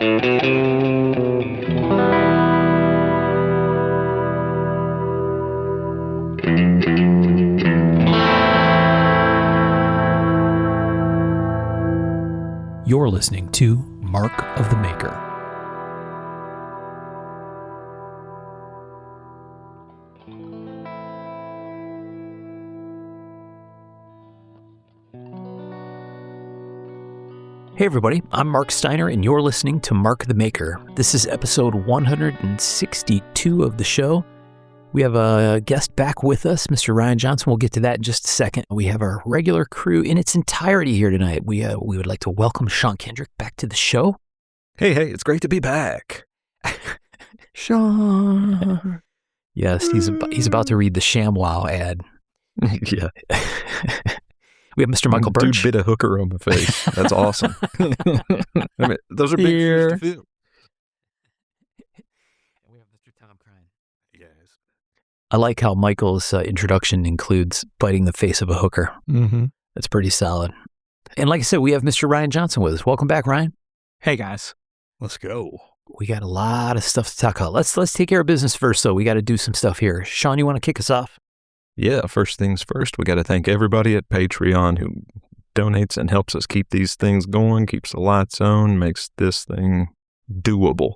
You're listening to Mark of the Maker. Hey everybody, I'm Mark Steiner and you're listening to Mark the Maker. This is episode 162 of the show. We have a guest back with us, Mr. Ryan Johnson. We'll get to that in just a second. We have our regular crew in its entirety here tonight. We would like to welcome Sean Kendrick back to the show. Hey, it's great to be back. Sean. Yes, he's about to read the ShamWow ad. Yeah. We have Mr. Michael Birch. Dude bit a hooker on my face. That's awesome. I mean, those are big fish to fill. We have Mr. Tom crying. Yes. I like how Michael's introduction includes biting the face of a hooker. Mm-hmm. That's pretty solid. And like I said, we have Mr. Ryan Johnson with us. Welcome back, Ryan. Hey, guys. Let's go. We got a lot of stuff to talk about. Let's take care of business first, though. We got to do some stuff here. Sean, you want to kick us off? Yeah, first things first, we got to thank everybody at Patreon who donates and helps us keep these things going, keeps the lights on, makes this thing doable.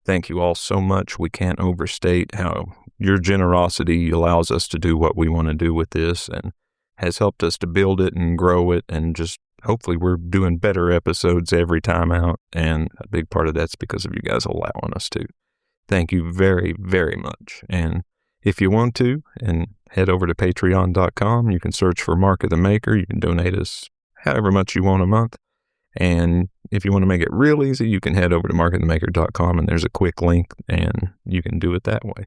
Thank you all so much. We can't overstate how your generosity allows us to do what we want to do with this and has helped us to build it and grow it, and just hopefully we're doing better episodes every time out, and a big part of that's because of you guys allowing us to. Thank you very, very much. And if you want to, and head over to patreon.com, you can search for Mark of the Maker. You can donate us however much you want a month. And if you want to make it real easy, you can head over to markofthemaker.com, and there's a quick link, and you can do it that way.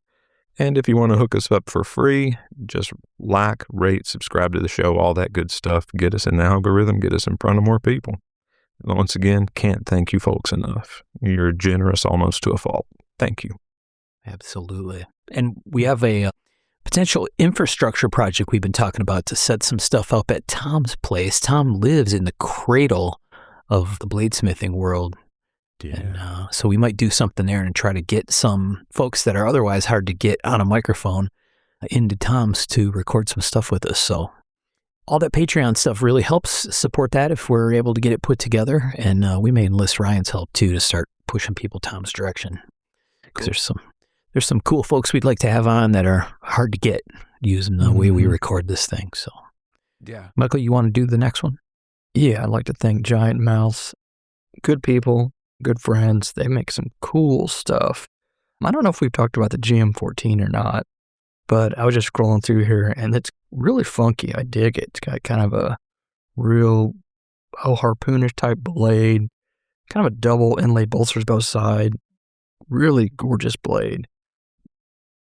And if you want to hook us up for free, just like, rate, subscribe to the show, all that good stuff. Get us in the algorithm, get us in front of more people. And once again, can't thank you folks enough. You're generous almost to a fault. Thank you. Absolutely. And we have a potential infrastructure project we've been talking about to set some stuff up at Tom's place. Tom lives in the cradle of the bladesmithing world. Yeah. And so we might do something there and try to get some folks that are otherwise hard to get on a microphone into Tom's to record some stuff with us. So all that Patreon stuff really helps support that if we're able to get it put together. And we may enlist Ryan's help too to start pushing people Tom's direction. Because there's some cool folks we'd like to have on that are hard to get using the way we record this thing. So, Yeah. Michael, you want to do the next one? Yeah, I'd like to thank Giant Mouse. Good people, good friends. They make some cool stuff. I don't know if we've talked about the GM14 or not, but I was just scrolling through here, and it's really funky. I dig it. It's got kind of a real harpoonish type blade, kind of a double inlay bolsters both sides. Really gorgeous blade.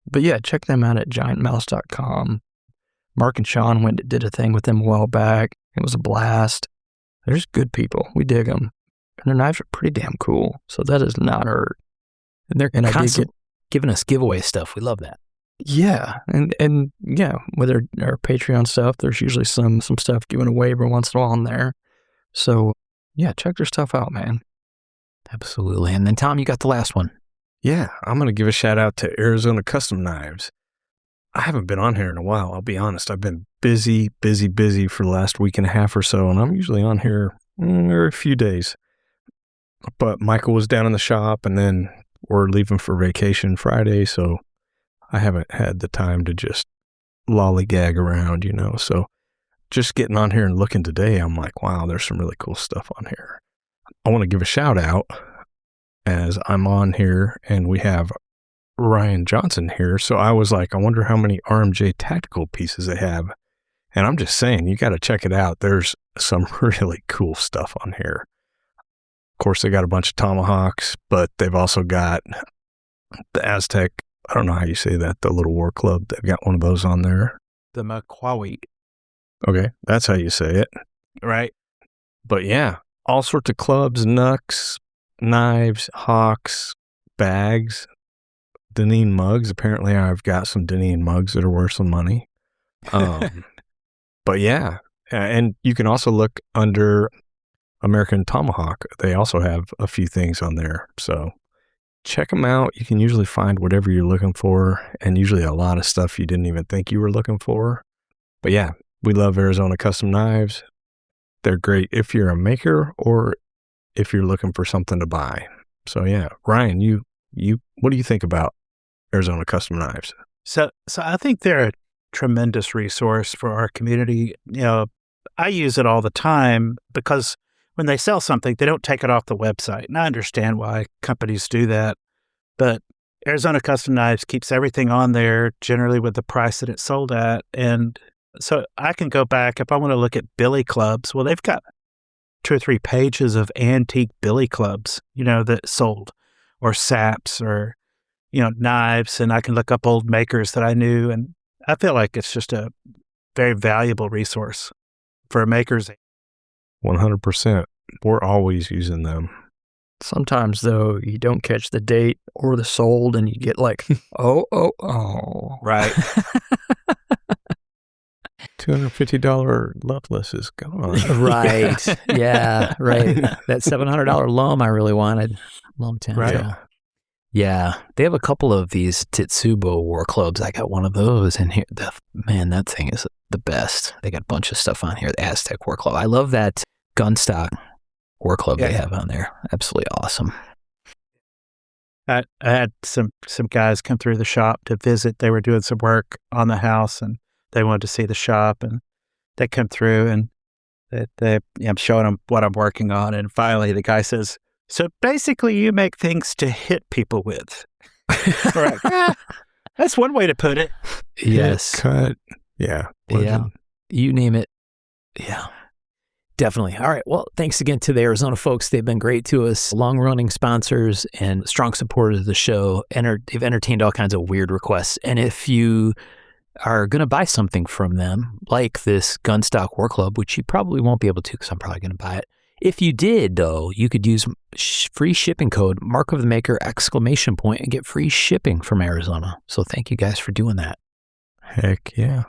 But yeah, check them out at giantmouse.com. Mark and Sean went and did a thing with them a while back. It was a blast. They're just good people. We dig them. And their knives are pretty damn cool. So that is not hurt. And they're constantly giving us giveaway stuff. We love that. Yeah. And yeah, with our Patreon stuff, there's usually some stuff given away every once in a while in there. So yeah, check their stuff out, man. Absolutely. And then Tom, you got the last one. Yeah, I'm going to give a shout out to Arizona Custom Knives. I haven't been on here in a while, I'll be honest. I've been busy for the last week and a half or so, and I'm usually on here every few days. But Michael was down in the shop, and then we're leaving for vacation Friday, so I haven't had the time to just lollygag around, So just getting on here and looking today, I'm like, wow, there's some really cool stuff on here. I want to give a shout out as I'm on here, and we have Ryan Johnson here. So I was like, I wonder how many RMJ tactical pieces they have. And I'm just saying, you got to check it out. There's some really cool stuff on here. Of course, they got a bunch of tomahawks, but they've also got the Aztec. I don't know how you say that, the little war club. They've got one of those on there. The Maquawi. Okay, that's how you say it. Right. But yeah, all sorts of clubs, knucks, knives, hawks, bags, Deneen mugs. Apparently, I've got some Deneen mugs that are worth some money. But yeah, and you can also look under American Tomahawk, they also have a few things on there. So check them out. You can usually find whatever you're looking for, and usually a lot of stuff you didn't even think you were looking for. But yeah, we love Arizona Custom Knives. They're great if you're a maker or if you're looking for something to buy. So yeah, Ryan, you what do you think about Arizona Custom Knives? So I think they're a tremendous resource for our community. I use it all the time because when they sell something, they don't take it off the website. And I understand why companies do that. But Arizona Custom Knives keeps everything on there, generally with the price that it's sold at. And so I can go back if I want to look at billy clubs. Well, they've got 2 or 3 pages of antique billy clubs, that sold, or saps, or, knives. And I can look up old makers that I knew. And I feel like it's just a very valuable resource for makers. 100%. We're always using them. Sometimes, though, you don't catch the date or the sold, and you get like, oh. Right. $250 Loveless is gone. Right. Yeah, right. That $700 Lum I really wanted. Lumtown. Right. Yeah. Yeah. They have a couple of these Tetsubo war clubs. I got one of those in here. Man, that thing is the best. They got a bunch of stuff on here. The Aztec War Club. I love that Gunstock War Club they have on there. Absolutely awesome. I had some guys come through the shop to visit. They were doing some work on the house, and they wanted to see the shop, and they come through, and I'm showing them what I'm working on, and finally the guy says, "So basically, you make things to hit people with." Right? That's one way to put it. Yes. Cut. Yeah. Yeah. You name it. Yeah. Definitely. All right. Well, thanks again to the Arizona folks. They've been great to us, long-running sponsors and strong supporters of the show. They've entertained all kinds of weird requests. And if you are going to buy something from them, like this Gunstock War Club, which you probably won't be able to because I'm probably going to buy it. If you did, though, you could use free shipping code, Mark of the Maker, ! And get free shipping from Arizona. So thank you guys for doing that. Heck yeah.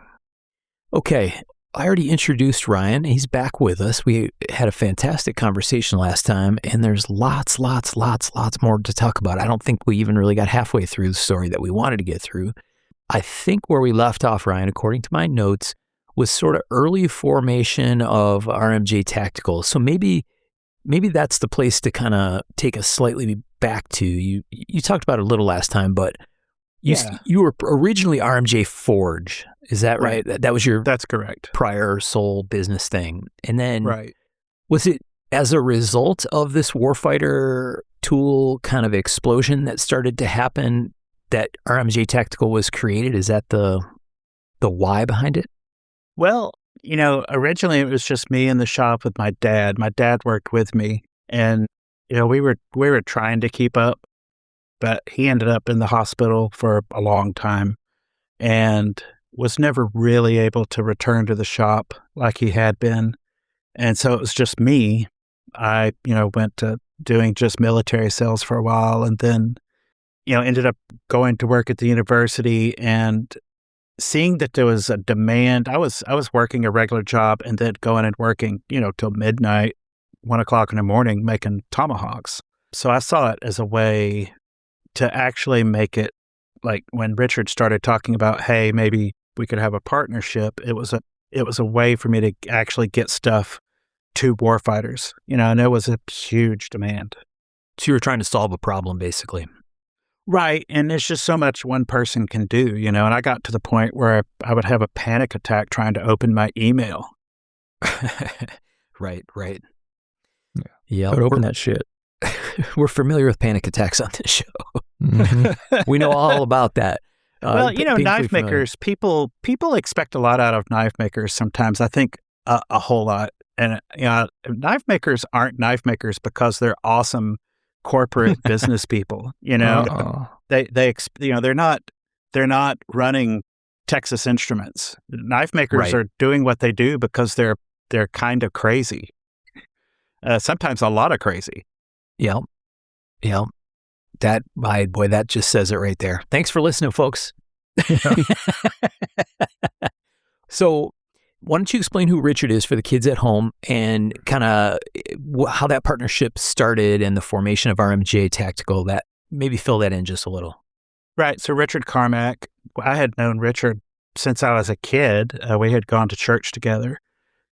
Okay. I already introduced Ryan. He's back with us. We had a fantastic conversation last time, and there's lots more to talk about. I don't think we even really got halfway through the story that we wanted to get through. I think where we left off, Ryan, according to my notes, was sort of early formation of RMJ Tactical. So maybe that's the place to kind of take us slightly back to. You talked about it a little last time, but you were originally RMJ Forge. Is that right? That was That's correct. Prior sole business thing. And then Right. Was it as a result of this warfighter tool kind of explosion that started to happen that RMJ Tactical was created? Is that the why behind it? Well, originally it was just me in the shop with my dad. My dad worked with me, and we were trying to keep up, but he ended up in the hospital for a long time and was never really able to return to the shop like he had been. And so it was just me. I, went to doing just military sales for a while, and then, ended up going to work at the university and seeing that there was a demand. I was working a regular job and then going and working, till midnight, 1:00 in the morning, making tomahawks. So I saw it as a way to actually make it, like when Richard started talking about, hey, maybe we could have a partnership. It was a way for me to actually get stuff to warfighters, and it was a huge demand. So you were trying to solve a problem, basically. Right. And there's just so much one person can do, and I got to the point where I would have a panic attack trying to open my email. Right. Yeah. Don't open that shit. We're familiar with panic attacks on this show. Mm-hmm. We know all about that. Well, knife makers, people expect a lot out of knife makers sometimes. I think a whole lot. And, knife makers aren't knife makers because they're awesome corporate business people. They're not running Texas Instruments. Knife makers are doing what they do because they're kind of crazy. Sometimes a lot of crazy. Yeah. That just says it right there. Thanks for listening, folks. So Why don't you explain who Richard is for the kids at home and kind of how that partnership started and the formation of RMJ Tactical? That maybe fill that in just a little. Right. So Richard Carmack, I had known Richard since I was a kid. We had gone to church together.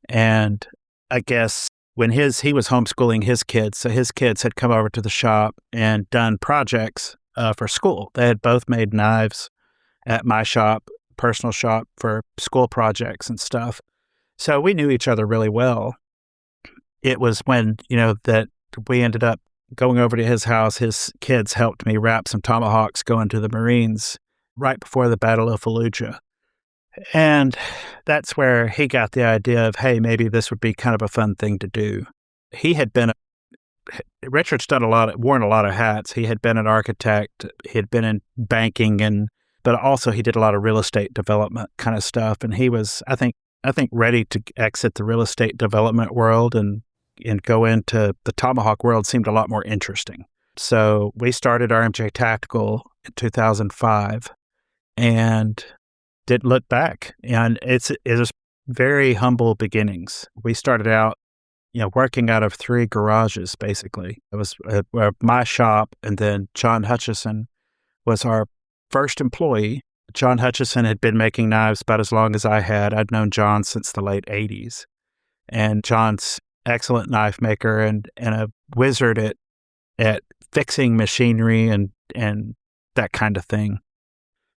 And I guess when he was homeschooling his kids, so his kids had come over to the shop and done projects for school. They had both made knives at my shop, personal shop, for school projects and stuff. So we knew each other really well. It was when, that we ended up going over to his house. His kids helped me wrap some tomahawks going to the Marines right before the Battle of Fallujah. And that's where he got the idea of, hey, maybe this would be kind of a fun thing to do. Richard's worn a lot of hats. He had been an architect. He had been in banking, but also he did a lot of real estate development kind of stuff. And he was, I think, ready to exit the real estate development world and go into the tomahawk world. Seemed a lot more interesting. So we started RMJ Tactical in 2005 and didn't look back. And it was very humble beginnings. We started out, working out of 3 garages, basically. It was my shop, and then John Hutchison was our first employee. John Hutchison had been making knives about as long as I had. I'd known John since the late 80s. And John's excellent knife maker and a wizard at fixing machinery and that kind of thing.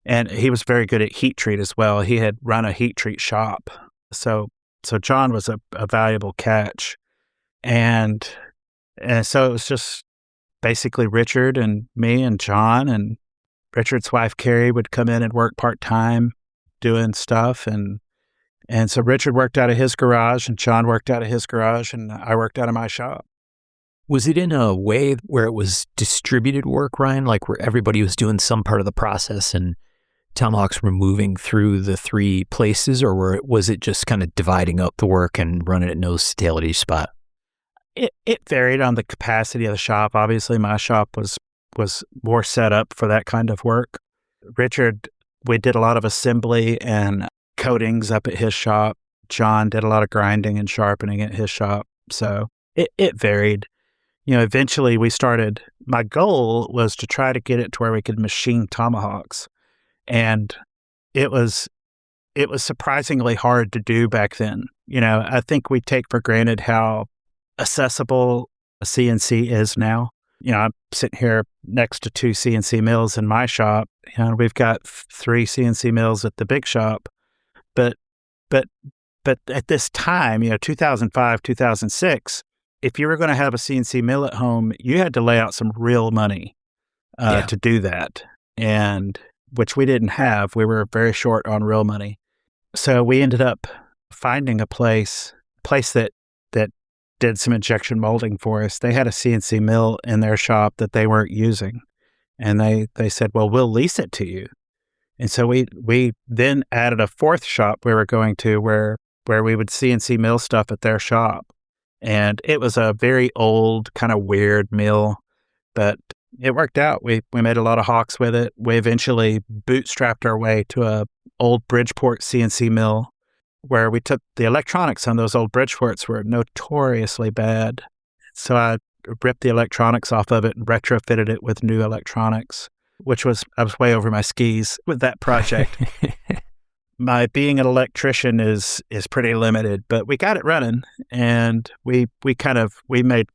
And he was very good at heat treat as well. He had run a heat treat shop. So John was a valuable catch. And so it was just basically Richard and me and John, and Richard's wife, Carrie, would come in and work part-time doing stuff. And so Richard worked out of his garage and John worked out of his garage and I worked out of my shop. Was it in a way where it was distributed work, Ryan, like where everybody was doing some part of the process and tomahawks were moving through the 3 places, or was it just kind of dividing up the work and running it nose to tail at each spot? It varied on the capacity of the shop. Obviously, my shop was more set up for that kind of work. Richard, we did a lot of assembly and coatings up at his shop. John did a lot of grinding and sharpening at his shop. So it varied. Eventually my goal was to try to get it to where we could machine tomahawks. And it was surprisingly hard to do back then. I think we take for granted how accessible a CNC is now. I'm sitting here next to 2 CNC mills in my shop. We've got 3 CNC mills at the big shop. But at this time, 2005, 2006, if you were going to have a CNC mill at home, you had to lay out some real money to do that. And which we didn't have. We were very short on real money. So we ended up finding a place that did some injection molding for us. They had a CNC mill in their shop that they weren't using. And they said, well, we'll lease it to you. And so we then added a 4th shop we were going to where we would CNC mill stuff at their shop. And it was a very old, kind of weird mill, but it worked out. We made a lot of hawks with it. We eventually bootstrapped our way to a old Bridgeport CNC mill where we took the electronics on those old Bridgeports were notoriously bad. So I ripped the electronics off of it and retrofitted it with new electronics, I was way over my skis with that project. My being an electrician is pretty limited, but we got it running, and we made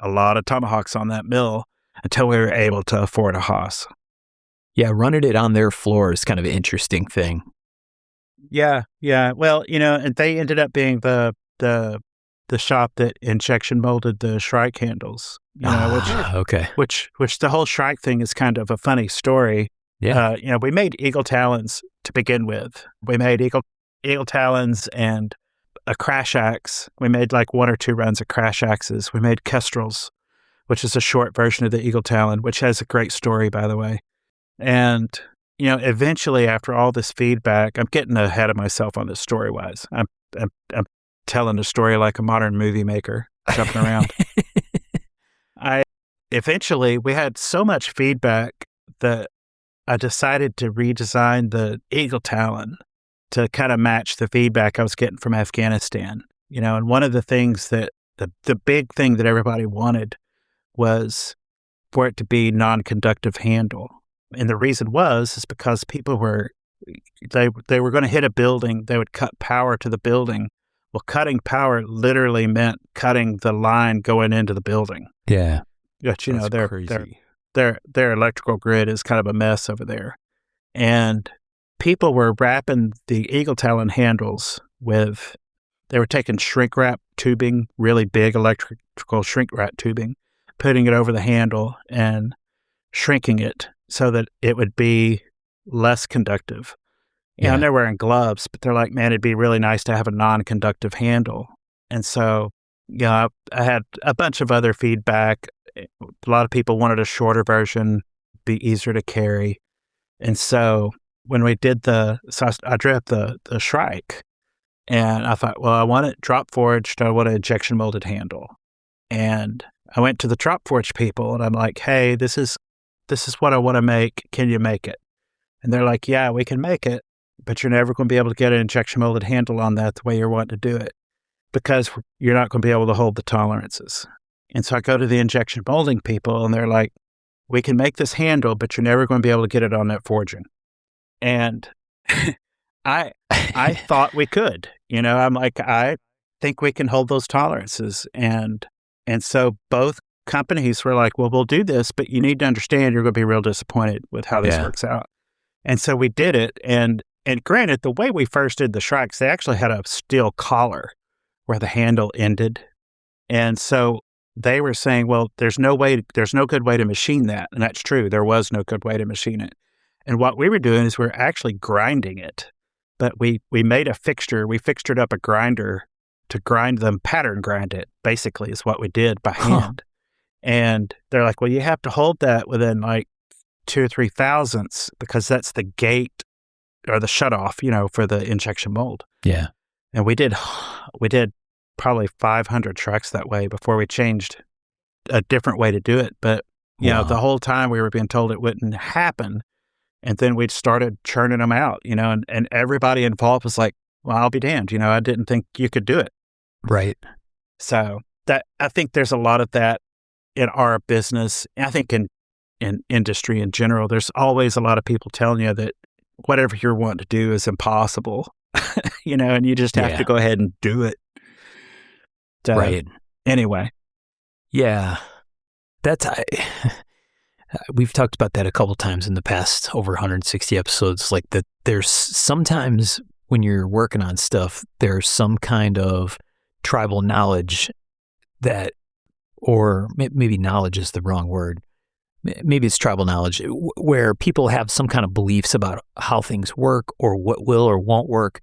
a lot of tomahawks on that mill until we were able to afford a Haas. Yeah, running it on their floor is kind of an interesting thing. Yeah. Well, and they ended up being the shop that injection molded the Shrike handles. Which the whole Shrike thing is kind of a funny story. Yeah. We made eagle talons to begin with. We made eagle talons and a crash axe. We made like 1 or 2 runs of crash axes. We made kestrels, which is a short version of the eagle talon, which has a great story, by the way. And, eventually after all this feedback, I'm getting ahead of myself on this story-wise. I'm telling the story like a modern movie maker, jumping around. Eventually, we had so much feedback that I decided to redesign the eagle talon to kind of match the feedback I was getting from Afghanistan. And one of the things that the big thing that everybody wanted was for it to be non-conductive handle. And the reason is because people were going to hit a building, they would cut power to the building. Well, cutting power literally meant cutting the line going into the building. Yeah. But, That's crazy. their electrical grid is kind of a mess over there. And people were wrapping the eagle talon handles they were taking shrink wrap tubing, really big electrical shrink wrap tubing, putting it over the handle and shrinking it so that it would be less conductive. Yeah. And they're wearing gloves, but they're like, man, it'd be really nice to have a non-conductive handle. And so, I had a bunch of other feedback. A lot of people wanted a shorter version, be easier to carry. And so when we did I drew up the Shrike, and I thought, well, I want it drop forged. I want an injection molded handle. And I went to the drop forge people and I'm like, hey, this is what I want to make. Can you make it? And they're like, yeah, we can make it, but you're never going to be able to get an injection molded handle on that the way you're wanting to do it, because you're not going to be able to hold the tolerances. And so I go to the injection molding people and they're like, we can make this handle, but you're never going to be able to get it on that forging. And I thought we could, I'm like, I think we can hold those tolerances. And so both companies were like, well, we'll do this, but you need to understand you're going to be real disappointed with how this works out. And so we did it. And granted, the way we first did the Shrikes, they actually had a steel collar where the handle ended. And so they were saying, well, there's no good way to machine that. And that's true. There was no good way to machine it. And what we were doing is we're actually grinding it. But we made a fixture. We fixtured up a grinder to grind them, pattern grind it, basically, is what we did by hand. And they're like, well, you have to hold that within like 2 or 3 thousandths because that's the gate or the shutoff, for the injection mold. Yeah. And we did probably 500 trucks that way before we changed a different way to do it. But, the whole time we were being told it wouldn't happen. And then we started churning them out, and everybody involved was like, well, I'll be damned. I didn't think you could do it. Right. So I think there's a lot of that in our business. I think in industry in general, there's always a lot of people telling you that whatever you're wanting to do is impossible, and you just have to go ahead and do it. So, right. Anyway. Yeah. We've talked about that a couple times in the past over 160 episodes. Like that, there's sometimes when you're working on stuff, there's some kind of tribal knowledge or maybe knowledge is the wrong word. Maybe it's tribal knowledge where people have some kind of beliefs about how things work or what will or won't work.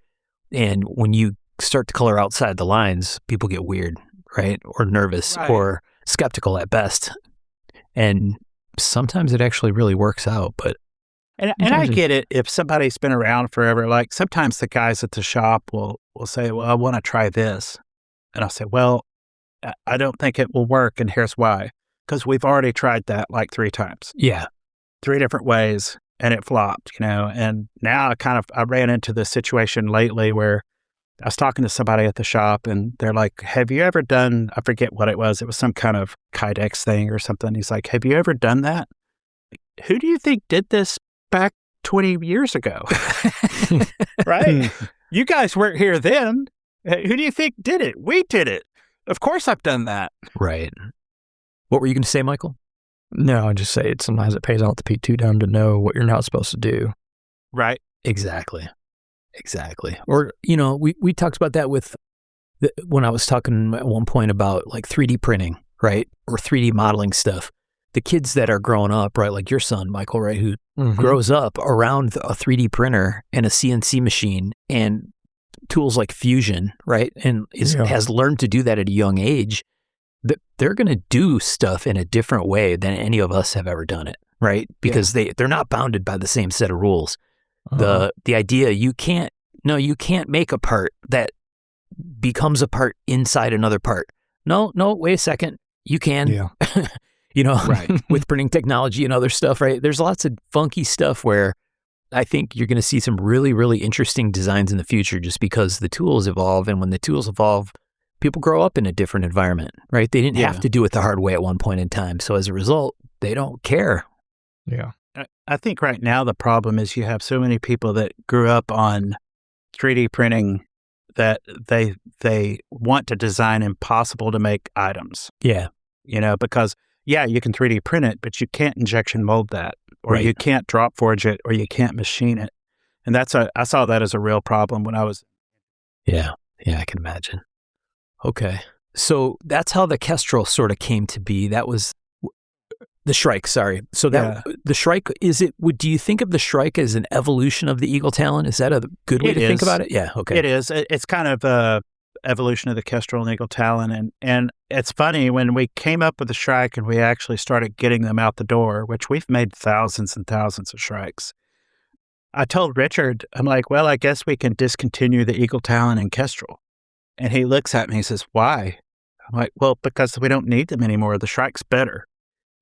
And when you start to color outside the lines, people get weird, right? Or nervous or skeptical at best. And sometimes it actually really works out, but and I get it if somebody's been around forever. Like sometimes the guys at the shop will say, well, I want to try this. And I'll say, well, I don't think it will work. And here's why. Because we've already tried that like 3 times. Yeah. 3 different ways and it flopped, And now I ran into this situation lately where I was talking to somebody at the shop and they're like, have you ever done, I forget what it was. It was some kind of Kydex thing or something. He's like, have you ever done that? Who do you think did this back 20 years ago? Right? You guys weren't here then. Who do you think did it? We did it. Of course I've done that. Right. What were you going to say, Michael? No, I just say sometimes it pays out the Pt.2 dumb to know what you're not supposed to do. Right. Exactly. Or, we talked about that when I was talking at one point about like 3D printing, right? Or 3D modeling stuff. The kids that are growing up, right? Like your son, Michael, right? Who grows up around a 3D printer and a CNC machine and tools like Fusion, right? And has learned to do that at a young age. They're going to do stuff in a different way than any of us have ever done it, right? Because they're not bounded by the same set of rules. The idea you can't make a part that becomes a part inside another part. No, wait a second. You can, right. with printing technology and other stuff, right? There's lots of funky stuff where I think you're going to see some really, really interesting designs in the future just because the tools evolve. And when the tools evolve, people grow up in a different environment, right? They didn't have to do it the hard way at one point in time. So as a result, they don't care. Yeah. I think right now the problem is you have so many people that grew up on 3D printing that they want to design impossible to make items. Yeah. Because you can 3D print it, but you can't injection mold that, or Right. you can't drop forge it, or you can't machine it. And I saw that as a real problem when I was. Yeah. Yeah, I can imagine. Okay. So that's how the Kestrel sort of came to be. That was the Shrike, sorry. So the Shrike, do you think of the Shrike as an evolution of the Eagle Talon? Is that a good way to think about it? Yeah, okay. It is. It's kind of a evolution of the Kestrel and Eagle Talon. And it's funny, when we came up with the Shrike and we actually started getting them out the door, which we've made thousands and thousands of Shrikes, I told Richard, I'm like, well, I guess we can discontinue the Eagle Talon and Kestrel. And he looks at me and says, why? I'm like, well, because we don't need them anymore. The Shrike's better.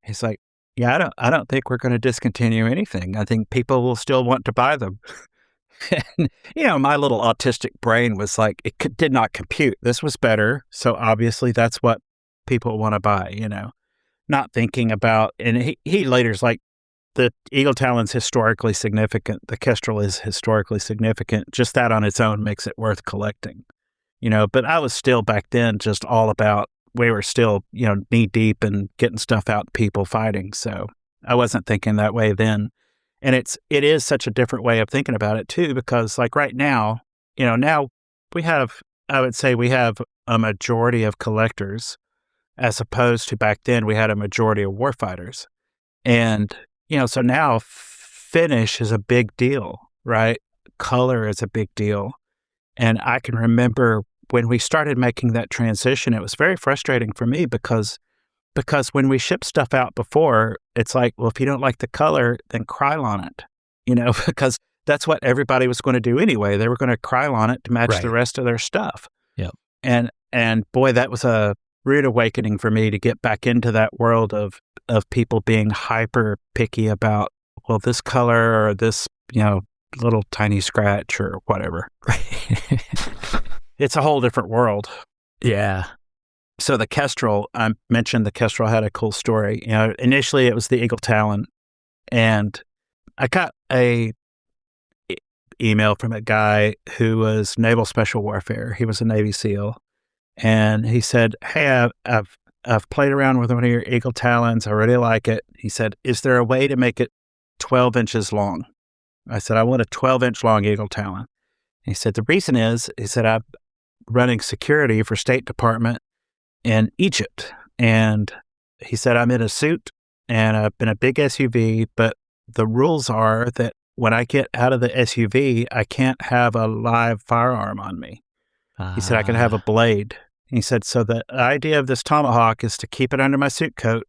He's like, yeah, I don't think we're going to discontinue anything. I think people will still want to buy them. And, my little autistic brain was like, did not compute. This was better. So obviously that's what people want to buy, not thinking about. And he later's like, the Eagle Talon's historically significant. The Kestrel is historically significant. Just that on its own makes it worth collecting, but I was still back then just all about, we were still, knee deep and getting stuff out to people fighting. So I wasn't thinking that way then. And it is such a different way of thinking about it too, because like right now, now I would say we have a majority of collectors as opposed to back then we had a majority of warfighters. And, so now finish is a big deal, right? Color is a big deal. And I can remember when we started making that transition, it was very frustrating for me because when we shipped stuff out before, it's like, well, if you don't like the color, then Krylon it, because that's what everybody was going to do anyway. They were going to Krylon it to match the rest of their stuff. Yep. And boy, that was a rude awakening for me to get back into that world of people being hyper picky about, well, this color or this, little tiny scratch or whatever. It's a whole different world. Yeah. So the Kestrel, I mentioned the Kestrel had a cool story. Initially it was the Eagle Talon, and I got a email from a guy who was Naval Special Warfare. He was a Navy SEAL, and he said, "Hey, I've played around with one of your Eagle Talons. I really like it." He said, "Is there a way to make it 12 inches long?" I said, "I want a 12-inch long Eagle Talon." He said, "The reason is," he said, "I'm running security for State Department in Egypt." And he said, "I'm in a suit and I'm in a big SUV, but the rules are that when I get out of the SUV, I can't have a live firearm on me." He said, "I can have a blade." He said, "So the idea of this Tomahawk is to keep it under my suit coat,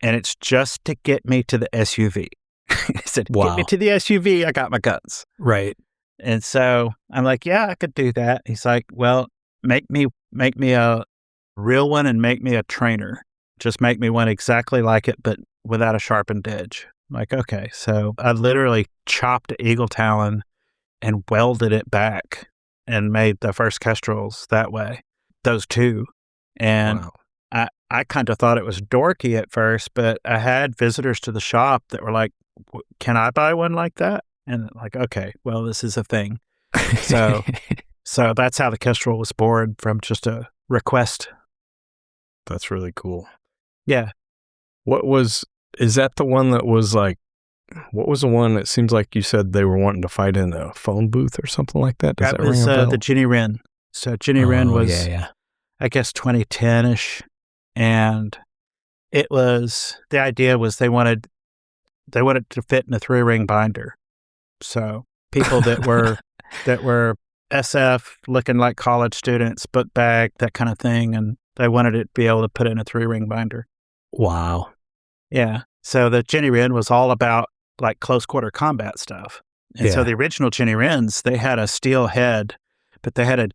and it's just to get me to the SUV." He said, "Get me to the SUV, I got my guns." Right. And so I'm like, "Yeah, I could do that." He's like, "Well, make me a real one and make me a trainer. Just make me one exactly like it, but without a sharpened edge." I'm like, okay. So I literally chopped the Eagle Talon and welded it back and made the first Kestrels that way, those two. And I kind of thought it was dorky at first, but I had visitors to the shop that were like, "Can I buy one like that?" And like, okay, well, this is a thing. So that's how the Kestrel was born, from just a request. That's really cool. Yeah. Is that the one that was like, what was the one that seems like you said they were wanting to fight in a phone booth or something like that? Does that was ring a bell? the Ginny Wren. So Ginny Wren was, yeah. I guess, 2010-ish. And it was, the idea was they wanted to fit in a 3-ring binder. So people that were SF, looking like college students, book bag, that kind of thing, and they wanted it to be able to put it in a 3-ring binder. Wow. Yeah. So the Ginny Wren was all about like close quarter combat stuff. And so the original Ginny Wrens, they had a steel head, but they had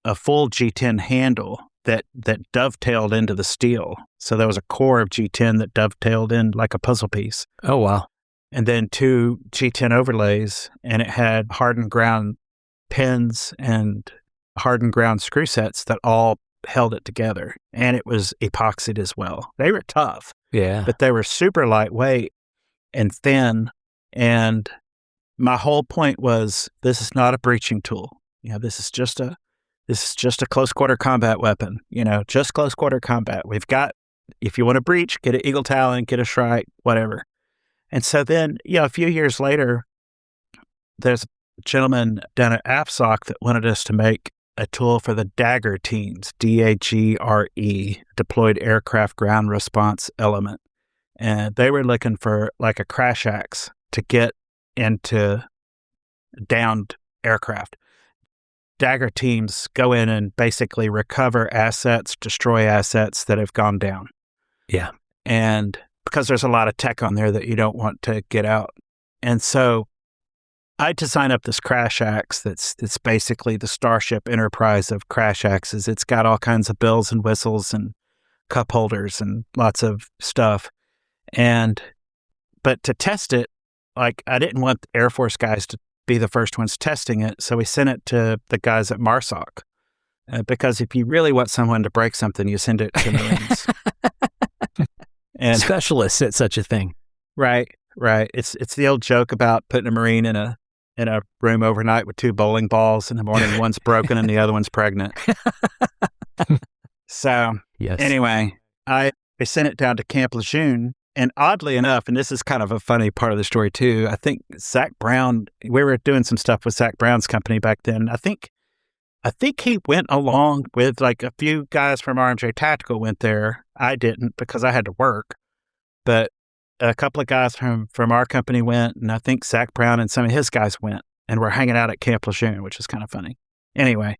a full G10 handle that dovetailed into the steel. So there was a core of G10 that dovetailed in like a puzzle piece. Oh, wow. and then 2 G10 overlays, and it had hardened ground pins and hardened ground screw sets that all held it together. And it was epoxied as well. They were tough, Yeah. but they were super lightweight and thin. And my whole point was, this is not a breaching tool. This is just a close quarter combat weapon, just close quarter combat. We've got, if you want to breach, get an Eagle Talon, get a Shrike, whatever. And so then, a few years later, there's a gentleman down at AFSOC that wanted us to make a tool for the Dagger teams, DAGRE, Deployed Aircraft Ground Response Element. And they were looking for like a crash axe to get into downed aircraft. Dagger teams go in and basically recover assets, destroy assets that have gone down. Yeah. And because there's a lot of tech on there that you don't want to get out. And so I design up this crash axe that's basically the Starship Enterprise of crash axes. It's got all kinds of bells and whistles and cup holders and lots of stuff. But to test it, like, I didn't want the Air Force guys to be the first ones testing it, so we sent it to the guys at MARSOC. Because if you really want someone to break something, you send it to Marines. And specialists at such a thing. Right. It's the old joke about putting a Marine in a room overnight with 2 bowling balls. In the morning, one's broken and the other one's pregnant. So Yes. Anyway, I sent it down to Camp Lejeune. And oddly enough, and this is kind of a funny part of the story too, I think Zach Brown, we were doing some stuff with Zach Brown's company back then. I think he went along with, like, a few guys from RMJ Tactical went there. I didn't because I had to work. But a couple of guys from our company went, and I think Zach Brown and some of his guys went, and we're hanging out at Camp Lejeune, which is kind of funny. Anyway,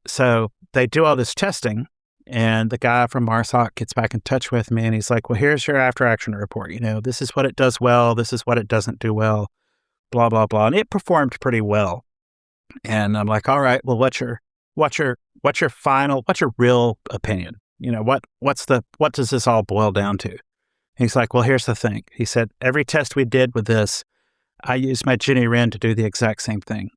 so they do all this testing, and the guy from MARSOC gets back in touch with me, and he's like, well, here's your after-action report. This is what it does well. This is what it doesn't do well, blah, blah, blah. And it performed pretty well. And I'm like, all right, well, what's your real opinion? What does this all boil down to? He's like, well, here's the thing. He said, every test we did with this, I used my Jenny Wren to do the exact same thing.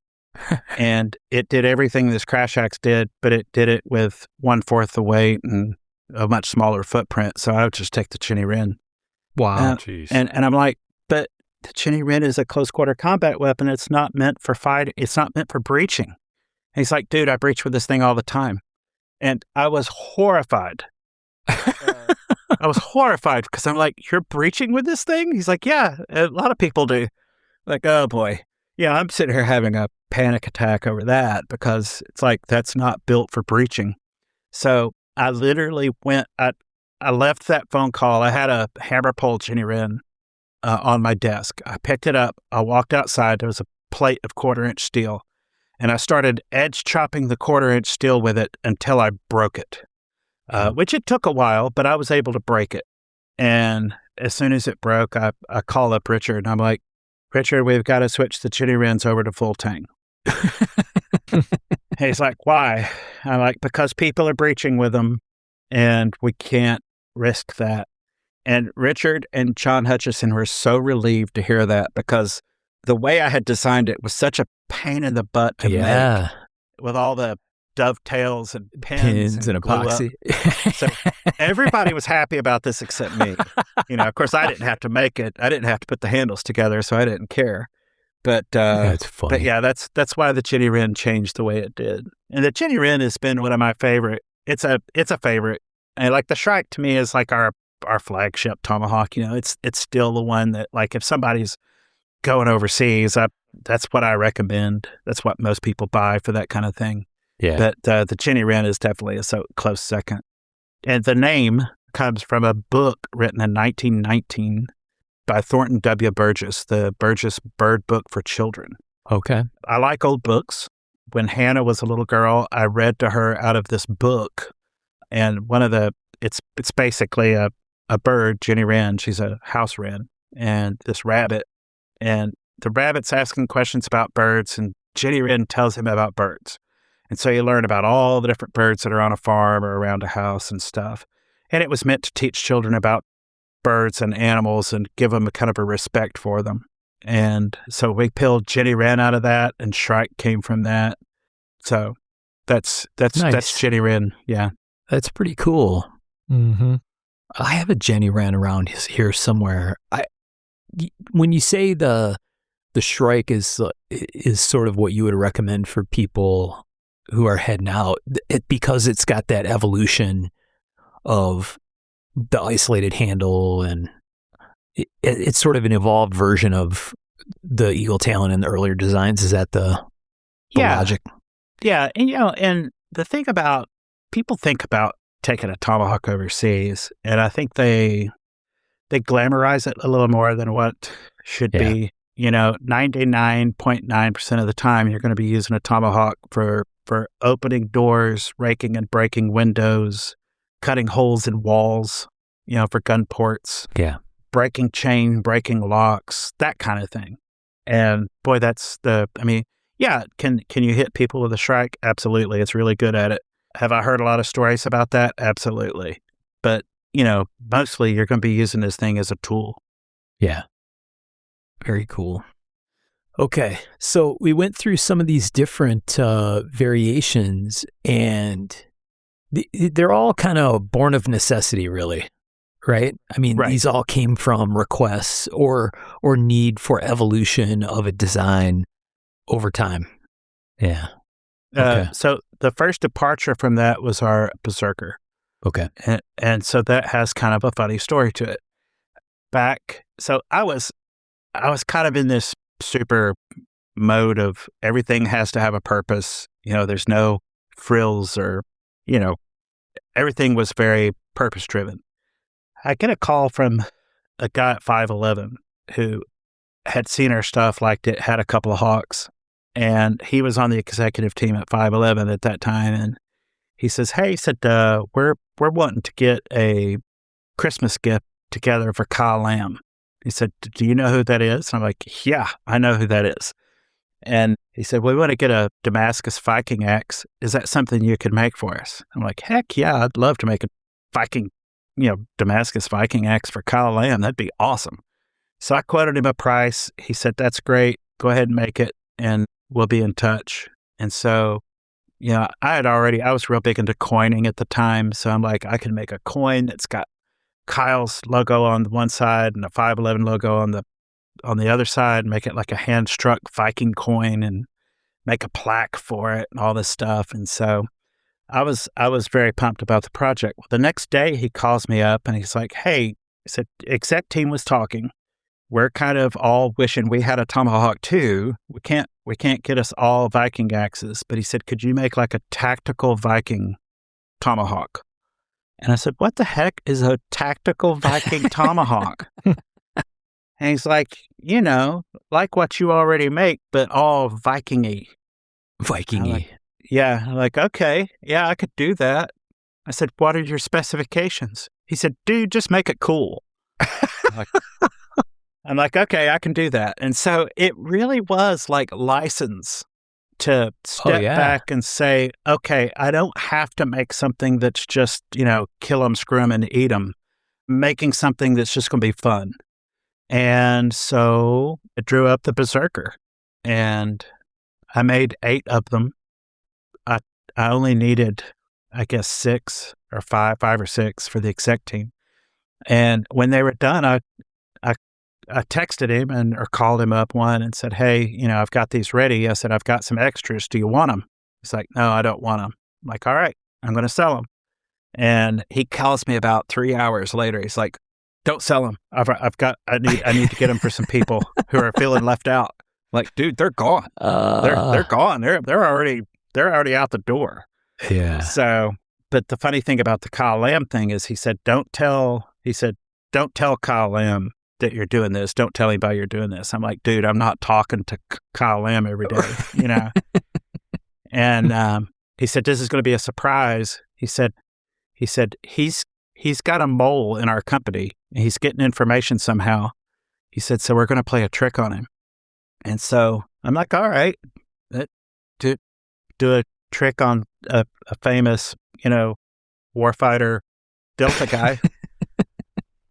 And it did everything this crash axe did, but it did it with 1/4 the weight and a much smaller footprint. So I would just take the Jenny Wren. Wow. Jeez. And I'm like, but the Jenny Wren is a close quarter combat weapon. It's not meant for fighting. It's not meant for breaching. And he's like, dude, I breach with this thing all the time. And I was horrified. I was horrified because I'm like, you're breaching with this thing? He's like, yeah, a lot of people do. Like, oh boy. Yeah, I'm sitting here having a panic attack over that because it's like, that's not built for breaching. So I literally went, I left that phone call. I had a hammer pole Jenny Wren on my desk. I picked it up. I walked outside. There was a plate of 1/4-inch steel. And I started edge chopping the 1/4-inch steel with it until I broke it, which it took a while, but I was able to break it. And as soon as it broke, I call up Richard and I'm like, Richard, we've got to switch the Jenny Wrens over to full tang. He's like, why? I'm like, because people are breaching with them and we can't risk that. And Richard and John Hutchison were so relieved to hear that because the way I had designed it was such a pain in the butt to make with all the dovetails and pins and epoxy. So everybody was happy about this except me. Of course, I didn't have to make it. I didn't have to put the handles together, so I didn't care. But that's funny. But yeah, that's why the Jenny Wren changed the way it did. And the Jenny Wren has been one of my favorite. It's a favorite. And like the Shrike to me is like our flagship Tomahawk. It's still the one that, like, if somebody's going overseas, that's what I recommend. That's what most people buy for that kind of thing. Yeah. But the Jenny Wren is definitely a close second. And the name comes from a book written in 1919 by Thornton W. Burgess, the Burgess Bird Book for Children. Okay. I like old books. When Hannah was a little girl, I read to her out of this book. And it's basically a bird, Jenny Wren. She's a house wren. And this rabbit. And the rabbit's asking questions about birds, and Jenny Wren tells him about birds. And so you learn about all the different birds that are on a farm or around a house and stuff. And it was meant to teach children about birds and animals and give them a kind of a respect for them. And so we pulled Jenny Wren out of that, and Shrike came from that. So that's Nice. Jenny Wren. Yeah. That's pretty cool. Mm-hmm. I have a Jenny Wren around here somewhere. When you say the Shrike is sort of what you would recommend for people who are heading out, because it's got that evolution of the isolated handle, and it's sort of an evolved version of the Eagle Talon in the earlier designs. Is that the logic? Yeah. And, and the thing about, people think about taking a tomahawk overseas, and I think they glamorize it a little more than what should be. 99.9% of the time, you're going to be using a tomahawk for opening doors, raking and breaking windows, cutting holes in walls, for gun ports. Yeah. Breaking chain, breaking locks, that kind of thing. And boy, can you hit people with a Shrike? Absolutely. It's really good at it. Have I heard a lot of stories about that? Absolutely. But, mostly you're going to be using this thing as a tool. Yeah. Very cool. Okay. So we went through some of these different variations, and they're all kind of born of necessity, really. Right? I mean, Right. These all came from requests or need for evolution of a design over time. Yeah. Okay. So the first departure from that was our Berserker. Okay. And so that has kind of a funny story to it. So I was kind of in this super mode of everything has to have a purpose. There's no frills or, everything was very purpose driven. I get a call from a guy at 511 who had seen our stuff, liked it, had a couple of hawks, and he was on the executive team at 511 at that time. And he says, "Hey," he said, "we're wanting to get a Christmas gift together for Kyle Lamb." He said, "Do you know who that is?" And I'm like, "Yeah, I know who that is." And he said, "We want to get a Damascus Viking axe. Is that something you could make for us?" I'm like, "Heck yeah, I'd love to make a Viking, Damascus Viking axe for Kyle Lamb. That'd be awesome." So I quoted him a price. He said, "That's great. Go ahead and make it, and we'll be in touch." And so, I was real big into coining at the time. So I'm like, I can make a coin that's got Kyle's logo on one side and a 511 logo on the other side, make it like a hand-struck Viking coin and make a plaque for it and all this stuff. And so I was very pumped about the project. Well, the next day he calls me up and he's like, "Hey," he said, "exec team was talking. We're kind of all wishing we had a tomahawk too. We can't get us all Viking axes." But he said, "Could you make like a tactical Viking tomahawk?" And I said, "What the heck is a tactical Viking tomahawk?" And he's like, like what you already make, but all Viking-y. Viking-y. I'm like, "Okay, yeah, I could do that." I said, "What are your specifications?" He said, "Dude, just make it cool." I'm like, "Okay, I can do that." And so it really was like license to step back and say, "Okay, I don't have to make something that's just, kill them, screw them, and eat them. Making something that's just going to be fun." And so it drew up the Berserker, and I made 8 of them. I only needed, I guess, 5 or 6 for the exec team. And when they were done, I texted him or called him up one and said, "Hey, I've got these ready." I said, "I've got some extras. Do you want them?" He's like, "No, I don't want them." I'm like, "All right, I'm going to sell them." And he calls me about 3 hours later. He's like, "Don't sell them. I need to get them for some people who are feeling left out." I'm like, "Dude, they're gone. They're gone. They're already out the door." Yeah. So, but the funny thing about the Kyle Lamb thing is he said, don't tell Kyle Lamb that you're doing this. Don't tell anybody you're doing this. I'm like, "Dude, I'm not talking to Kyle Lamb every day, And he said, "This is going to be a surprise." He said, he's got a mole in our company and he's getting information somehow. He said, "So we're going to play a trick on him." And so I'm like, "All right, do a trick on a famous, warfighter Delta guy."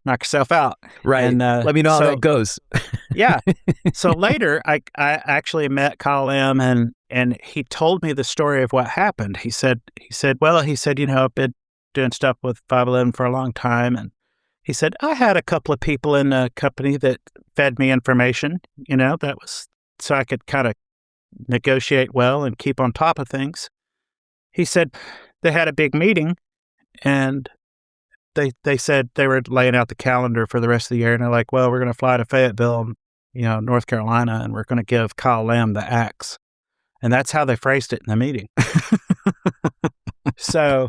knock yourself out. Right. And, Let me know how so- that goes. Yeah. So later, I actually met Kyle M. and he told me the story of what happened. He said, I've been doing stuff with 511 for a long time. And he said, I had a couple of people in the company that fed me information, that was so I could kind of negotiate well and keep on top of things. He said they had a big meeting and they said they were laying out the calendar for the rest of the year. And they're like, well, we're going to fly to Fayetteville, North Carolina, and we're going to give Kyle Lamb the axe. And that's how they phrased it in the meeting. So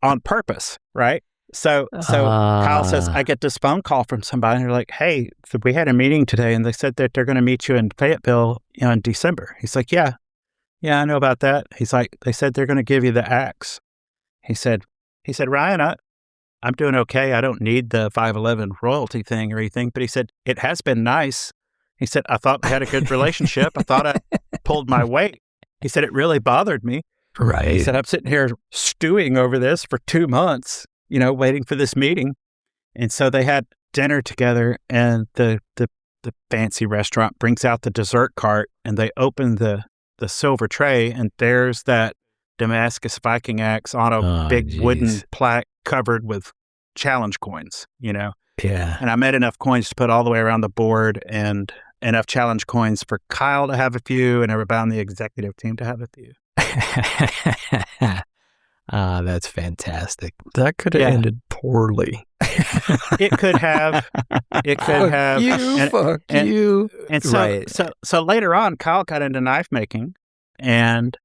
on purpose, right? So Kyle says, I get this phone call from somebody and they're like, hey, so we had a meeting today and they said that they're going to meet you in Fayetteville in December. He's like, yeah, I know about that. He's like, they said they're going to give you the axe. He said, Ryan, I'm doing okay. I don't need the 511 royalty thing or anything, but he said, it has been nice. He said, I thought we had a good relationship. I thought I pulled my weight. He said, it really bothered me. Right. He said, I'm sitting here stewing over this for 2 months, waiting for this meeting. And so they had dinner together and the fancy restaurant brings out the dessert cart and they open the silver tray and there's that Damascus Viking axe on a big wooden plaque covered with challenge coins, Yeah. And I made enough coins to put all the way around the board and enough challenge coins for Kyle to have a few and everybody on the executive team to have a few. That's fantastic. That could have ended poorly. It could have. Fuck you. And so, Right. so later on, Kyle got into knife making, and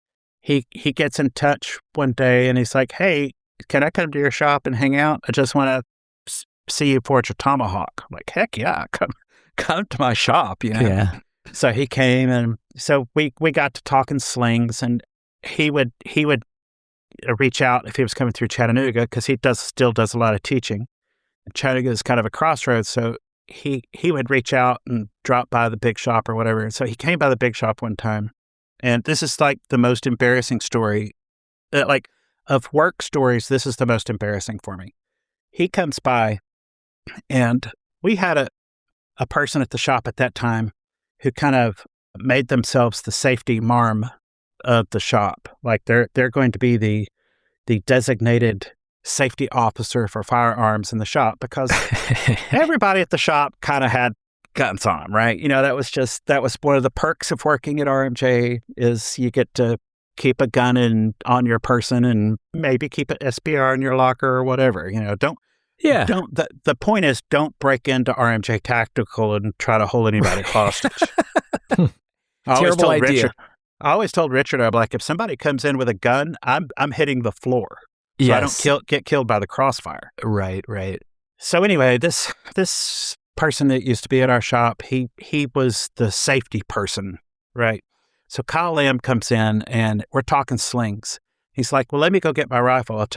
he gets in touch one day, and he's like, "Hey, can I come to your shop and hang out? I just want to see you forge a tomahawk." I'm like, "Heck yeah, come to my shop." Yeah. So he came, and so we got to talking slings, and he would reach out if he was coming through Chattanooga because he still does a lot of teaching. And Chattanooga is kind of a crossroads, so he would reach out and drop by the big shop or whatever. And so he came by the big shop one time, and this is like the most embarrassing story, of work stories. This is the most embarrassing for me. He comes by, and we had a person at the shop at that time who kind of made themselves the safety marm of the shop. Like they're going to be the designated safety officer for firearms in the shop because everybody at the shop kind of had guns on them, right? That was one of the perks of working at RMJ is you get to keep a gun on your person and maybe keep an SPR in your locker or whatever. The point is, don't break into RMJ Tactical and try to hold anybody hostage. Terrible idea. I always told Richard, I'm like, if somebody comes in with a gun, I'm hitting the floor. So Yes. I don't get killed by the crossfire. Right. So anyway, this person that used to be at our shop, he was the safety person, right? So Kyle Lamb comes in and we're talking slings. He's like, well, let me go get my rifle. I'll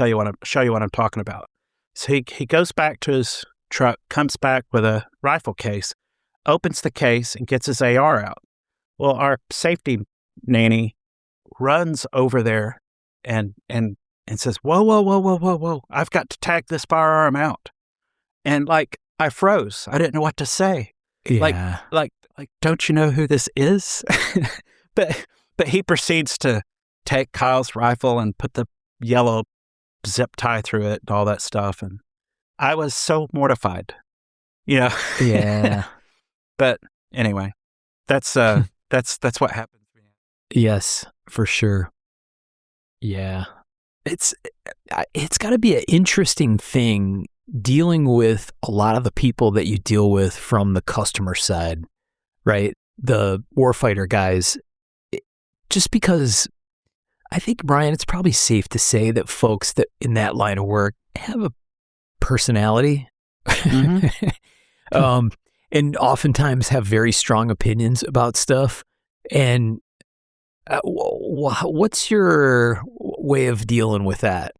show you what I'm talking about. So he goes back to his truck, comes back with a rifle case, opens the case and gets his AR out. Well, our safety nanny runs over there and says, whoa, I've got to tag this firearm out. And I froze. I didn't know what to say. Yeah. Like, don't you know who this is? But he proceeds to take Kyle's rifle and put the yellow zip tie through it and all that stuff. And I was so mortified, Yeah. But anyway, that's what happens. Yes, for sure. Yeah. It's got to be an interesting thing dealing with a lot of the people that you deal with from the customer side, right? The warfighter guys, just because I think, Brian, it's probably safe to say that folks that in that line of work have a personality, Mm-hmm. and oftentimes have very strong opinions about stuff. And what's your way of dealing with that?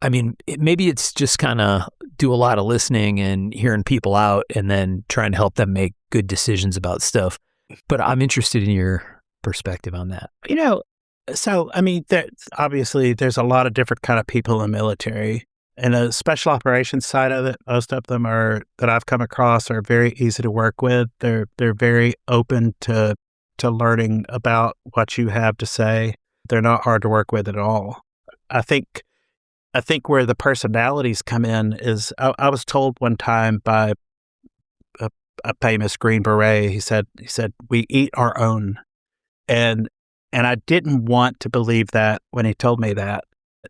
I mean, maybe it's just kind of do a lot of listening and hearing people out and then trying to help them make good decisions about stuff. But I'm interested in your perspective on that. So, I mean, obviously there's a lot of different kind of people in the military. And the special operations side of it, most of them are that I've come across are very easy to work with. They're very open to learning about what you have to say. They're not hard to work with at all. I think where the personalities come in is I was told one time by a famous Green Beret. He said we eat our own, and I didn't want to believe that when he told me that.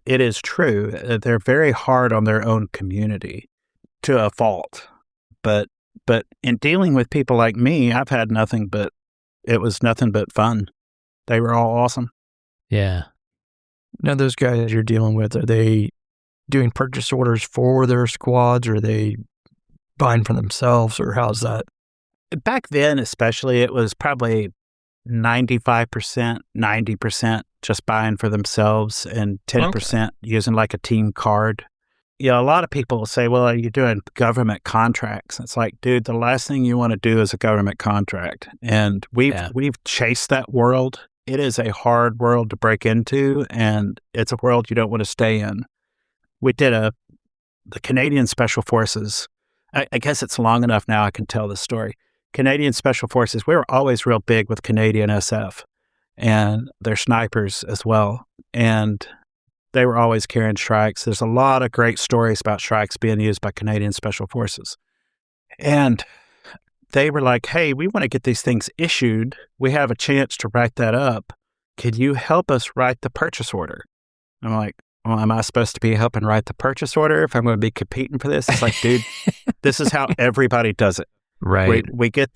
It is true. They're very hard on their own community to a fault. But in dealing with people like me, I've had nothing but fun. They were all awesome. Yeah. Now, those guys you're dealing with, are they doing purchase orders for their squads, or are they buying for themselves, or how's that? Back then, especially, it was probably 95%, 90% just buying for themselves and 10% using like a team card. A lot of people will say, well, are you doing government contracts? It's like, dude, the last thing you want to do is a government contract. And we've chased that world. It is a hard world to break into, and it's a world you don't want to stay in. We did the Canadian Special Forces. I guess it's long enough now I can tell this story. Canadian Special Forces, we were always real big with Canadian SF and their snipers as well. And they were always carrying strikes. There's a lot of great stories about strikes being used by Canadian Special Forces. And they were like, hey, we want to get these things issued. We have a chance to write that up. Can you help us write the purchase order? I'm like, well, am I supposed to be helping write the purchase order if I'm going to be competing for this? It's like, dude, this is how everybody does it. Right. We get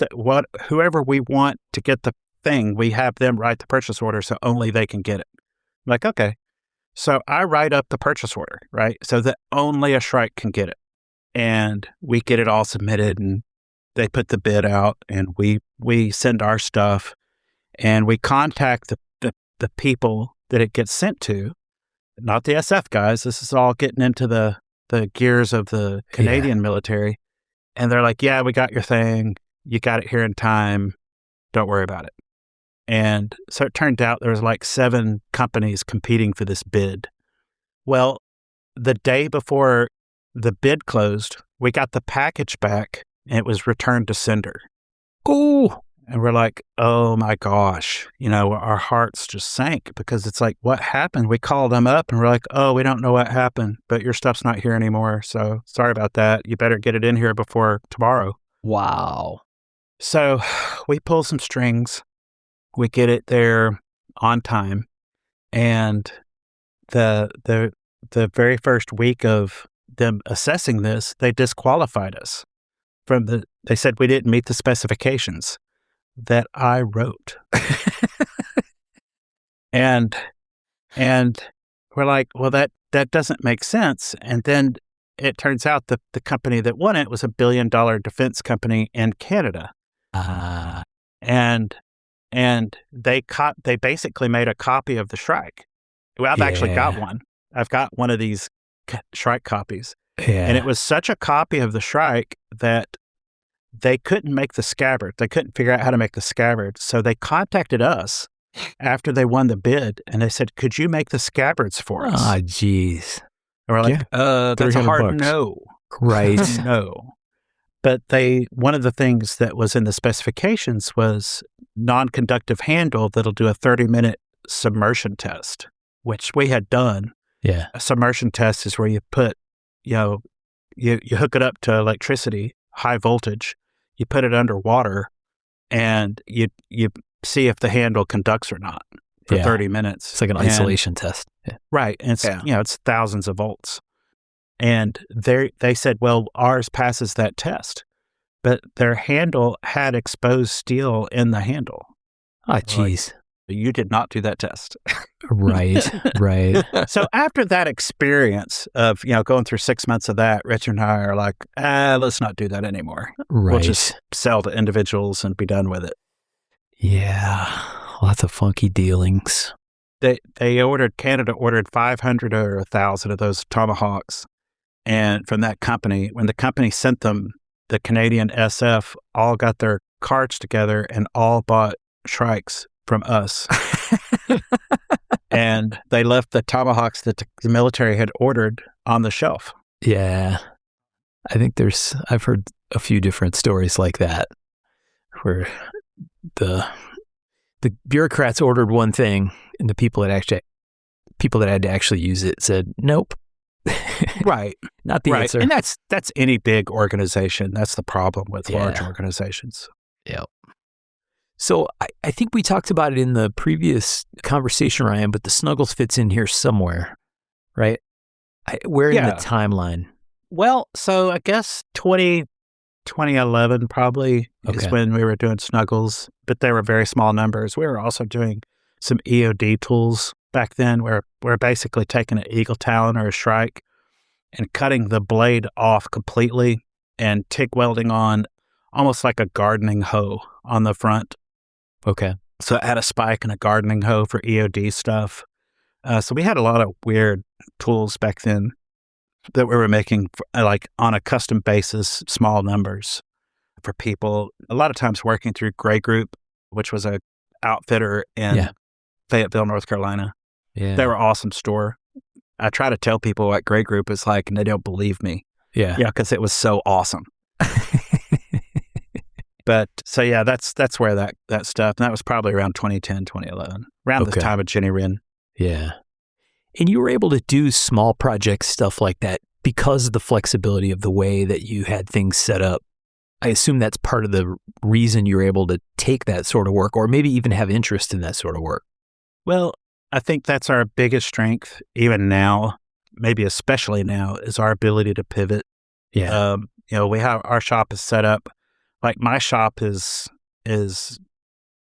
whoever we want to get the thing, we have them write the purchase order so only they can get it. I'm like, okay. So I write up the purchase order, right? So that only a Shrike can get it. And we get it all submitted, and they put the bid out, and we send our stuff, and we contact the people that it gets sent to, not the SF guys. This is all getting into the gears of the Canadian military. And they're like, yeah, we got your thing. You got it here in time. Don't worry about it. And so it turned out there was like 7 companies competing for this bid. Well, the day before the bid closed, we got the package back, and it was returned to sender. Oh. And we're like, oh my gosh, our hearts just sank, because it's like, what happened? We called them up and we're like, oh, we don't know what happened, but your stuff's not here anymore. So sorry about that. You better get it in here before tomorrow. Wow. So we pull some strings. We get it there on time. And the very first week of them assessing this, they disqualified us they said we didn't meet the specifications that I wrote. and we're like, well, that doesn't make sense. And then it turns out that the company that won it was $1 billion defense company in Canada. And they basically made a copy of the Shrike. Well, I've actually got one. I've got one of these Shrike copies. Yeah. And it was such a copy of the Shrike that they couldn't make the scabbard. They couldn't figure out how to make the scabbard. So they contacted us after they won the bid, and they said, could you make the scabbards for us? Ah, jeez. And we're like, that's a hard no. Right. No. But one of the things that was in the specifications was non-conductive handle that'll do a 30-minute submersion test, which we had done. Yeah. A submersion test is where you put, you hook it up to electricity, high voltage, you put it underwater, and you see if the handle conducts or not for 30 minutes. It's like an isolation test. Yeah. Right. And it's, it's thousands of volts. And they said, well, ours passes that test, but their handle had exposed steel in the handle. Ah, jeez. You did not do that test. Right. So after that experience of, going through 6 months of that, Richard and I are like, let's not do that anymore. Right. We'll just sell to individuals and be done with it. Yeah. Lots of funky dealings. Canada ordered 500 or 1,000 of those Tomahawks. And from that company, when the company sent them, the Canadian SF all got their cards together and all bought Shrikes from us. And they left the Tomahawks that the military had ordered on the shelf. Yeah. I think I've heard a few different stories like that where the bureaucrats ordered one thing and the people that had to actually use it said, nope. Right. Not the answer. And that's any big organization. That's the problem with large Yeah. organizations. Yeah. So I think we talked about it in the previous conversation, Ryan, but the Snuggles fits in here somewhere, right? Where in the timeline? Well, so I guess 2011 probably is when we were doing Snuggles, but they were very small numbers. We were also doing some EOD tools back then where we're basically taking an eagle talon or a shrike and cutting the blade off completely and TIG welding on almost like a gardening hoe on the front. Okay. So add a spike and a gardening hoe for EOD stuff. So we had a lot of weird tools back then that we were making like on a custom basis, small numbers for people. A lot of times working through Gray Group, which was a outfitter in Fayetteville, North Carolina. Yeah. They were an awesome store. I try to tell people what Gray Group is like and they don't believe me. Yeah. Yeah, because it was so awesome. But so yeah, that's where that stuff, and that was probably around 2010, 2011, around the time of Jenny Wren. Yeah. And you were able to do small project stuff like that because of the flexibility of the way that you had things set up. I assume that's part of the reason you were able to take that sort of work or maybe even have interest in that sort of work. Well, I think that's our biggest strength, even now, maybe especially now, is our ability to pivot. Yeah. We have our shop is set up. Like my shop is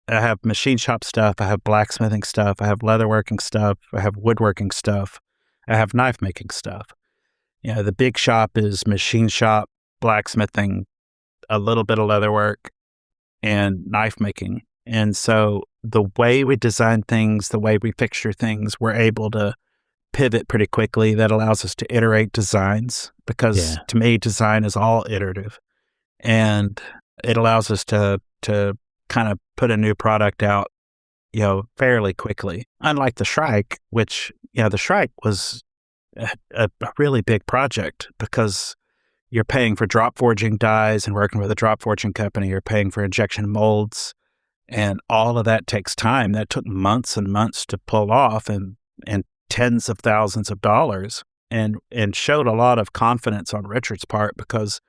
I have machine shop stuff, I have blacksmithing stuff, I have leatherworking stuff, I have woodworking stuff, I have knife making stuff. The big shop is machine shop, blacksmithing, a little bit of leatherwork, and knife making. And so the way we design things, the way we fixture things, we're able to pivot pretty quickly. That allows us to iterate designs because to me, design is all iterative. And it allows us to kind of put a new product out, fairly quickly. Unlike the Shrike, which, the Shrike was a really big project because you're paying for drop forging dies and working with a drop forging company. You're paying for injection molds, and all of that takes time. That took months and months to pull off, and tens of thousands of dollars, and showed a lot of confidence on Richard's part because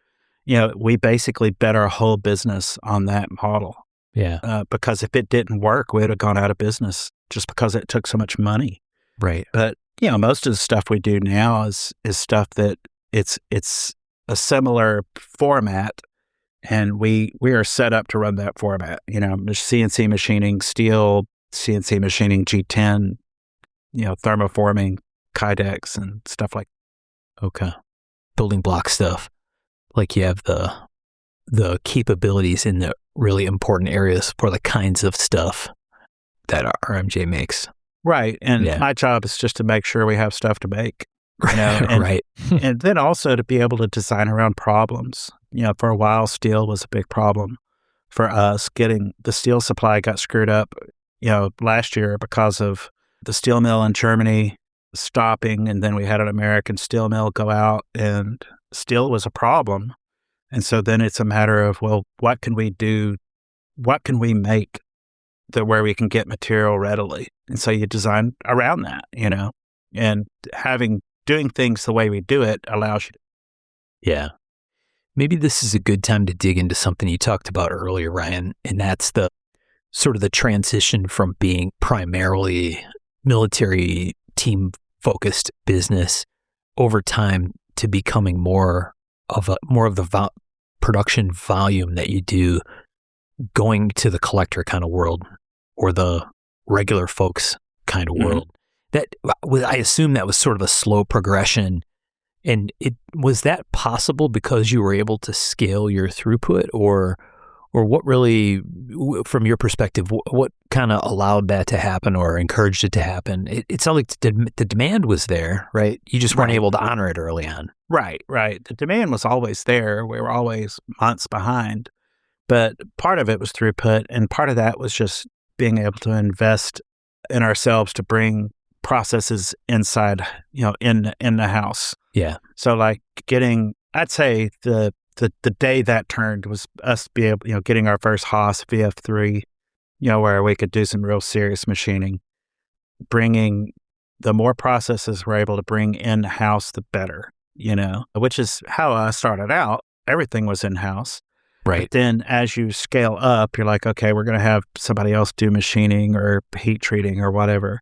we basically bet our whole business on that model. Yeah. Because if it didn't work, we would have gone out of business just because it took so much money. Right. But, most of the stuff we do now is stuff that it's a similar format, and we are set up to run that format. CNC machining steel, CNC machining G10, thermoforming Kydex and stuff like that. Okay. Building block stuff. Like you have the capabilities in the really important areas for the kinds of stuff that RMJ makes. Right. And my job is just to make sure we have stuff to make. And, right. And then also to be able to design around problems. For a while, steel was a big problem for us. Getting the steel supply got screwed up, last year because of the steel mill in Germany stopping. And then we had an American steel mill go out, and steel was a problem. And so then it's a matter of, well, what can we do? What can we make where we can get material readily? And so you design around that, and doing things the way we do it allows you to. Yeah. Maybe this is a good time to dig into something you talked about earlier, Ryan, and that's the sort of the transition from being primarily military team focused business over time to becoming more of the production volume that you do, going to the collector kind of world or the regular folks kind of world. That I assume that was sort of a slow progression. And was that possible because you were able to scale your throughput, or what really, from your perspective, what kind of allowed that to happen or encouraged it to happen? It sounded like the demand was there, right? You just weren't able to honor it early on. Right. The demand was always there. We were always months behind. But part of it was throughput, and part of that was just being able to invest in ourselves to bring processes inside, in the house. Yeah. So like I'd say the day that turned was us be able, getting our first Haas VF3, where we could do some real serious machining, bringing the more processes we're able to bring in-house, the better, which is how I started out. Everything was in-house. Right. But then as you scale up, you're like, okay, we're going to have somebody else do machining or heat treating or whatever.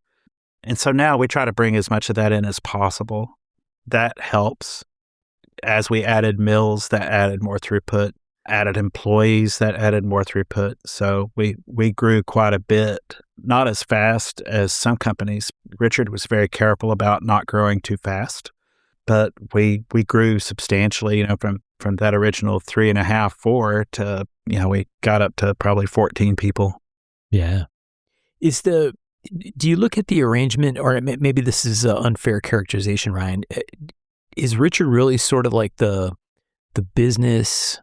And so now we try to bring as much of that in as possible. That helps. As we added mills, that added more throughput, added employees, that added more throughput. So we grew quite a bit, not as fast as some companies. Richard was very careful about not growing too fast, but we grew substantially, from that original 3.5, 4 to, we got up to probably 14 people. Yeah. Do you look at the arrangement, or maybe this is an unfair characterization, Ryan? Is Richard really sort of like the business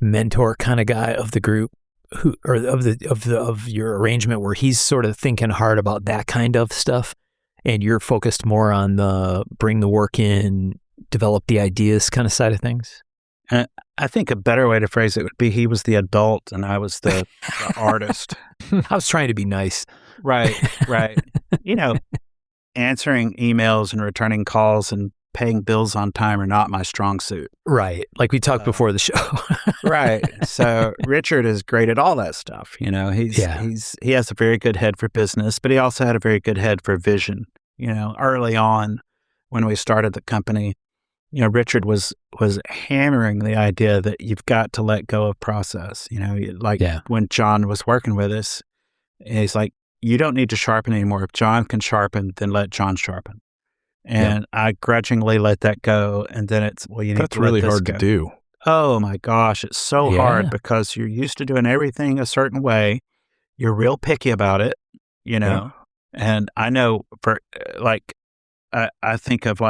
mentor kind of guy of the group, of your arrangement, where he's sort of thinking hard about that kind of stuff, and you're focused more on the bring the work in, develop the ideas kind of side of things? I think a better way to phrase it would be he was the adult and I was the artist. I was trying to be nice. Right. Answering emails and returning calls and paying bills on time are not my strong suit. Right. Like we talked before the show. Right. So Richard is great at all that stuff. He has a very good head for business, but he also had a very good head for vision. Early on when we started the company, Richard was hammering the idea that you've got to let go of process. When John was working with us, he's like, you don't need to sharpen anymore. If John can sharpen, then let John sharpen. And I grudgingly let that go. And then it's, you need That's to let really this hard go. to do. Oh my gosh, it's so hard because you're used to doing everything a certain way. You're real picky about it, And I know for I think of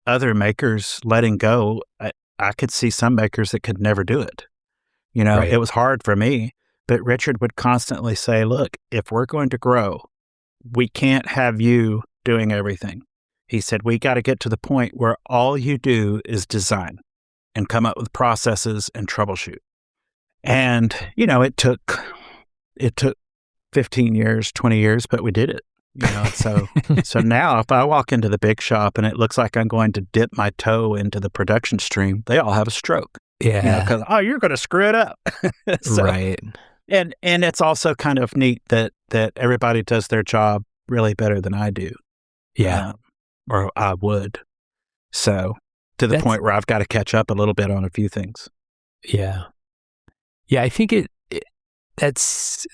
other makers letting go. I could see some makers that could never do it. Right. It was hard for me, but Richard would constantly say, look, if we're going to grow, we can't have you doing everything. He said, we got to get to the point where all you do is design and come up with processes and troubleshoot. And, it took 15 years, 20 years, but we did it. So now if I walk into the big shop and it looks like I'm going to dip my toe into the production stream, they all have a stroke. Yeah. Because, you're going to screw it up. Right. And it's also kind of neat that everybody does their job really better than I do. Yeah. Or I would. So to the point where I've got to catch up a little bit on a few things. Yeah. Yeah, I think that's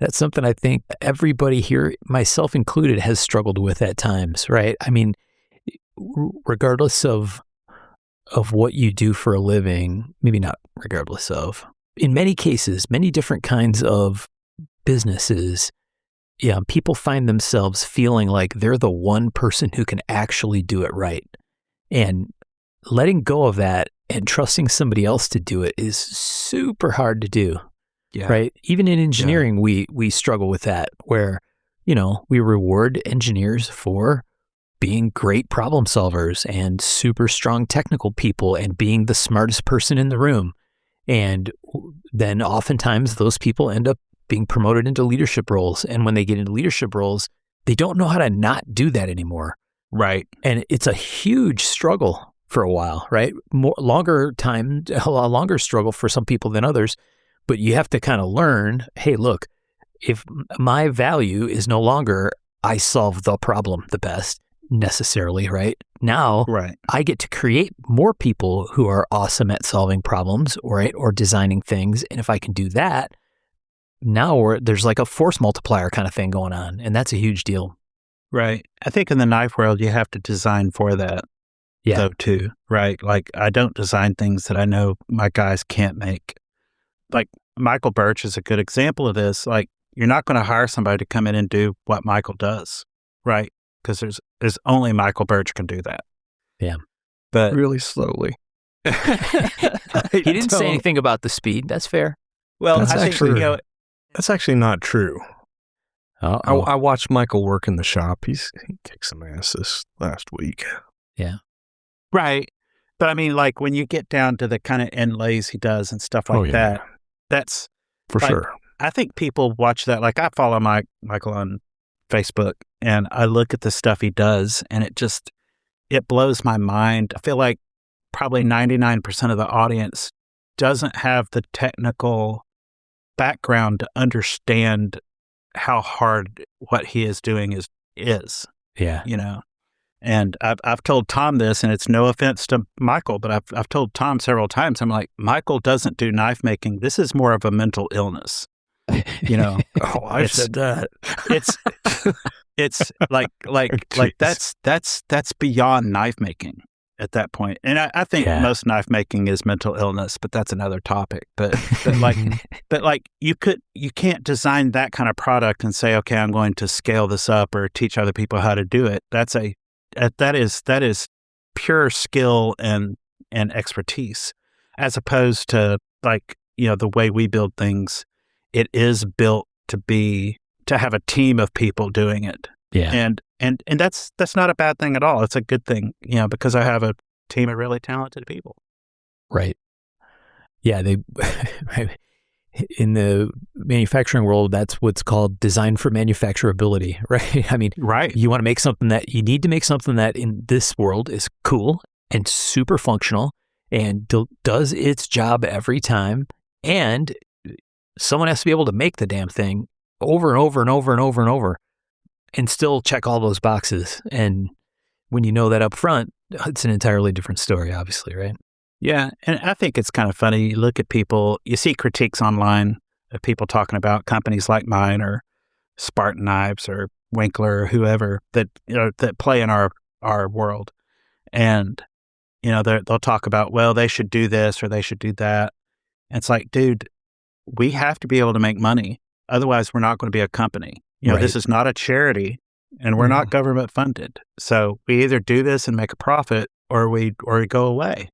that's something I think everybody here, myself included, has struggled with at times, right? I mean, regardless of what you do for a living, maybe not regardless of, in many cases, many different kinds of businesses, people find themselves feeling like they're the one person who can actually do it right. And letting go of that and trusting somebody else to do it is super hard to do. Yeah. Right. Even in engineering, we struggle with that, where, we reward engineers for being great problem solvers and super strong technical people and being the smartest person in the room. And then oftentimes those people end up being promoted into leadership roles. And when they get into leadership roles, they don't know how to not do that anymore. Right. And it's a huge struggle for a while, right? A longer struggle for some people than others. But you have to kind of learn, hey, look, if my value is no longer I solve the problem the best necessarily, right? Now, I get to create more people who are awesome at solving problems, right, or designing things. And if I can do that, now there's like a force multiplier kind of thing going on. And that's a huge deal. Right. I think in the knife world, you have to design for that, though, too, right? Like, I don't design things that I know my guys can't make. Like, Michael Birch is a good example of this. Like, you're not going to hire somebody to come in and do what Michael does, right? Because there's only Michael Birch can do that. Yeah. But really slowly. He didn't say anything about the speed. That's fair. Well, that's I think, that's actually not true. I watched Michael work in the shop. He kicked some ass this last week. Yeah. Right. But I mean, like when you get down to the kind of inlays he does and stuff like that, that's for like, sure. I think people watch that. Like I follow Michael on Facebook and I look at the stuff he does and it blows my mind. I feel like probably 99% of the audience doesn't have the technical background to understand how hard what he is doing is, Yeah. you know. And I've told Tom this, and it's no offense to Michael, but I've told Tom several times. I'm like, Michael doesn't do knife making. This is more of a mental illness, you know. Oh, I said that. It's like that's beyond knife making at that point. And I think most knife making is mental illness, but that's another topic. But like you can't design that kind of product and say, okay, I'm going to scale this up or teach other people how to do it. That is pure skill and expertise, as opposed to like, you know, the way we build things. It is built to have a team of people doing it. Yeah. And that's not a bad thing at all. It's a good thing, you know, because I have a team of really talented people. Right. Yeah. In the manufacturing world, that's what's called design for manufacturability, right? I mean, right. You want to make something that you need to make something that in this world is cool and super functional and does its job every time. And someone has to be able to make the damn thing over and over and over and over and over and still check all those boxes. And when you know that up front, it's an entirely different story, obviously, right? Yeah, and I think it's kind of funny. You look at people, you see critiques online of people talking about companies like mine or Spartan Knives or Winkler or whoever that, you know, that play in our world. And, you know, they'll talk about, well, they should do this or they should do that. And it's like, dude, we have to be able to make money. Otherwise, we're not going to be a company. You know, Right. This is not a charity and we're not government funded. So we either do this and make a profit or we go away.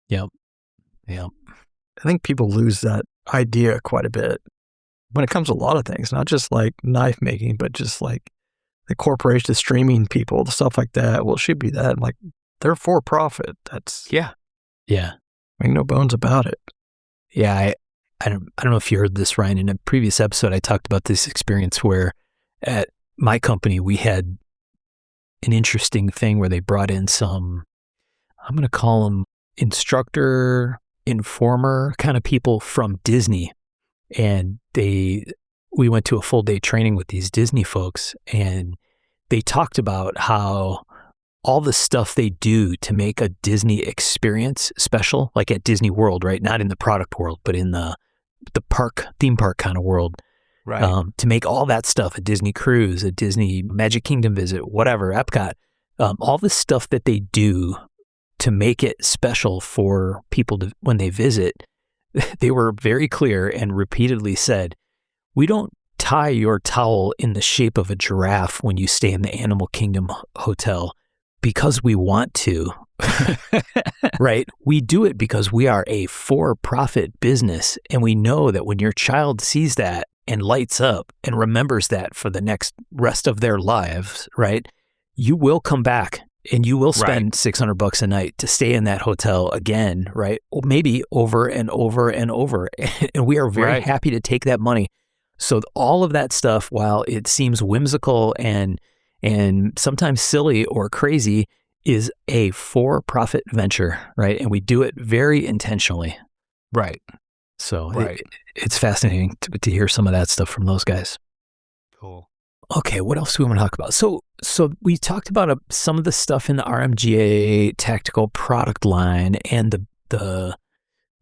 Yep. I think people lose that idea quite a bit when it comes to a lot of things, not just like knife making, but just like the corporation, the streaming people, the stuff like that. Well, it should be that. Like they're for profit. That's Yeah. make no bones about it. Yeah. I don't know if you heard this, Ryan. In a previous episode, I talked about this experience where at my company, we had an interesting thing where they brought in some, I'm going to call them instructor, informer kind of people from Disney. And we went to a full day training with these Disney folks, and they talked about how all the stuff they do to make a Disney experience special, like at Disney World, right? Not in the product world, but in the theme park kind of world. Right. To make all that stuff, a Disney cruise, a Disney Magic Kingdom visit, whatever, Epcot, all the stuff that they do to make it special for people when they visit, they were very clear and repeatedly said, we don't tie your towel in the shape of a giraffe when you stay in the Animal Kingdom hotel because we want to, right? We do it because we are a for-profit business, and we know that when your child sees that and lights up and remembers that for the next rest of their lives, right, you will come back and you will spend $600 a night to stay in that hotel again, right? Or maybe over and over and over. And we are very happy to take that money. So all of that stuff, while it seems whimsical and sometimes silly or crazy, is a for-profit venture, right? And we do it very intentionally. Right. So it's fascinating to hear some of that stuff from those guys. Cool. Okay, what else do we want to talk about? So we talked about some of the stuff in the RMGA tactical product line and the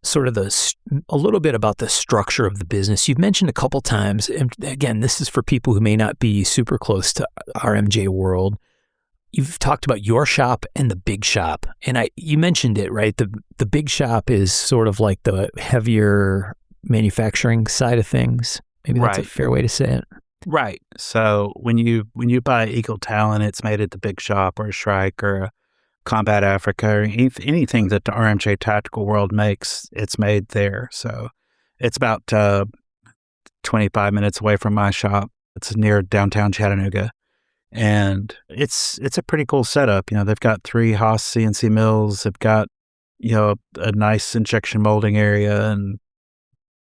sort of a little bit about the structure of the business. You've mentioned a couple times, and again, this is for people who may not be super close to RMJ world. You've talked about your shop and the big shop, and you mentioned it, right? The big shop is sort of like the heavier manufacturing side of things. Maybe that's a fair way to say it. Right. So when you buy Eagle Talon, it's made at the big shop or a Shrike or a Combat Africa or anything that the RMJ Tactical World makes, it's made there. So it's about 25 minutes away from my shop. It's near downtown Chattanooga. And it's a pretty cool setup. They've got 3 Haas CNC mills. They've got, a nice injection molding area and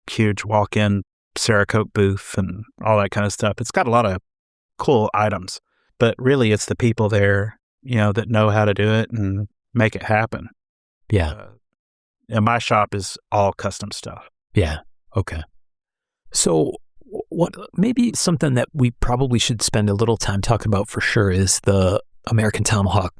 huge walk-in Cerakote booth and all that kind of stuff. It's got a lot of cool items, but really it's the people there, that know how to do it and make it happen. Yeah. And my shop is all custom stuff. Yeah. Okay. So what maybe something that we probably should spend a little time talking about for sure is the American Tomahawk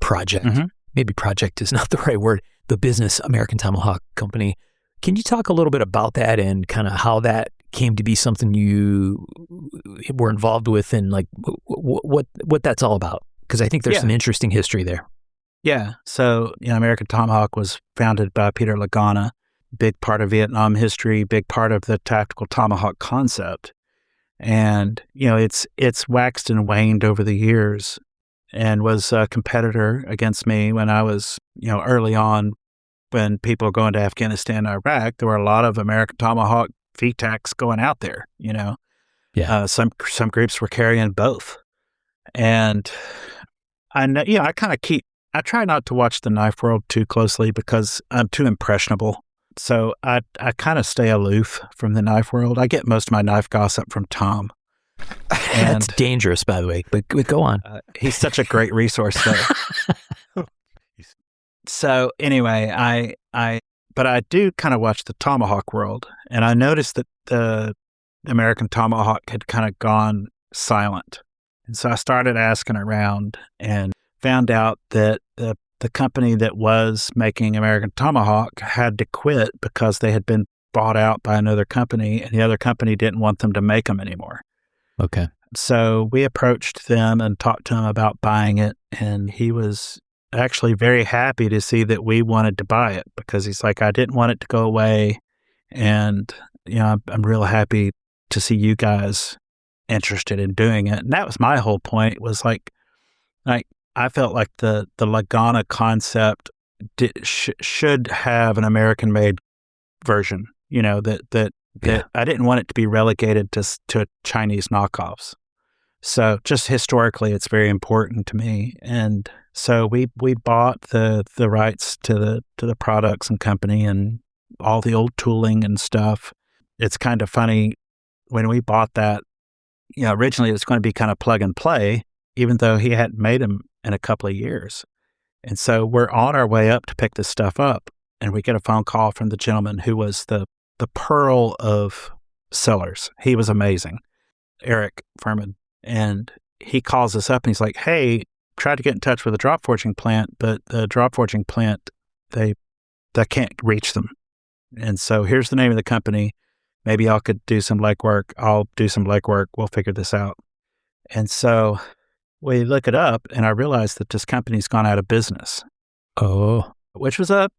project. Mm-hmm. Maybe project is not the right word. The business American Tomahawk Company. Can you talk a little bit about that and kind of how that came to be something you were involved with and like what that's all about? Because I think there's some interesting history there. Yeah. So, American Tomahawk was founded by Peter Lagana, big part of Vietnam history, big part of the tactical tomahawk concept. And, it's waxed and waned over the years and was a competitor against me when I was, early on when people were going to Afghanistan and Iraq. There were a lot of American Tomahawk VTACs going out there, Yeah. Some groups were carrying both. And I know, I try not to watch the knife world too closely because I'm too impressionable. So I kind of stay aloof from the knife world. I get most of my knife gossip from Tom. That's dangerous, by the way, but go on. He's such a great resource, though. So anyway, but I do kind of watch the tomahawk world, and I noticed that the American Tomahawk had kind of gone silent. And so I started asking around and found out that the company that was making American Tomahawk had to quit because they had been bought out by another company, and the other company didn't want them to make them anymore. Okay. So we approached them and talked to him about buying it, and he was actually very happy to see that we wanted to buy it because he's like, I didn't want it to go away, and I'm real happy to see you guys interested in doing it. And that was my whole point, was like I felt like the Lagana concept should have an American-made version, that I didn't want it to be relegated to Chinese knockoffs. So just historically, it's very important to me. And so we bought the rights to the products and company and all the old tooling and stuff. It's kind of funny, when we bought that, originally it was going to be kind of plug and play, even though he hadn't made them in a couple of years. And so we're on our way up to pick this stuff up, and we get a phone call from the gentleman who was the pearl of sellers. He was amazing, Eric Furman. And he calls us up and he's like, hey, tried to get in touch with the drop forging plant, but the drop forging plant, they can't reach them. And so here's the name of the company. Maybe y'all could do some legwork. I'll do some legwork. We'll figure this out. And so we look it up, and I realized that this company's gone out of business. Oh. Which was a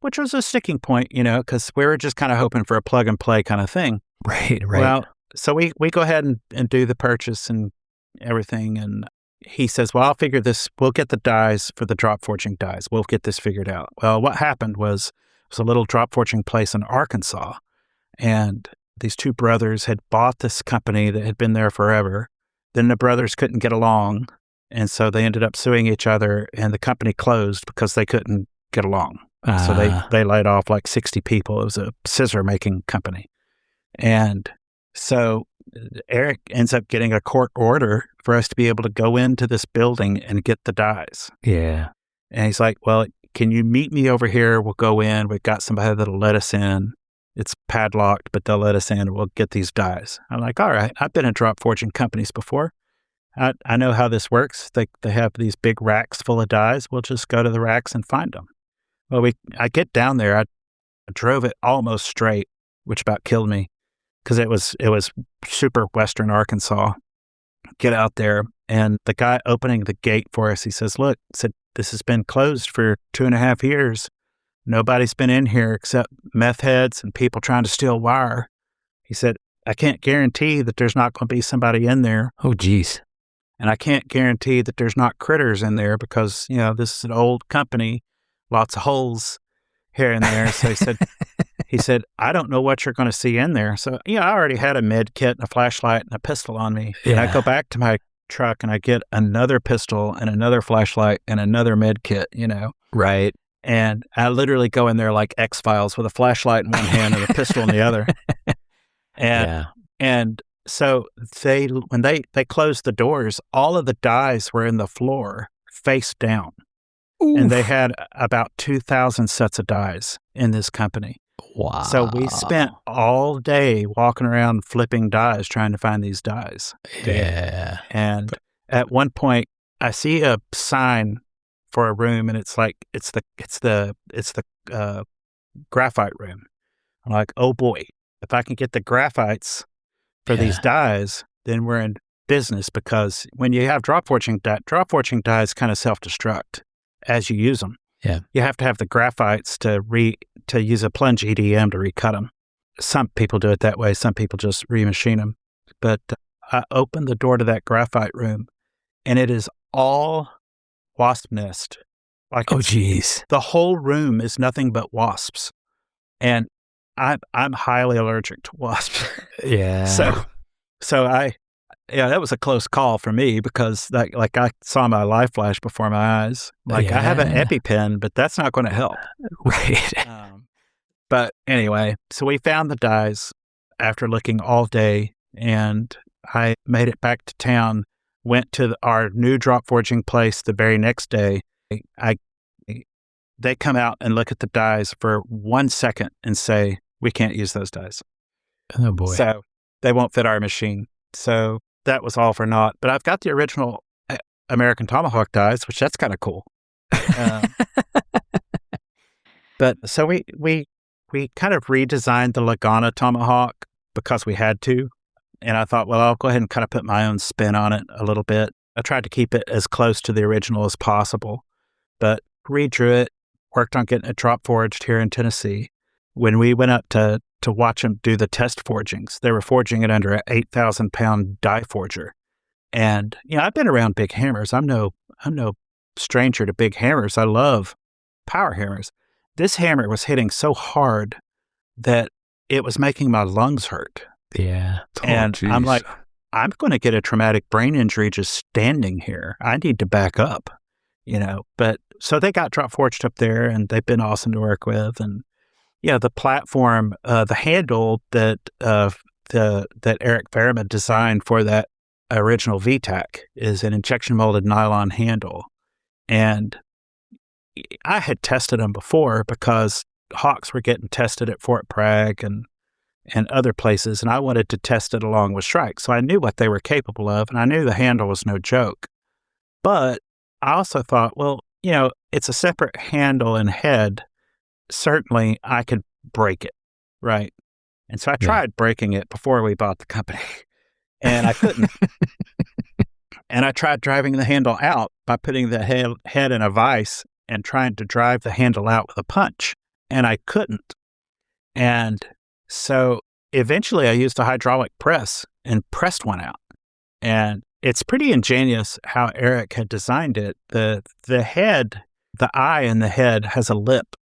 sticking point, because we were just kind of hoping for a plug and play kind of thing. Right. Well, so we go ahead and do the purchase and everything, and he says, well, I'll figure this. We'll get the dies for the drop forging dies. We'll get this figured out. Well, what happened was, it was a little drop forging place in Arkansas, and these 2 brothers had bought this company that had been there forever. Then the brothers couldn't get along, and so they ended up suing each other, and the company closed because they couldn't get along. So they laid off like 60 people. It was a scissor making company. And so Eric ends up getting a court order for us to be able to go into this building and get the dies. Yeah. And he's like, well, can you meet me over here? We'll go in. We've got somebody that'll let us in. It's padlocked, but they'll let us in, and we'll get these dies. I'm like, all right, I've been in drop forging companies before. I know how this works. They have these big racks full of dies. We'll just go to the racks and find them. Well, I get down there. I drove it almost straight, which about killed me because it was super western Arkansas. Get out there, and the guy opening the gate for us, he says, look, this has been closed for 2.5 years. Nobody's been in here except meth heads and people trying to steal wire. He said, I can't guarantee that there's not going to be somebody in there. Oh, geez. And I can't guarantee that there's not critters in there because, this is an old company, lots of holes here and there. So he said, I don't know what you're going to see in there. So, I already had a med kit and a flashlight and a pistol on me. And I go back to my truck and I get another pistol and another flashlight and another med kit, Right. And I literally go in there like X-Files with a flashlight in one hand and a pistol in the other. And so when they closed the doors, all of the dies were in the floor face down. Oof. And they had about 2,000 sets of dies in this company. Wow. So we spent all day walking around flipping dies, trying to find these dies. Yeah. And at one point I see a sign for a room and it's like, it's the graphite room. I'm like, oh boy, if I can get the graphites for these dies, then we're in business, because when you have drop forging dies kind of self-destruct as you use them. Yeah. You have to have the graphites to use a plunge EDM to recut them. Some people do it that way. Some people just remachine them. But I opened the door to that graphite room and it is all wasp nest. Like, oh, geez. The whole room is nothing but wasps. And I'm highly allergic to wasps. Yeah. So that was a close call for me, because like I saw my life flash before my eyes. Like, I have an EpiPen, but that's not going to help. Right. But anyway, so we found the dies after looking all day, and I made it back to town, went to our new drop forging place the very next day. They come out and look at the dies for 1 second and say, we can't use those dies. Oh, boy. So they won't fit our machine. So that was all for naught. But I've got the original American Tomahawk dies, which that's kind of cool. But so we kind of redesigned the Lagana Tomahawk because we had to. And I thought, well, I'll go ahead and kind of put my own spin on it a little bit. I tried to keep it as close to the original as possible, but redrew it, worked on getting it drop forged here in Tennessee. When we went up to watch them do the test forgings, they were forging it under an 8,000-pound die forger. And, I've been around big hammers. I'm no stranger to big hammers. I love power hammers. This hammer was hitting so hard that it was making my lungs hurt. Yeah. And I'm like, I'm going to get a traumatic brain injury just standing here. I need to back up, But so they got drop forged up there, and they've been awesome to work with. And the platform, the handle that Eric Fairman designed for that original VTAC is an injection molded nylon handle. And I had tested them before because Hawks were getting tested at Fort Bragg and other places, and I wanted to test it along with Shrike. So I knew what they were capable of, and I knew the handle was no joke. But I also thought, well, it's a separate handle and head. Certainly I could break it, right? And so I tried breaking it before we bought the company, and I couldn't. And I tried driving the handle out by putting the head in a vise and trying to drive the handle out with a punch, and I couldn't. And so eventually I used a hydraulic press and pressed one out. And it's pretty ingenious how Eric had designed it. The head, the eye in the head has a lip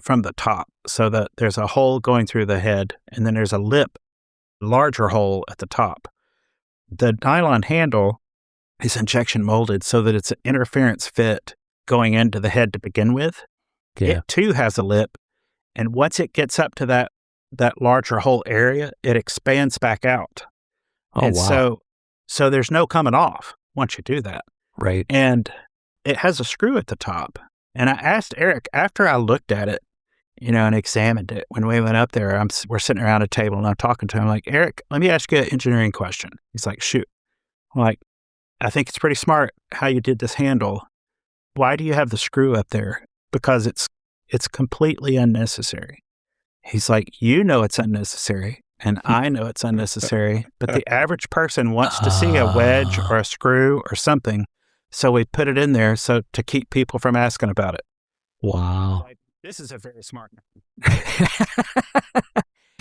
from the top, so that there's a hole going through the head, and then there's a lip, larger hole at the top. The nylon handle is injection molded so that it's an interference fit going into the head to begin with. Yeah. It too has a lip, and once it gets up to that larger hole area, it expands back out. Oh, and wow. So there's no coming off once you do that. Right. And it has a screw at the top. And I asked Eric, after I looked at it, and examined it, when we went up there, we're sitting around a table and I'm talking to him like, Eric, let me ask you an engineering question. He's like, shoot. I'm like, I think it's pretty smart how you did this handle. Why do you have the screw up there? Because it's completely unnecessary. He's like, it's unnecessary, and I know it's unnecessary, but the average person wants to see a wedge or a screw or something, so we put it in there to keep people from asking about it. Wow. Like, this is a very smart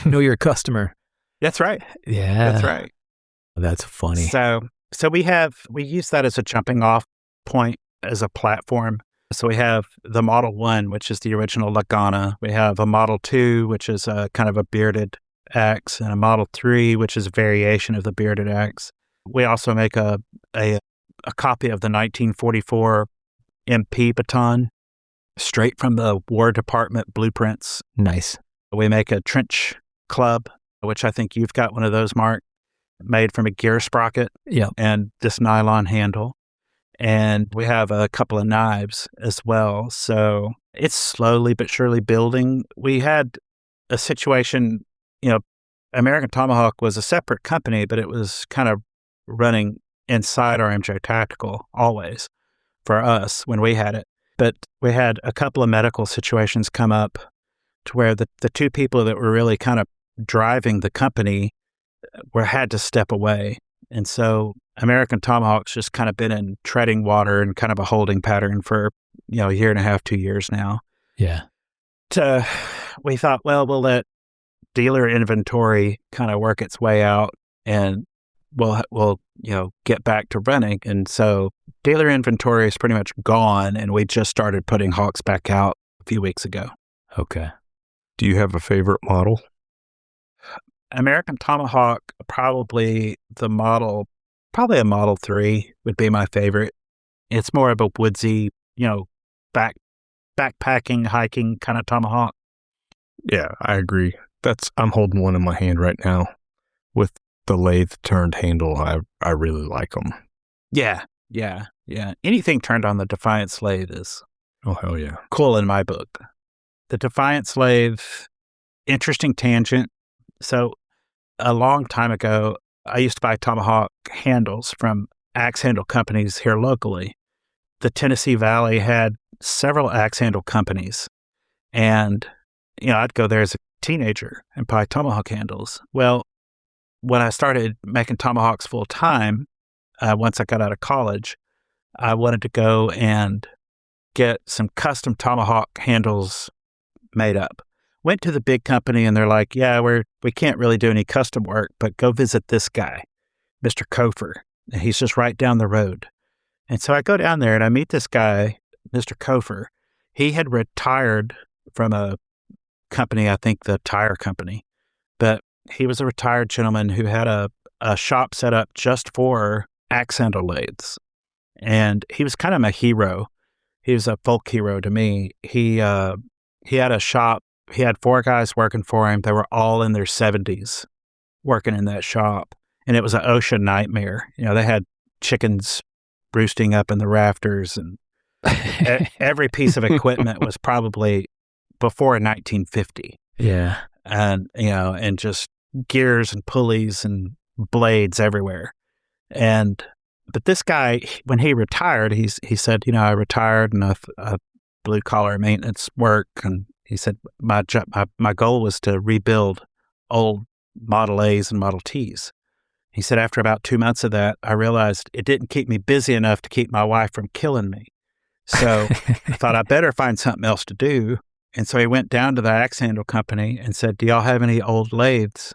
Know your customer. That's right. Yeah. That's right. That's funny. So we use that as a jumping off point, as a platform So we have the Model 1, which is the original Lagana. We have a Model 2, which is a kind of a bearded axe, and a Model 3, which is a variation of the bearded axe. We also make a copy of the 1944 MP baton, straight from the War Department blueprints. Nice. We make a trench club, which I think you've got one of those, Mark, made from a gear sprocket and this nylon handle. And we have a couple of knives as well. So it's slowly but surely building. We had a situation, American Tomahawk was a separate company, but it was kind of running inside RMJ Tactical always for us when we had it. But we had a couple of medical situations come up to where the two people that were really kind of driving the company had to step away. And so American Tomahawk's just kind of been in treading water and kind of a holding pattern for, a year and a half, 2 years now. Yeah. We thought, well, we'll let dealer inventory kind of work its way out and we'll get back to running. And so dealer inventory is pretty much gone, and we just started putting Hawks back out a few weeks ago. Okay. Do you have a favorite model? American Tomahawk, probably a Model 3 would be my favorite. It's more of a woodsy, backpacking, hiking kind of Tomahawk. Yeah, I agree. I'm holding one in my hand right now with the lathe turned handle. I really like them. Yeah. Anything turned on the Defiance lathe is hell yeah, cool in my book. The Defiance lathe, interesting tangent. So a long time ago, I used to buy Tomahawk handles from axe handle companies here locally. The Tennessee Valley had several axe handle companies, and I'd go there as a teenager and buy Tomahawk handles. Well, when I started making Tomahawks full time, once I got out of college, I wanted to go and get some custom Tomahawk handles made up. Went to the big company and they're like, yeah, we can't really do any custom work, but go visit this guy, Mr. Kofer. And he's just right down the road. And so I go down there and I meet this guy, Mr. Kofer. He had retired from a company, I think the tire company, but he was a retired gentleman who had a shop set up just for axe handle lathes. And he was kind of my hero. He was a folk hero to me. He had a shop. He had 4 guys working for him. They were all in their 70s working in that shop. And it was an ocean nightmare. They had chickens roosting up in the rafters, and every piece of equipment was probably before 1950. Yeah. And, and just gears and pulleys and blades everywhere. But this guy, when he retired, he said, I retired and I blue collar maintenance work. And he said, my goal was to rebuild old Model A's and Model T's. He said, after about 2 months of that, I realized it didn't keep me busy enough to keep my wife from killing me. So I thought I better find something else to do. And so he went down to the axe handle company and said, do y'all have any old lathes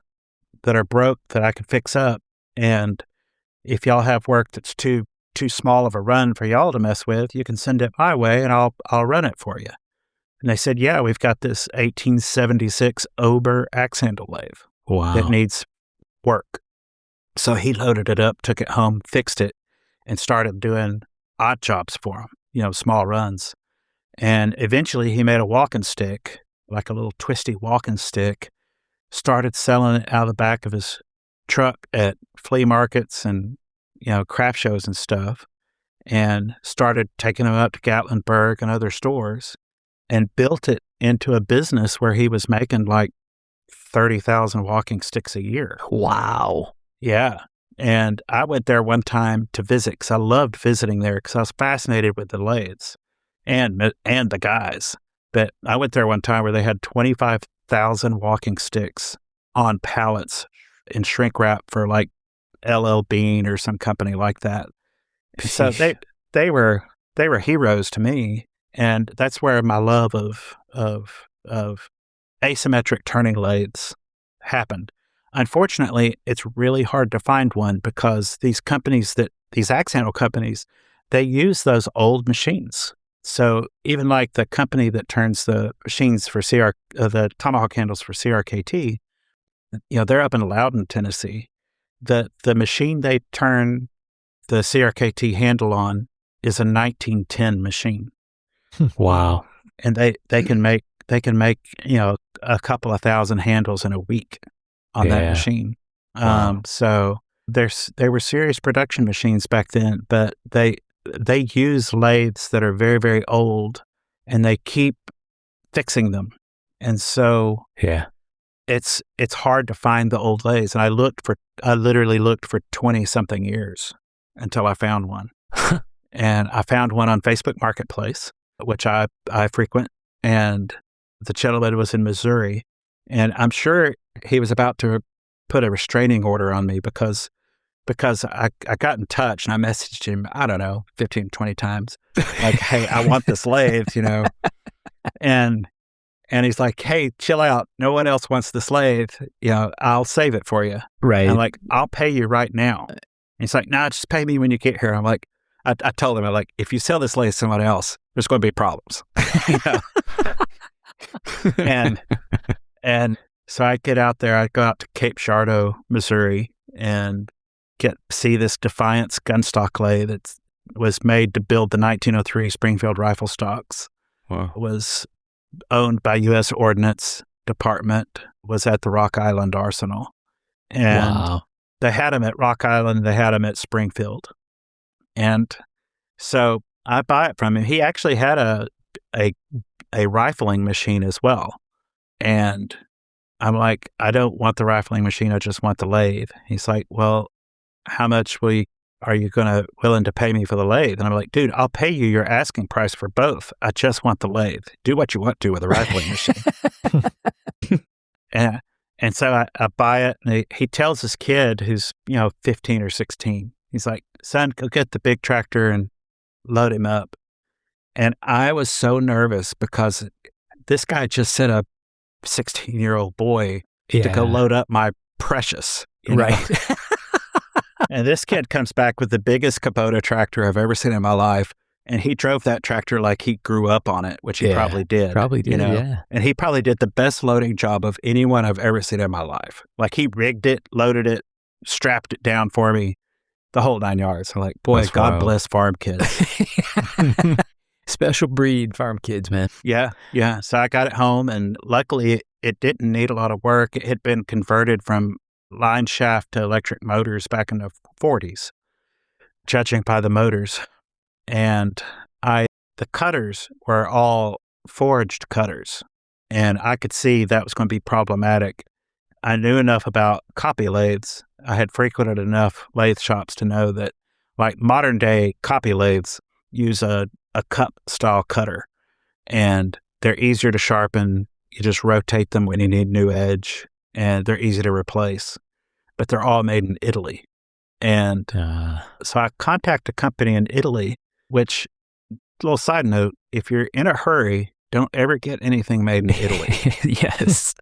that are broke that I could fix up? And if y'all have work that's too small of a run for y'all to mess with, you can send it my way and I'll run it for you. And they said, yeah, we've got this 1876 Ober axe handle lathe that needs work. So he loaded it up, took it home, fixed it, and started doing odd jobs for him, small runs. And eventually he made a walking stick, like a little twisty walking stick, started selling it out of the back of his truck at flea markets and, craft shows and stuff, and started taking them up to Gatlinburg and other stores, and built it into a business where he was making like 30,000 walking sticks a year. Wow. Yeah. And I went there one time to visit because I loved visiting there because I was fascinated with the lathes and the guys. But I went there one time where they had 25,000 walking sticks on pallets in shrink wrap for like LL Bean or some company like that. So they were heroes to me, and that's where my love of asymmetric turning lathes happened. Unfortunately, it's really hard to find one because these axe handle companies, they use those old machines. So even like the company that turns the machines for the tomahawk handles for CRKT, they're up in Loudon, Tennessee. The machine they turn the CRKT handle on is a 1910 machine. Wow. And they can make a couple of thousand handles in a week on that machine. Wow. So they were serious production machines back then, but they use lathes that are very, very old, and they keep fixing them. And so it's hard to find the old lathes. And I literally looked for 20 something years until I found one. And I found one on Facebook Marketplace, which I frequent. And the gentleman was in Missouri, and I'm sure he was about to put a restraining order on me because I got in touch and I messaged him, I don't know, 15, 20 times, like, hey, I want this lathe, and he's like, hey, chill out. No one else wants this lathe. I'll save it for you. Right. I'm like, I'll pay you right now. And he's like, nah, just pay me when you get here. I'm like, I told him, I'm like, if you sell this lathe to someone else, there's going to be problems. And so I get out there, I go out to Cape Chardo, Missouri, and see this Defiance gunstock lathe that was made to build the 1903 Springfield rifle stocks. Wow. It was owned by U.S. Ordnance Department, was at the Rock Island Arsenal. And they had them at Rock Island, they had them at Springfield. And so I buy it from him. He actually had a rifling machine as well. And I'm like, I don't want the rifling machine, I just want the lathe. He's like, well, how much are you willing to pay me for the lathe? And I'm like, dude, I'll pay you your asking price for both. I just want the lathe. Do what you want to with a rifling machine. And so I buy it, and he tells this kid who's 15 or 16. He's like, son, go get the big tractor and load him up. And I was so nervous because this guy just sent a 16-year-old boy to go load up my Precious. Right. And this kid comes back with the biggest Kubota tractor I've ever seen in my life. And he drove that tractor like he grew up on it, which he probably did. Yeah. And he probably did the best loading job of anyone I've ever seen in my life. Like, he rigged it, loaded it, strapped it down for me, the whole 9 yards. I'm like, boy, God bless farm kids. Special breed farm kids, man. Yeah. So I got it home, and luckily it didn't need a lot of work. It had been converted from line shaft to electric motors back in the 40s, judging by the motors. And the cutters were all forged cutters, and I could see that was going to be problematic. I knew enough about copy lathes. I had frequented enough lathe shops to know that, like, modern day copy lathes use a cup style cutter, and they're easier to sharpen. You just rotate them when you need new edge, and they're easy to replace. But they're all made in Italy. And so I contact a company in Italy, which, little side note, if you're in a hurry, don't ever get anything made in Italy. Yes.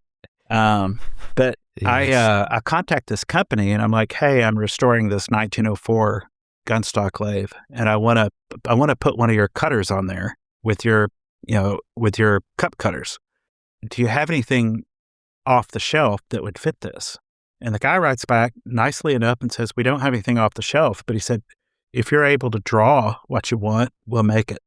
But yes. I contact this company, and I'm like, hey, I'm restoring this 1904 gunstock lathe, and I want to put one of your cutters on there with your cup cutters. Do you have anything off the shelf that would fit this? And the guy writes back nicely enough and says, we don't have anything off the shelf, but he said, if you're able to draw what you want, we'll make it,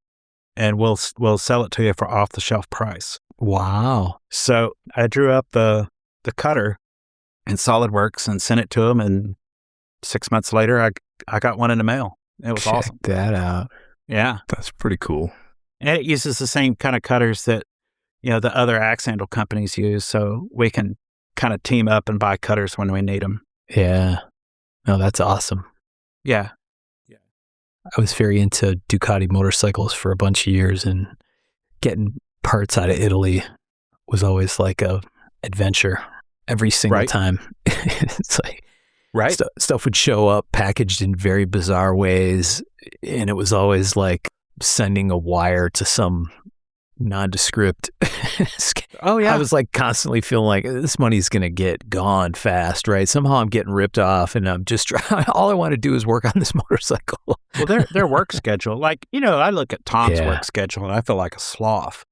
and we'll sell it to you for off the shelf price. Wow. So I drew up the cutter in SolidWorks and sent it to him, and 6 months later, I got one in the mail. It was awesome. Check that out. Yeah. That's pretty cool. And it uses the same kind of cutters that, the other axe handle companies use, so we can kind of team up and buy cutters when we need them. Yeah. No, that's awesome. Yeah. I was very into Ducati motorcycles for a bunch of years, and getting parts out of Italy was like a adventure every single time. It's like stuff would show up packaged in very bizarre ways, and it was always like sending a wire to some nondescript. Oh, yeah. I was like constantly feeling like this money's going to get gone fast, right? Somehow I'm getting ripped off and I'm just all I want to do is work on this motorcycle. Well, their work schedule, like, I look at Tom's Yeah. work schedule and I feel like a sloth.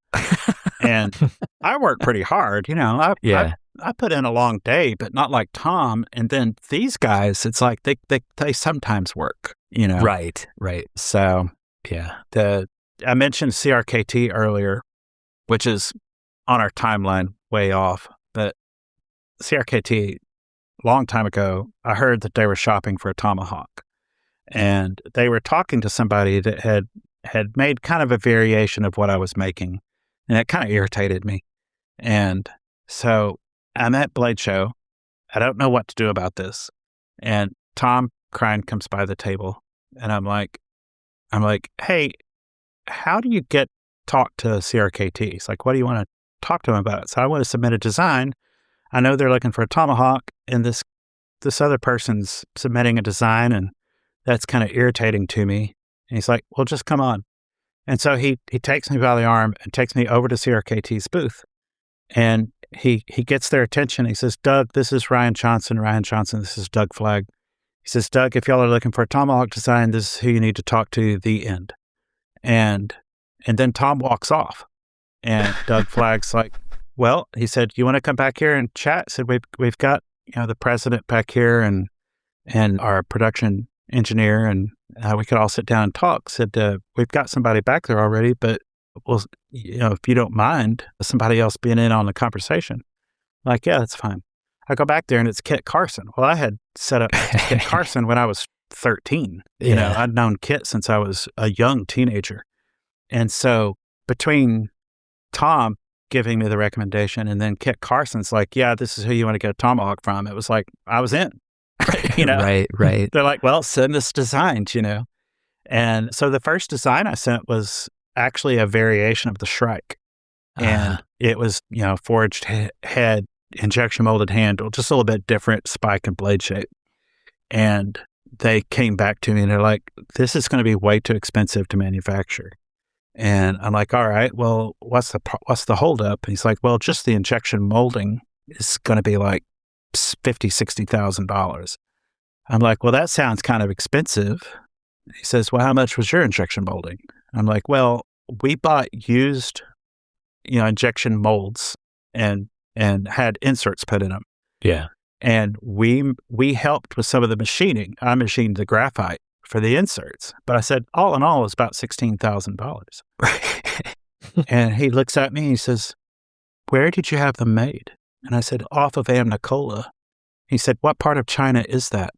And I work pretty hard, I put in a long day, but not like Tom. And then these guys, it's like they sometimes work, Right. So Yeah. I mentioned CRKT earlier, which is on our timeline way off, but CRKT, long time ago, I heard that they were shopping for a Tomahawk, and they were talking to somebody that had made kind of a variation of what I was making, and it kind of irritated me. And so I'm at Blade Show. I don't know what to do about this. And Tom Crine comes by the table, and I'm like, hey, how do you talk to CRKT? He's like, what do you want to talk to them about? So I want to submit a design. I know they're looking for a Tomahawk, and this other person's submitting a design, and that's kind of irritating to me. And he's like, well, just come on. And so he takes me by the arm and takes me over to CRKT's booth. And he gets their attention. He says, Doug, this is Ryan Johnson. Ryan Johnson, this is Doug Flagg. He says, Doug, if y'all are looking for a Tomahawk design, this is who you need to talk to, the end. And then Tom walks off. And Doug Flagg's like, well, he said, you want to come back here and chat? I said, we've got, the president back here and our production engineer, and we could all sit down and talk. Said, we've got somebody back there already, but well, if you don't mind somebody else being in on the conversation. Like, yeah, that's fine. I go back there and it's Kit Carson. Well, I had set up Kit Carson when I was 13. I'd known Kit since I was a young teenager. And so between Tom giving me the recommendation and then Kit Carson's like, yeah, this is who you want to get a Tomahawk from. It was like, I was in, Right. They're like, well, send us designs, And so the first design I sent was actually a variation of the Shrike. And it was, forged head, injection molded handle, just a little bit different spike and blade shape. And they came back to me and they're like, this is going to be way too expensive to manufacture. And I'm like, all right, well, what's the holdup? And he's like, well, just the injection molding is going to be like $50,000, $60,000. I'm like, well, that sounds kind of expensive. He says, well, how much was your injection molding? I'm like, well, we bought used, injection molds and had inserts put in them. Yeah. And we helped with some of the machining. I machined the graphite for the inserts. But I said, all in all, it was about $16,000. And he looks at me and he says, where did you have them made? And I said, off of Amnicola. He said, what part of China is that?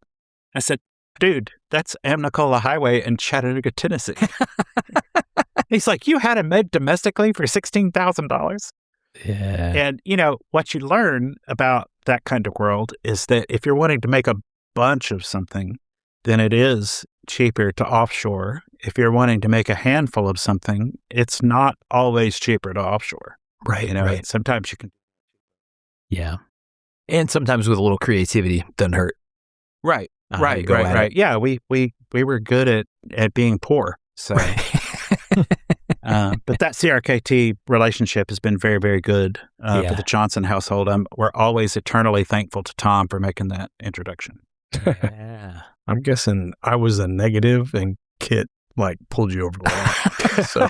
I said, dude, that's Amnicola Highway in Chattanooga, Tennessee. He's like, you had it made domestically for $16,000? Yeah. And, what you learn about that kind of world is that if you're wanting to make a bunch of something, then it is cheaper to offshore. If you're wanting to make a handful of something, it's not always cheaper to offshore. Right. Right. Sometimes you can. Yeah. And sometimes with a little creativity doesn't hurt. Right. You Right. go at it. Yeah. We were good at being poor. So, but that CRKT relationship has been very, very good for the Johnson household. We're always eternally thankful to Tom for making that introduction. Yeah. I'm guessing I was a negative and Kit pulled you over the line. So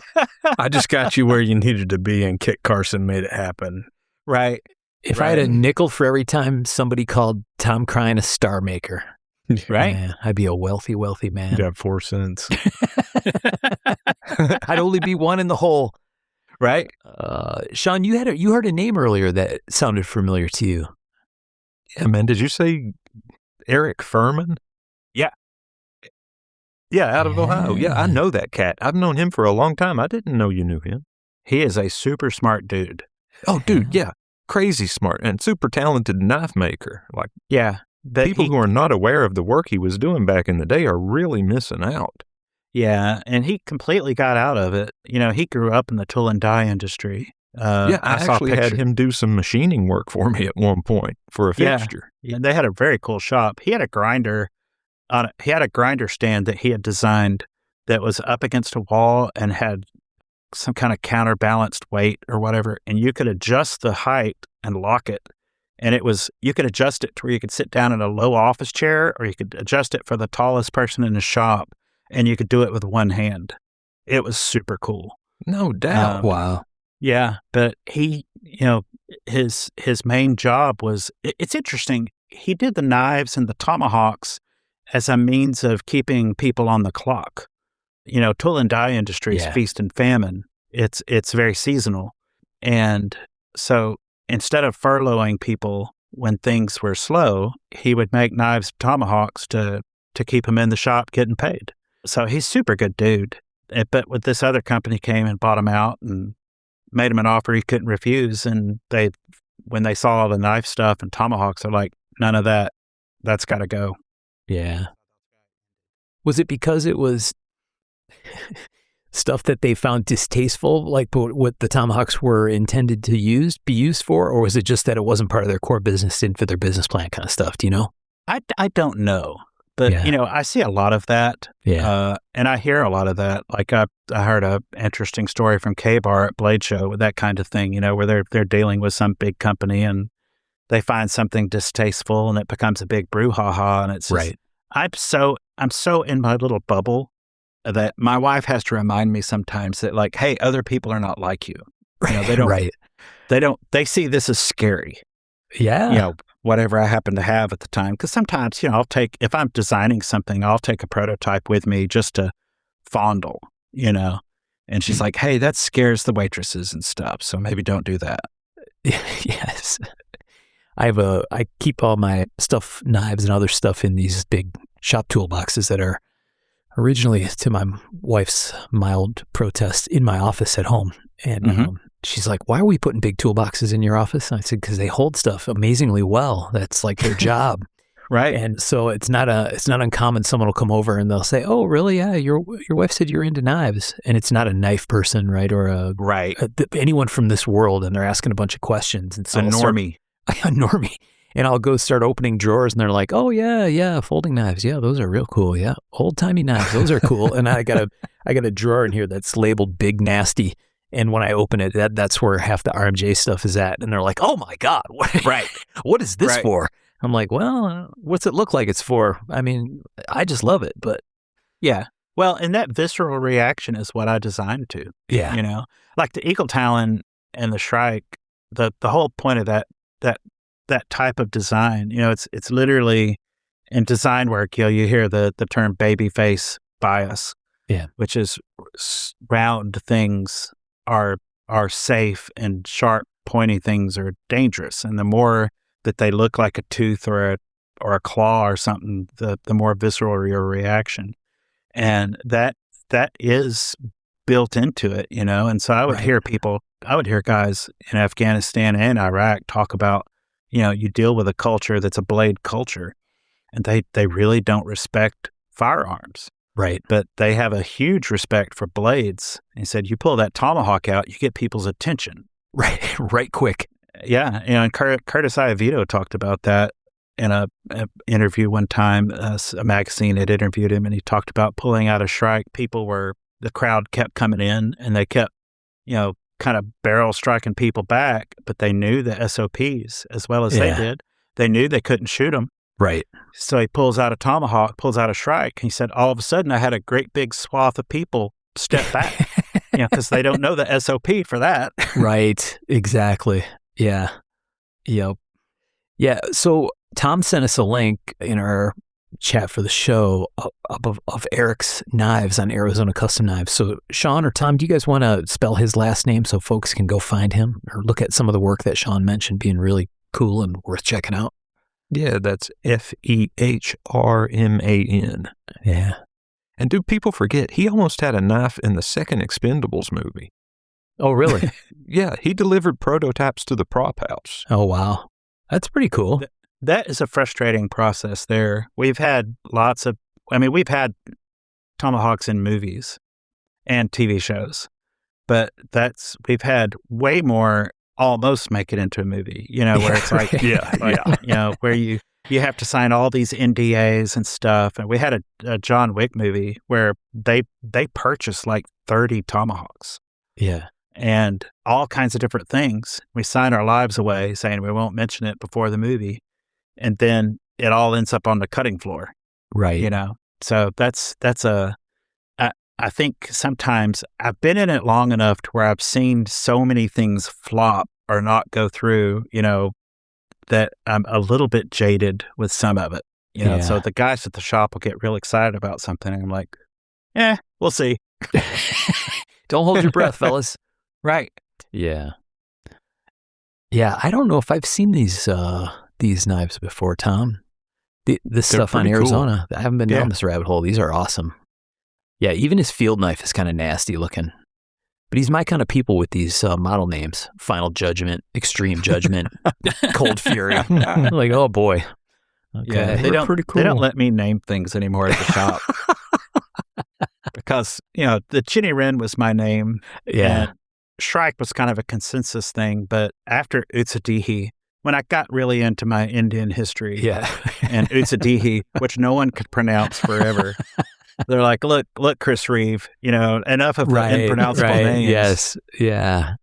I just got you where you needed to be and Kit Carson made it happen. Right. If I had a nickel for every time somebody called Tom Crine a star maker, right? Man, I'd be a wealthy, wealthy man. You'd have 4 cents. I'd only be one in the hole. Right. Sean, you heard a name earlier that sounded familiar to you. Yeah, man. Did you say Eric Furman? Yeah, out of Ohio. Yeah, I know that cat. I've known him for a long time. I didn't know you knew him. He is a super smart dude. Oh, dude, yeah. Crazy smart and super talented knife maker. Yeah. People who are not aware of the work he was doing back in the day are really missing out. Yeah, and he completely got out of it. He grew up in the tool and die industry. I actually had him do some machining work for me at one point for a fixture. Yeah, they had a very cool shop. He had a grinder stand that he had designed that was up against a wall and had some kind of counterbalanced weight or whatever, and you could adjust the height and lock it. And you could adjust it to where you could sit down in a low office chair, or you could adjust it for the tallest person in the shop, and you could do it with one hand. It was super cool. No doubt. Wow. Yeah, but he, his main job was, it's interesting. He did the knives and the tomahawks as a means of keeping people on the clock. Tool and die industry is feast and famine. It's very seasonal. And so instead of furloughing people when things were slow, he would make knives, tomahawks to keep him in the shop getting paid. So he's super good dude. But with this other company came and bought him out and made him an offer he couldn't refuse. And when they saw all the knife stuff and tomahawks, they're like, none of that. That's got to go. Yeah. Was it because it was stuff that they found distasteful, like what the tomahawks were intended to be used for? Or was it just that it wasn't part of their core business, didn't fit their business plan kind of stuff? Do you know? I don't know. But, I see a lot of that. Yeah. And I hear a lot of that. Like I heard a interesting story from K-Bar at Blade Show with that kind of thing, where they're dealing with some big company and they find something distasteful and it becomes a big brouhaha. And it's just, I'm so in my little bubble that my wife has to remind me sometimes that, like, hey, other people are not like you. They don't, they see this as scary. Yeah. Whatever I happen to have at the time. Because sometimes, if I'm designing something, I'll take a prototype with me just to fondle, and she's like, hey, that scares the waitresses and stuff. So maybe don't do that. Yes. I keep all my stuff, knives and other stuff in these big shop toolboxes that are originally, to my wife's mild protest, in my office at home. And she's like, why are we putting big toolboxes in your office? And I said, because they hold stuff amazingly well. That's like their job. Right. And so it's not uncommon. Someone will come over and they'll say, oh, really? Yeah. Your wife said you're into knives. And it's not a knife person, right? Or anyone from this world. And they're asking a bunch of questions. And so a normie. A normie. And I'll go start opening drawers and they're like, oh yeah, folding knives. Yeah, those are real cool. Yeah. Old-timey knives. Those are cool. And I got a drawer in here that's labeled Big Nasty. And when I open it, that's where half the RMJ stuff is at. And they're like, oh my God, what is this for? I'm like, well, what's it look like it's for? I mean, I just love it, but. Yeah. Well, and that visceral reaction is what I designed to. Yeah. Like the Eagle Talon and the Shrike, the whole point of that type of design, it's literally in design work, you hear the term baby face bias. Yeah. Which is round things are safe and sharp, pointy things are dangerous. And the more that they look like a tooth or a claw or something, the more visceral your reaction. And that is built into it, And so I would hear guys in Afghanistan and Iraq talk about, you deal with a culture that's a blade culture, and they really don't respect firearms. Right. But they have a huge respect for blades. And he said, you pull that tomahawk out, you get people's attention. Right quick. Yeah. And Curtis Iovito talked about that in a interview one time. A magazine had interviewed him, and he talked about pulling out a Shrike. The crowd kept coming in, and they kept, kind of barrel striking people back, but they knew the SOPs as well as they did. They knew they couldn't shoot them. Right. So he pulls out a tomahawk, pulls out a Shrike. He said, all of a sudden, I had a great big swath of people step back, because they don't know the SOP for that. Right. Exactly. Yeah. Yep. Yeah. So Tom sent us a link in our chat for the show of Eric's knives on Arizona Custom Knives. So Sean or Tom, do you guys want to spell his last name so folks can go find him or look at some of the work that Sean mentioned being really cool and worth checking out? Yeah, that's Fehraman. Yeah. And do people forget, he almost had a knife in the second Expendables movie. Oh, really? Yeah, he delivered prototypes to the prop house. Oh, wow. That's pretty cool. That is a frustrating process there. We've had we've had tomahawks in movies and TV shows, but we've had way more almost make it into a movie, where it's like, where you have to sign all these NDAs and stuff. And we had a John Wick movie where they purchased like 30 tomahawks. Yeah. and all kinds of different things. We sign our lives away saying we won't mention it before the movie. And then it all ends up on the cutting floor, Right. you know? So I think sometimes I've been in it long enough to where I've seen so many things flop or not go through, that I'm a little bit jaded with some of it. So the guys at the shop will get real excited about something, and I'm like, we'll see. Don't hold your breath, fellas. Right. Yeah. Yeah, I don't know if I've seen these knives before, Tom. This stuff on pretty cool. Arizona. I haven't been down this rabbit hole. These are awesome. Yeah, even his field knife is kind of nasty looking. But he's my kind of people with these model names. Final Judgment, Extreme Judgment, Cold Fury. Like, oh boy. Okay. Yeah, they don't pretty cool. They don't let me name things anymore at the shop. Because, the Chinny Wren was my name. Yeah. And Shrike was kind of a consensus thing. But after Utsadihi, when I got really into my Indian history, and Utsadihi, which no one could pronounce forever, they're like, look, Chris Reeve, enough of the unpronounceable names. Yes. Yeah.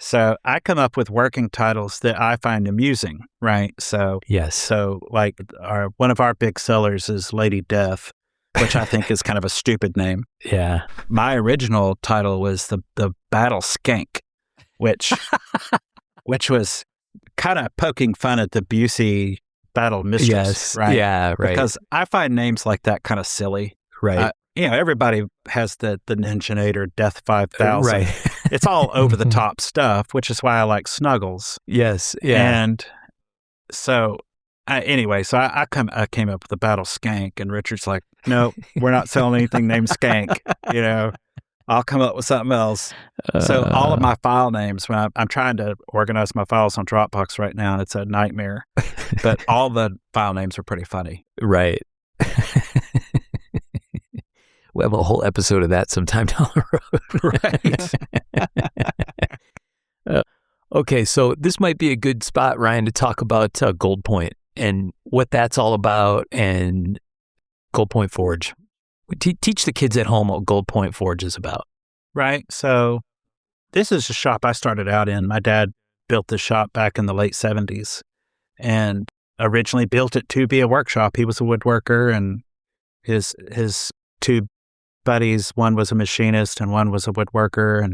So I come up with working titles that I find amusing, right? So Yes. So like one of our big sellers is Lady Death, which I think is kind of a stupid name. Yeah. My original title was the Battle Skank, which was kind of poking fun at the Busey Battle Mistress, Yes. right? Yeah, right. Because I find names like that kind of silly. Right. Everybody has the Ninjanator Death 5000. Right. It's all over the top stuff, which is why I like Snuggles. Yes. Yeah. And so I came up with the Battle Skank, and Richard's like, no, we're not selling anything named Skank. I'll come up with something else. So all of my file names, when I'm trying to organize my files on Dropbox right now, and it's a nightmare, but all the file names are pretty funny. Right. We'll have a whole episode of that sometime down the road. Right. Okay, so this might be a good spot, Ryan, to talk about Gold Point and what that's all about, and Gold Point Forge. Teach the kids at home what Gold Point Forge is about. Right. So this is a shop I started out in. My dad built this shop back in the late 70s and originally built it to be a workshop. He was a woodworker, and his two buddies, one was a machinist and one was a woodworker,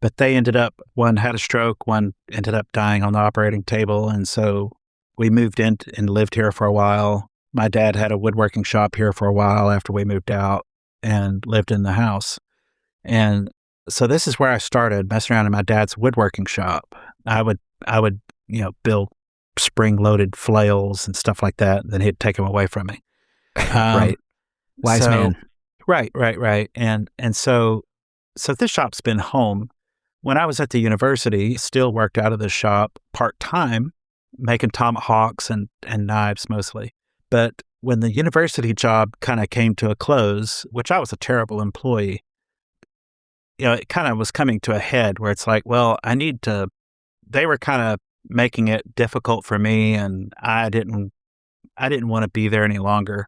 but they ended up, one had a stroke, one ended up dying on the operating table, and so we moved in and lived here for a while. My dad had a woodworking shop here for a while after we moved out and lived in the house. And so this is where I started messing around in my dad's woodworking shop. I would build spring-loaded flails and stuff like that, and then he'd take them away from me. Right. Wise man. Right. And so this shop's been home. When I was at the university, still worked out of the shop part-time, making tomahawks and knives mostly. But when the university job kind of came to a close, which I was a terrible employee, it kind of was coming to a head where it's like, well, they were kind of making it difficult for me, and I didn't want to be there any longer.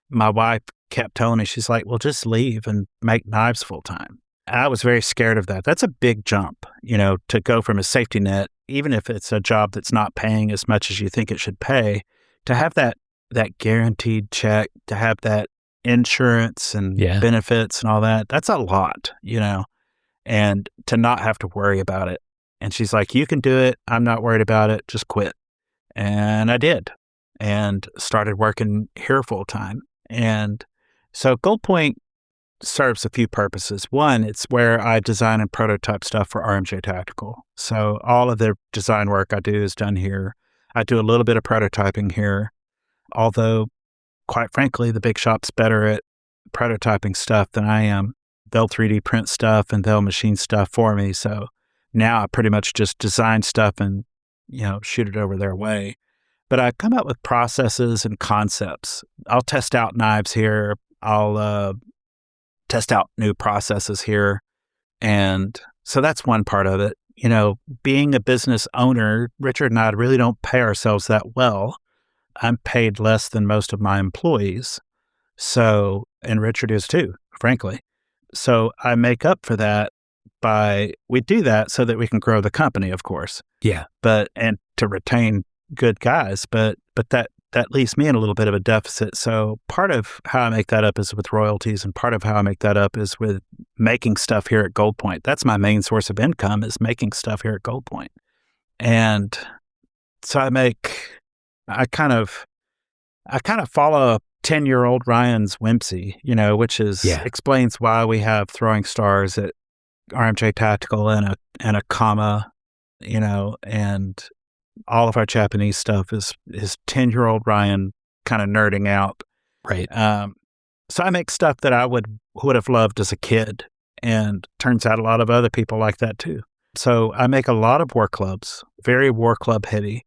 My wife kept telling me, she's like, well, just leave and make knives full time. I was very scared of that. That's a big jump, to go from a safety net, even if it's a job that's not paying as much as you think it should pay, to have that guaranteed check, to have that insurance and benefits and all that. That's a lot, and to not have to worry about it. And she's like, you can do it. I'm not worried about it. Just quit. And I did, and started working here full time. And so Gold Point serves a few purposes. One, it's where I design and prototype stuff for RMJ Tactical. So all of the design work I do is done here. I do a little bit of prototyping here, although, quite frankly, the big shop's better at prototyping stuff than I am. They'll 3D print stuff and they'll machine stuff for me. So now I pretty much just design stuff and, shoot it over their way. But I come up with processes and concepts. I'll test out knives here. I'll test out new processes here. And so that's one part of it. Being a business owner, Richard and I really don't pay ourselves that well. I'm paid less than most of my employees. So, and Richard is too, frankly. So I make up for that we do that so that we can grow the company, of course. Yeah. And to retain good guys, but that leaves me in a little bit of a deficit. So part of how I make that up is with royalties, and part of how I make that up is with making stuff here at Gold Point. That's my main source of income, is making stuff here at Gold Point. And so I kind of follow 10-year-old Ryan's whimsy, which explains why we have throwing stars at RMJ Tactical and a comma, and all of our Japanese stuff is 10-year-old Ryan kind of nerding out. Right. So I make stuff that I would have loved as a kid, and turns out a lot of other people like that too. So I make a lot of war clubs, very war club heavy,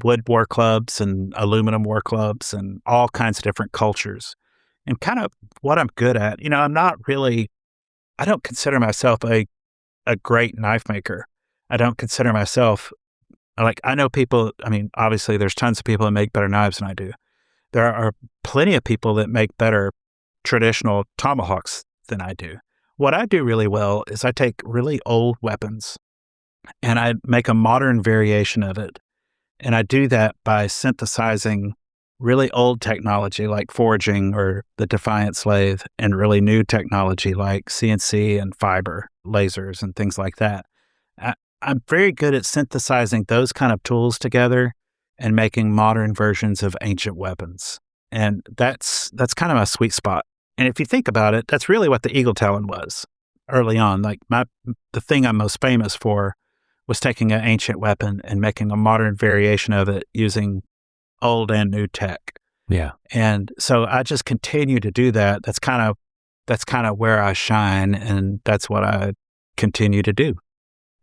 wood war clubs and aluminum war clubs and all kinds of different cultures, and kind of what I'm good at. I don't consider myself a great knife maker. I don't consider myself I know people, obviously there's tons of people that make better knives than I do. There are plenty of people that make better traditional tomahawks than I do. What I do really well is I take really old weapons and I make a modern variation of it. And I do that by synthesizing really old technology like forging or the Defiance lathe, and really new technology like CNC and fiber lasers and things like that. I'm very good at synthesizing those kind of tools together and making modern versions of ancient weapons. And that's kind of my sweet spot. And if you think about it, that's really what the Eagle Talon was early on. The thing I'm most famous for was taking an ancient weapon and making a modern variation of it using old and new tech. Yeah. And so I just continue to do that. That's kind of where I shine, and that's what I continue to do.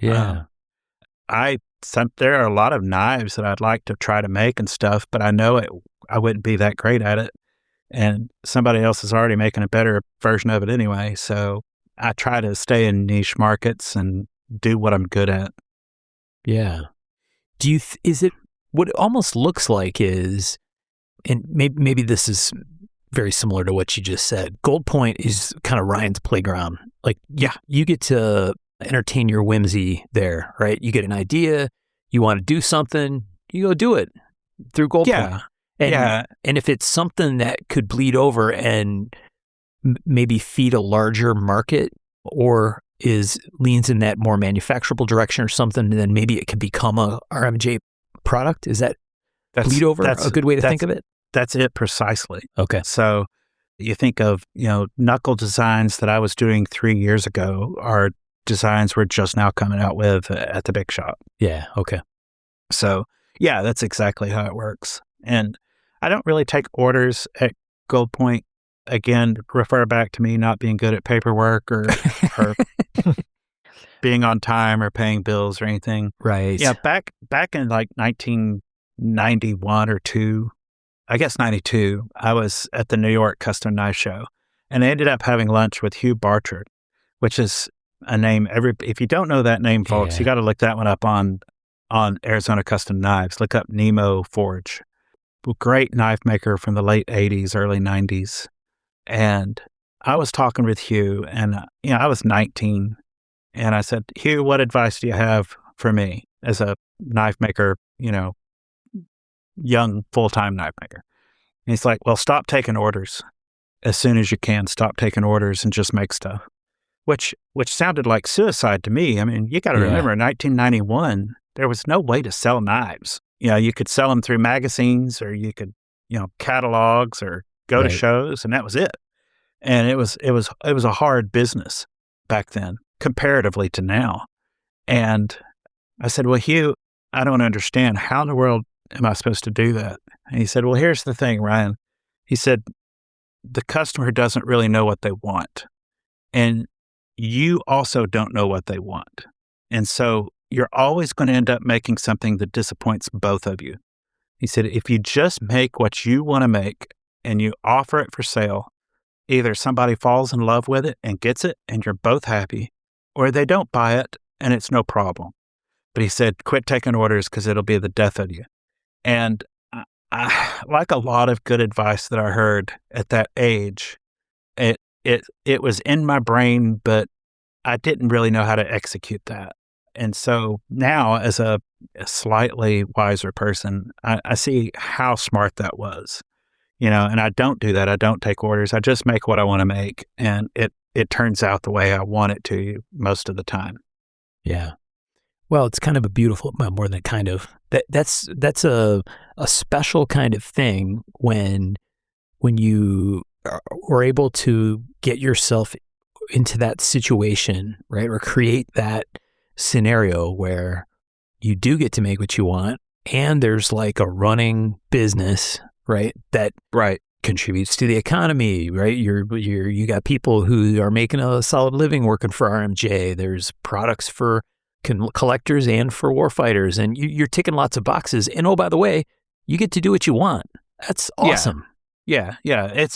Yeah. There are a lot of knives that I'd like to try to make and stuff, but I know I wouldn't be that great at it. And somebody else is already making a better version of it anyway. So I try to stay in niche markets and do what I'm good at. Yeah. Is it what it almost looks like is, and maybe this is very similar to what you just said, Gold Point is kind of Ryan's playground. You get to entertain your whimsy there, right? You get an idea, you want to do something, you go do it through Gold Point. And if it's something that could bleed over and maybe feed a larger market, or leans in that more manufacturable direction or something, then maybe it could become a RMJ product. Is that bleed over a good way to think of it? That's it precisely. Okay. So you think of, knuckle designs that I was doing 3 years ago are designs we're just now coming out with at the big shop. Yeah. Okay. So yeah, that's exactly how it works. And I don't really take orders at Gold Point. Again, refer back to me not being good at paperwork or being on time or paying bills or anything. Right. Yeah. Back in 1991 or 2, I guess 92, I was at the New York Custom Knife Show, and I ended up having lunch with Hugh Bartrard, which is a name if you don't know that name, folks, you got to look that one up on Arizona Custom Knives. Look up Nemo Forge. Great knife maker from the late 80s, early 90s. And I was talking with Hugh, and I was 19, and I said, Hugh, what advice do you have for me as a knife maker, young full-time knife maker? And he's like, well, stop taking orders as soon as you can. Stop taking orders and just make stuff. Which sounded like suicide to me. I mean, you got to remember, in 1991, there was no way to sell knives. You could sell them through magazines, or you could, catalogs, or go to shows, and that was it. And it was a hard business back then, comparatively to now. And I said, well, Hugh, I don't understand. How in the world am I supposed to do that? And he said, well, here's the thing, Ryan. He said, the customer doesn't really know what they want. And you also don't know what they want. And so you're always going to end up making something that disappoints both of you. He said, if you just make what you want to make and you offer it for sale, either somebody falls in love with it and gets it and you're both happy, or they don't buy it and it's no problem. But he said, quit taking orders because it'll be the death of you. And I like a lot of good advice that I heard at that age, it was in my brain, but I didn't really know how to execute that. And so now, as a slightly wiser person, I see how smart that was, and I don't do that. I don't take orders. I just make what I want to make, and it turns out the way I want it to most of the time. Yeah. Well, it's kind of a beautiful, well, more than kind of, that's a special kind of thing when you are able to get yourself into that situation, right? Or create that scenario where you do get to make what you want, and there's like a running business, right? That contributes to the economy, right? You got people who are making a solid living working for RMJ. There's products for collectors and for warfighters, and you're ticking lots of boxes. And oh, by the way, you get to do what you want. That's awesome. Yeah.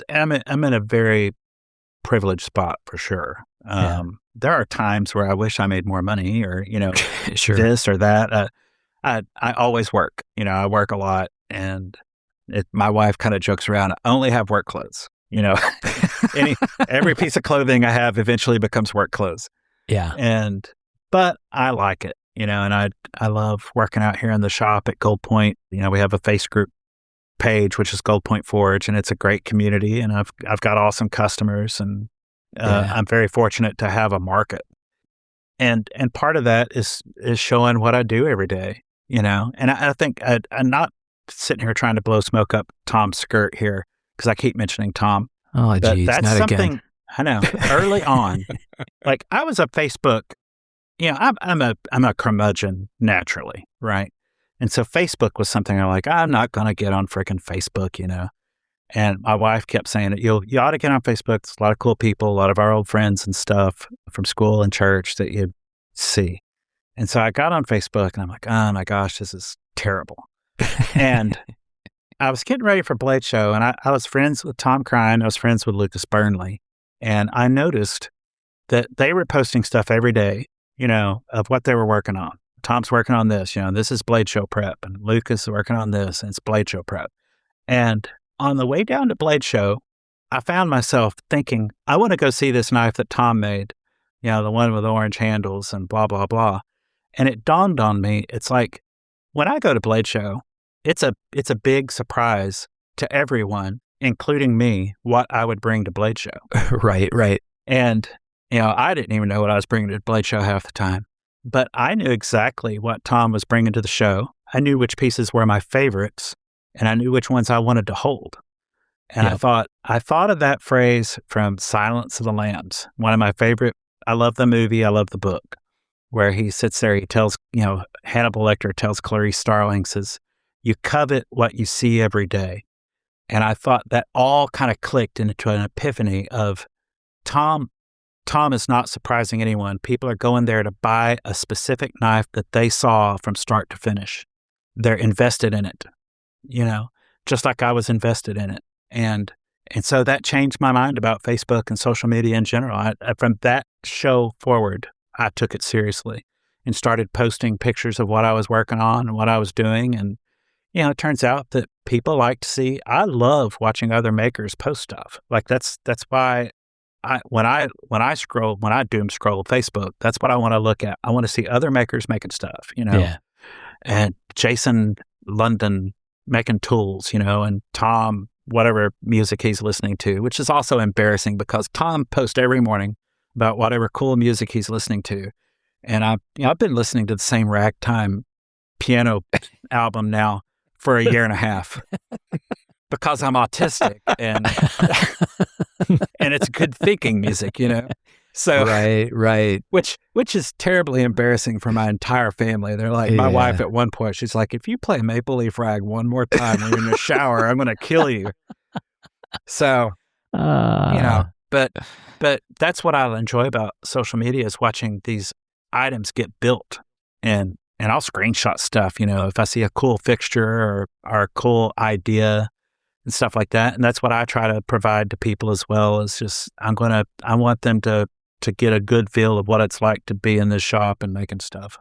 I'm in a very privileged spot for sure. There are times where I wish I made more money, or Sure. this or that. I always work. I work a lot, and my wife kind of jokes around. I only have work clothes. Every piece of clothing I have eventually becomes work clothes. Yeah. But I like it, and I love working out here in the shop at Gold Point. We have a Facebook page, which is Gold Point Forge, and it's a great community, and I've got awesome customers, and I'm very fortunate to have a market. And part of that is showing what I do every day, and I think I'm not sitting here trying to blow smoke up Tom's skirt here, because I keep mentioning Tom. Oh, geez, that's not something again. I know. Early on, like I was a Facebook, I'm a curmudgeon naturally, right? And so Facebook was something I'm not going to get on freaking Facebook, And my wife kept saying, you ought to get on Facebook. There's a lot of cool people, a lot of our old friends and stuff from school and church that you'd see. And so I got on Facebook, and I'm like, oh my gosh, this is terrible. And I was getting ready for Blade Show, and I was friends with Tom Crine. I was friends with Lucas Burnley. And I noticed that they were posting stuff every day, of what they were working on. Tom's working on this, this is Blade Show prep, and Lucas is working on this, and it's Blade Show prep. And on the way down to Blade Show, I found myself thinking, I want to go see this knife that Tom made, the one with orange handles and blah, blah, blah. And it dawned on me, it's like, when I go to Blade Show, it's a big surprise to everyone, including me, what I would bring to Blade Show. Right. And, I didn't even know what I was bringing to Blade Show half the time. But I knew exactly what Tom was bringing to the show. I knew which pieces were my favorites, and I knew which ones I wanted to hold. And Yep. I thought of that phrase from Silence of the Lambs, one of my favorite. I love the movie. I love the book, where he sits there. He tells, Hannibal Lecter tells Clarice Starling, says, you covet what you see every day. And I thought that all kind of clicked into an epiphany of Tom is not surprising anyone. People are going there to buy a specific knife that they saw from start to finish. They're invested in it, just like I was invested in it. And so that changed my mind about Facebook and social media in general. From that show forward, I took it seriously and started posting pictures of what I was working on and what I was doing. And, it turns out that people like to see, I love watching other makers post stuff. Like that's why when I doom scroll Facebook, that's what I want to look at. I want to see other makers making stuff, Yeah. and Jason London making tools, and Tom, whatever music he's listening to, which is also embarrassing because Tom posts every morning about whatever cool music he's listening to. And I've been listening to the same ragtime piano album now for a year and a half because I'm autistic and and it's good thinking music, So Right. which is terribly embarrassing for my entire family. They're like, my wife at one point, she's like, if you play Maple Leaf Rag one more time when you're in the shower, I'm going to kill you. So, but that's what I enjoy about social media is watching these items get built, and I'll screenshot stuff, if I see a cool fixture or a cool idea and stuff like that. And that's what I try to provide to people as well, is just, I want them to get a good feel of what it's like to be in this shop and making stuff.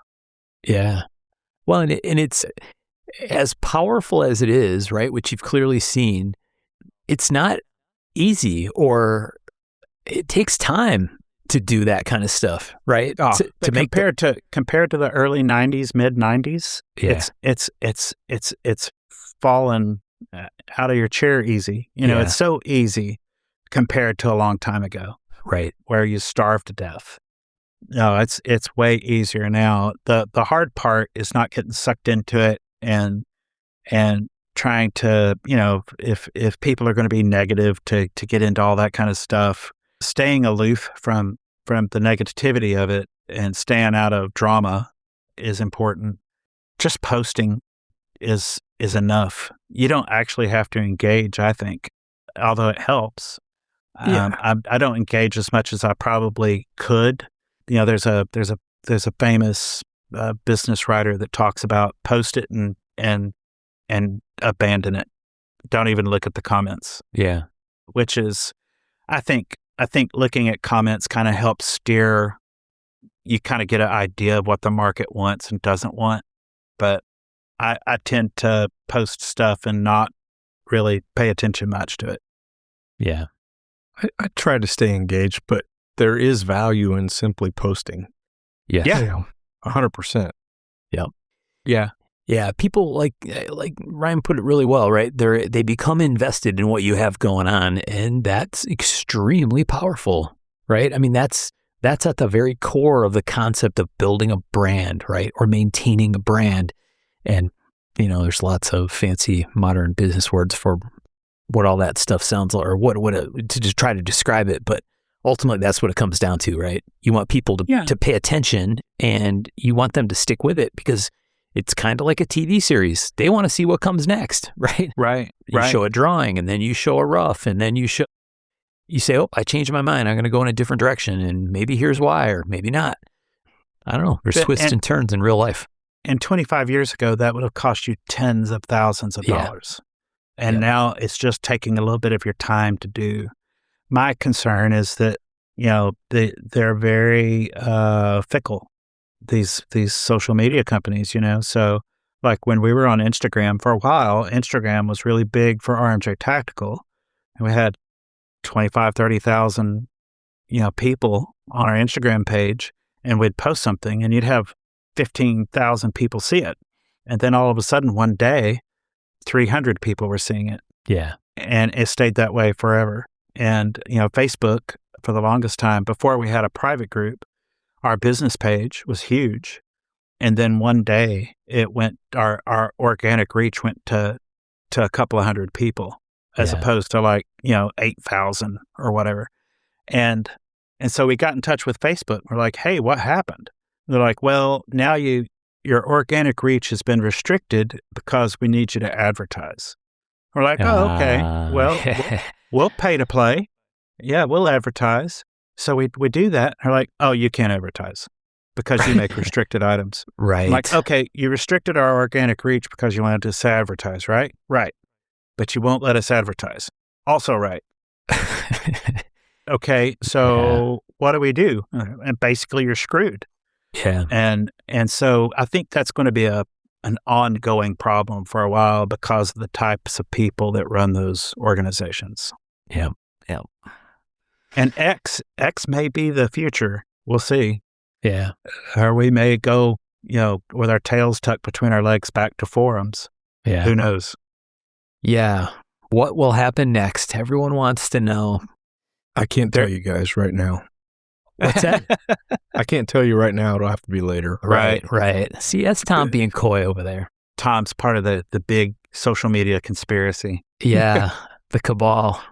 Yeah. Well, and it's as powerful as it is, right, which you've clearly seen, it's not easy or it takes time to do that kind of stuff, right? Oh, to make compared to the early '90s, mid '90s, Yeah. it's fallen out of your chair easy. Yeah. It's so easy compared to a long time ago, right. where you starved to death. No, it's way easier now. The hard part is not getting sucked into it and trying to, if people are going to be negative, to get into all that kind of stuff, staying aloof from the negativity of it and staying out of drama is important. Just posting is enough. You don't actually have to engage, I think, although it helps. I don't engage as much as I probably could. There's a famous business writer that talks about post it and abandon it. Don't even look at the comments. Yeah. Which is, I think looking at comments kind of helps steer. You kind of get an idea of what the market wants and doesn't want. But I tend to post stuff and not really pay attention much to it. Yeah. I try to stay engaged, but there is value in simply posting. Yes. Yeah. 100%. Yep. Yeah. Yeah. People like Ryan put it really well, right? They become invested in what you have going on, and that's extremely powerful, right? I mean, that's at the very core of the concept of building a brand, right? Or maintaining a brand. And, there's lots of fancy modern business words for what all that stuff sounds like, or to just try to describe it. But ultimately, that's what it comes down to, right? You want people to pay attention, and you want them to stick with it, because it's kind of like a TV series. They want to see what comes next, right? Right. You show a drawing, and then you show a rough, and then you say, oh, I changed my mind. I'm going to go in a different direction, and maybe here's why, or maybe not. I don't know. There's twists and turns in real life. And 25 years ago, that would have cost you tens of thousands of dollars. And now it's just taking a little bit of your time to do. My concern is that, they're very fickle, these social media companies, So like when we were on Instagram for a while, Instagram was really big for RMJ Tactical. And we had 25, 30,000, people on our Instagram page, and we'd post something and you'd have 15,000 people see it. And then all of a sudden one day, 300 people were seeing it. Yeah. And it stayed that way forever. And, Facebook, for the longest time, before we had a private group, our business page was huge. And then one day it went, our organic reach went to a couple of hundred people, as opposed to 8,000 or whatever. And so we got in touch with Facebook. We're like, hey, what happened? They're like, well, now your organic reach has been restricted because we need you to advertise. We're like, oh, okay. Well, we'll pay to play. Yeah, we'll advertise. So we do that. They're like, oh, you can't advertise because you make restricted items. Right. I'm like, okay, you restricted our organic reach because you wanted us to advertise, right? Right. But you won't let us advertise. Also right. Okay, so what do we do? And basically you're screwed. Yeah. And so I think that's going to be an ongoing problem for a while because of the types of people that run those organizations. Yeah. Yeah. And X may be the future. We'll see. Yeah. Or we may go, with our tails tucked between our legs back to forums. Yeah. Who knows? Yeah. What will happen next? Everyone wants to know. I can't tell you guys right now. What's that? I can't tell you right now. It'll have to be later. Right. See, that's Tom being coy over there. Tom's part of the big social media conspiracy. Yeah. The cabal.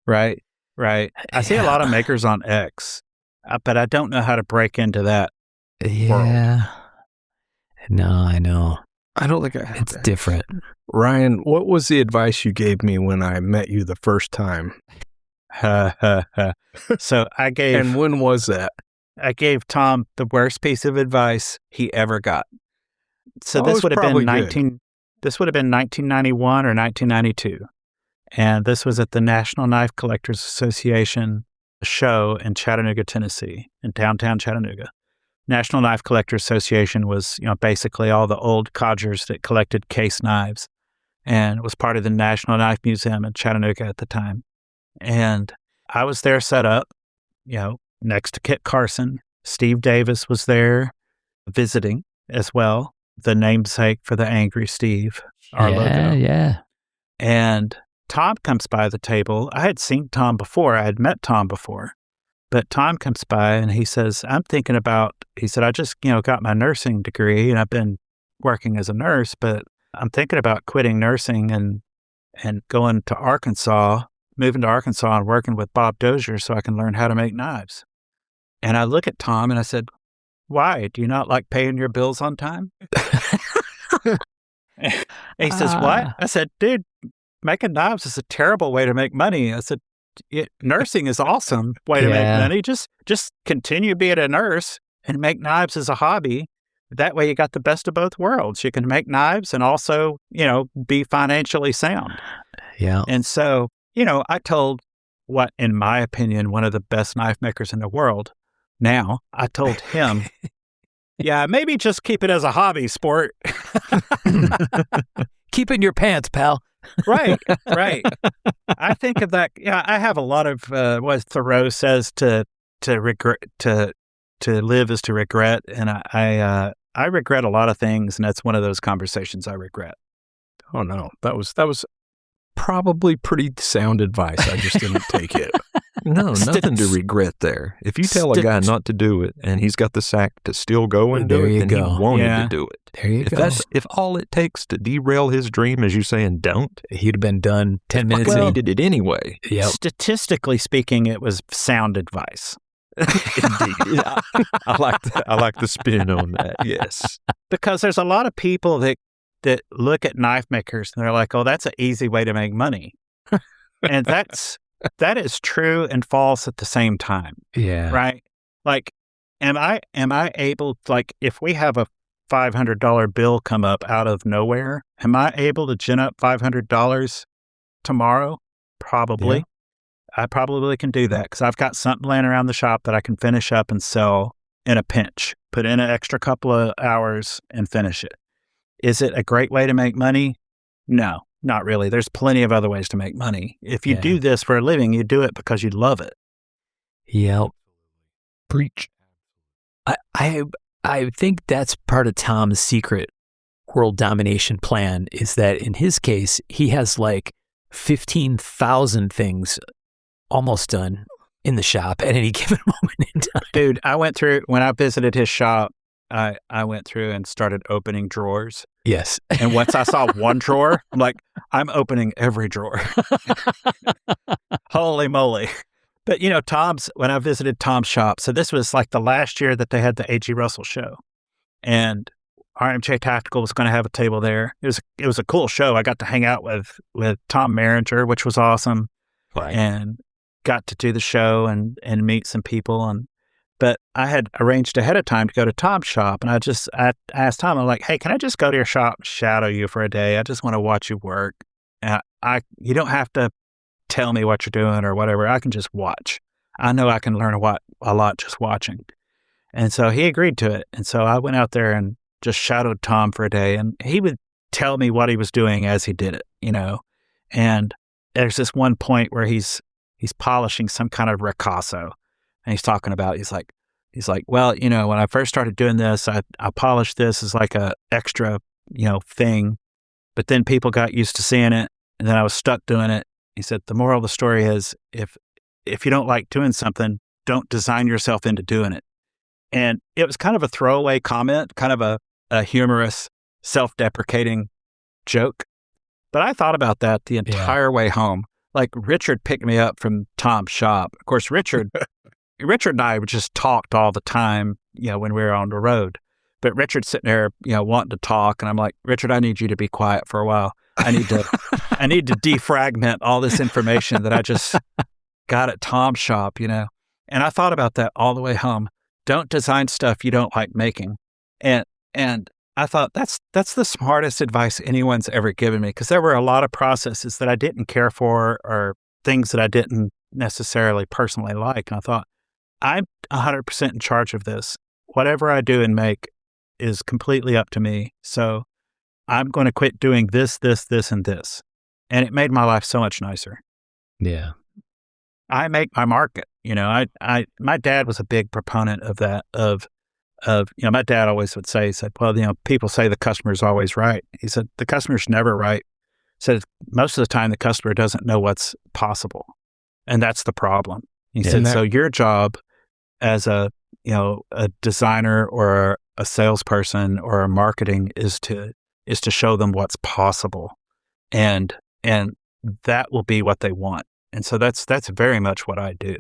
Right. I see a lot of makers on X, but I don't know how to break into that world. No, I know. I don't think I have. It's different. Ryan, what was the advice you gave me when I met you the first time? So I gave... And when was that? I gave Tom the worst piece of advice he ever got. So this would have been 1991 or 1992. And this was at the National Knife Collectors Association show in Chattanooga, Tennessee, in downtown Chattanooga. National Knife Collectors Association was, basically all the old codgers that collected case knives, and it was part of the National Knife Museum in Chattanooga at the time. And I was there set up, next to Kit Carson. Steve Davis was there visiting as well, the namesake for the Angry Steve, our logo. Yeah. And Tom comes by the table. I had seen Tom before. I had met Tom before. But Tom comes by and he says, he said, I just, got my nursing degree and I've been working as a nurse, but I'm thinking about quitting nursing and going to Arkansas, moving to Arkansas and working with Bob Dozier so I can learn how to make knives. And I look at Tom and I said, why? Do you not like paying your bills on time? And he says, what? I said, dude, making knives is a terrible way to make money. I said, nursing is awesome way to make money. Just continue being a nurse and make knives as a hobby. That way you got the best of both worlds. You can make knives and also, be financially sound. Yeah. And so, I told what, in my opinion, one of the best knife makers in the world. Now, I told him, yeah, maybe just keep it as a hobby sport. Keep it in your pants, pal. Right. I think of that. Yeah, I have a lot of what Thoreau says to regret, to live is to regret, and I regret a lot of things, and that's one of those conversations I regret. Oh no, that was probably pretty sound advice. I just didn't take it. No, nothing to regret there. If you tell a guy not to do it and he's got the sack to still go and do it, then he wanted to do it. There you go. If all it takes to derail his dream is you saying don't, he'd have been done 10 minutes he did it anyway. Yep. Statistically speaking, it was sound advice. Indeed. I like the spin on that, yes. Because there's a lot of people that look at knife makers and they're like, oh, that's an easy way to make money. And that is true and false at the same time. Yeah. Right? Like, am I able, like, if we have a $500 bill come up out of nowhere, am I able to gin up $500 tomorrow? Probably. Yeah. I probably can do that because I've got something laying around the shop that I can finish up and sell in a pinch, put in an extra couple of hours and finish it. Is it a great way to make money? No. Not really. There's plenty of other ways to make money. If you do this for a living, you do it because you love it. Yep. Preach. I think that's part of Tom's secret world domination plan is that in his case, he has like 15,000 things almost done in the shop at any given moment in time. Dude, I went through, when I visited his shop, I went through and started opening drawers. Yes. And once I saw one drawer, I'm like, I'm opening every drawer. Holy moly. But, when I visited Tom's shop, so this was like the last year that they had the A.G. Russell show. And RMJ Tactical was going to have a table there. It was a cool show. I got to hang out with Tom Merringer, which was awesome. Right. And got to do the show and meet some people. But I had arranged ahead of time to go to Tom's shop, and I asked Tom, I'm like, hey, can I just go to your shop and shadow you for a day? I just want to watch you work. And you don't have to tell me what you're doing or whatever. I can just watch. I know I can learn a lot just watching. And so he agreed to it. And so I went out there and just shadowed Tom for a day, and he would tell me what he was doing as he did it, And there's this one point where he's polishing some kind of ricasso. And he's talking about, he's like, well, when I first started doing this, I polished this as like a extra, thing. But then people got used to seeing it, and then I was stuck doing it. He said, the moral of the story is if you don't like doing something, don't design yourself into doing it. And it was kind of a throwaway comment, kind of a humorous, self-deprecating joke. But I thought about that the entire way home. Like Richard picked me up from Tom's shop. Of course, Richard and I just talked all the time, when we were on the road. But Richard's sitting there, wanting to talk. And I'm like, Richard, I need you to be quiet for a while. I need to defragment all this information that I just got at Tom's shop, And I thought about that all the way home. Don't design stuff you don't like making. And I thought that's the smartest advice anyone's ever given me, because there were a lot of processes that I didn't care for or things that I didn't necessarily personally like. And I thought, I'm 100% in charge of this. Whatever I do and make is completely up to me. So I'm going to quit doing this, and this. And it made my life so much nicer. Yeah. I make my market. You know, my dad was a big proponent of that. My dad always would say, he said, well, people say the customer's always right. He said the customer's never right. He said most of the time the customer doesn't know what's possible, and that's the problem. He said, so your job as a designer or a salesperson or a marketing is to show them what's possible, and that will be what they want. And so that's very much what I do.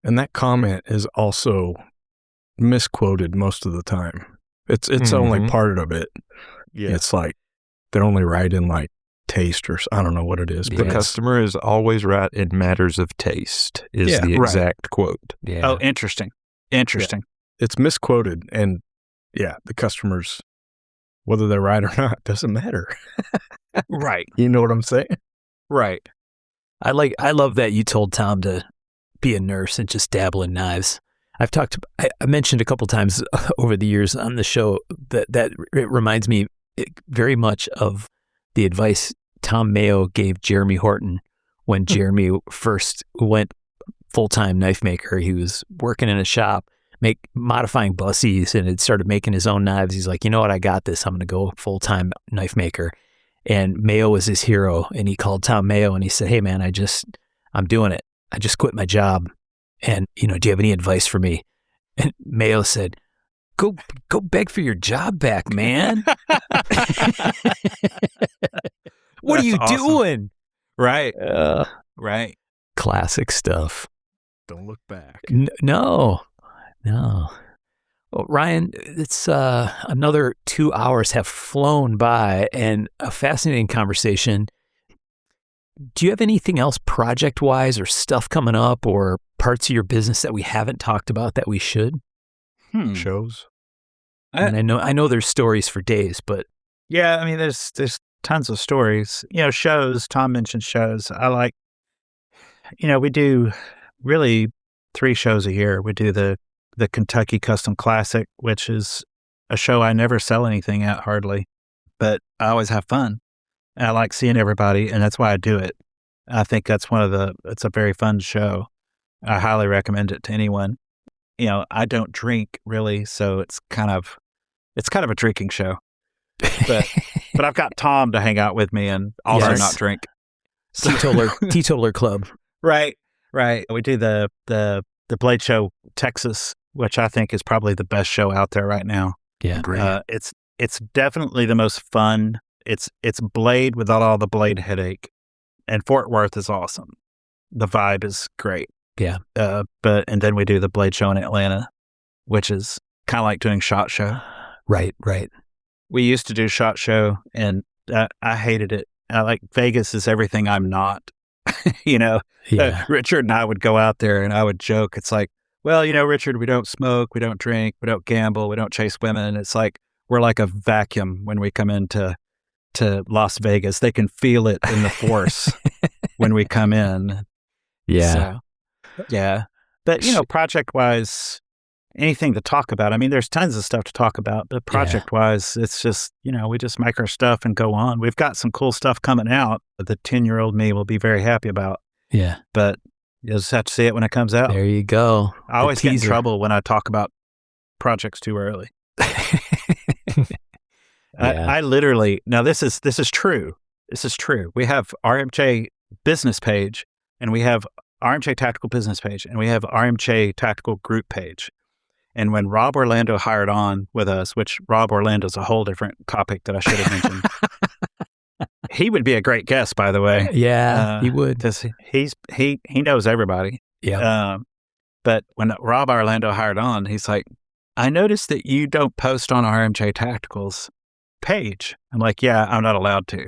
And that comment is also misquoted most of the time. It's only part of it. Yeah. It's like they're only right in like taste or I don't know what it is. The customer is always right in matters of taste is the exact quote. Yeah. Oh, interesting. Yeah. It's misquoted, and the customers, whether they're right or not, doesn't matter. Right. You know what I'm saying? Right. I love that you told Tom to be a nurse and just dabble in knives. I mentioned a couple times over the years on the show that it reminds me very much of the advice Tom Mayo gave Jeremy Horton when Jeremy first went full-time knife maker. He was working in a shop, modifying bussies, and had started making his own knives. He's like, you know what, I got this. I'm going to go full-time knife maker. And Mayo was his hero, and he called Tom Mayo and he said, hey man, I'm doing it. I just quit my job. And, do you have any advice for me? And Mayo said, go beg for your job back, man. What are you doing? Right. Right. Classic stuff. Don't look back. No. Well, Ryan, it's another 2 hours have flown by, and a fascinating conversation. Do you have anything else project-wise or stuff coming up or parts of your business that we haven't talked about that we should? Shows. And I know there's stories for days, but yeah, I mean, there's tons of stories. Shows. Tom mentioned shows. I like. We do really 3 shows a year. We do the Kentucky Custom Classic, which is a show I never sell anything at hardly, but I always have fun. And I like seeing everybody, and that's why I do it. I think that's it's a very fun show. I highly recommend it to anyone. I don't drink really, so it's kind of a drinking show. But I've got Tom to hang out with me and also not drink. Teetotaler club. Right. We do the Blade Show Texas, which I think is probably the best show out there right now. Yeah. It's definitely the most fun. It's Blade without all the Blade headache, and Fort Worth is awesome. The vibe is great. Yeah. And then we do the Blade Show in Atlanta, which is kind of like doing SHOT Show. Right. We used to do SHOT Show, and I hated it. Vegas is everything I'm not. Richard and I would go out there, and I would joke. It's like, well, Richard, we don't smoke, we don't drink, we don't gamble, we don't chase women. It's like we're like a vacuum when we come into Las Vegas. They can feel it in the force when we come in. Yeah. So, yeah. But, project-wise, anything to talk about. I mean, there's tons of stuff to talk about, but project-wise, it's just, we just make our stuff and go on. We've got some cool stuff coming out that the 10-year-old me will be very happy about. Yeah. But you'll just have to see it when it comes out. There you go. I always get in trouble when I talk about projects too early. I literally, now this is true. This is true. We have RMJ business page, and we have RMJ Tactical business page, and we have RMJ Tactical group page. And when Rob Orlando hired on with us, which Rob Orlando's a whole different topic that I should have mentioned. He would be a great guest, by the way. Yeah, he would. He knows everybody. Yeah. But when Rob Orlando hired on, he's like, I noticed that you don't post on RMJ Tactical's page. I'm like, yeah, I'm not allowed to.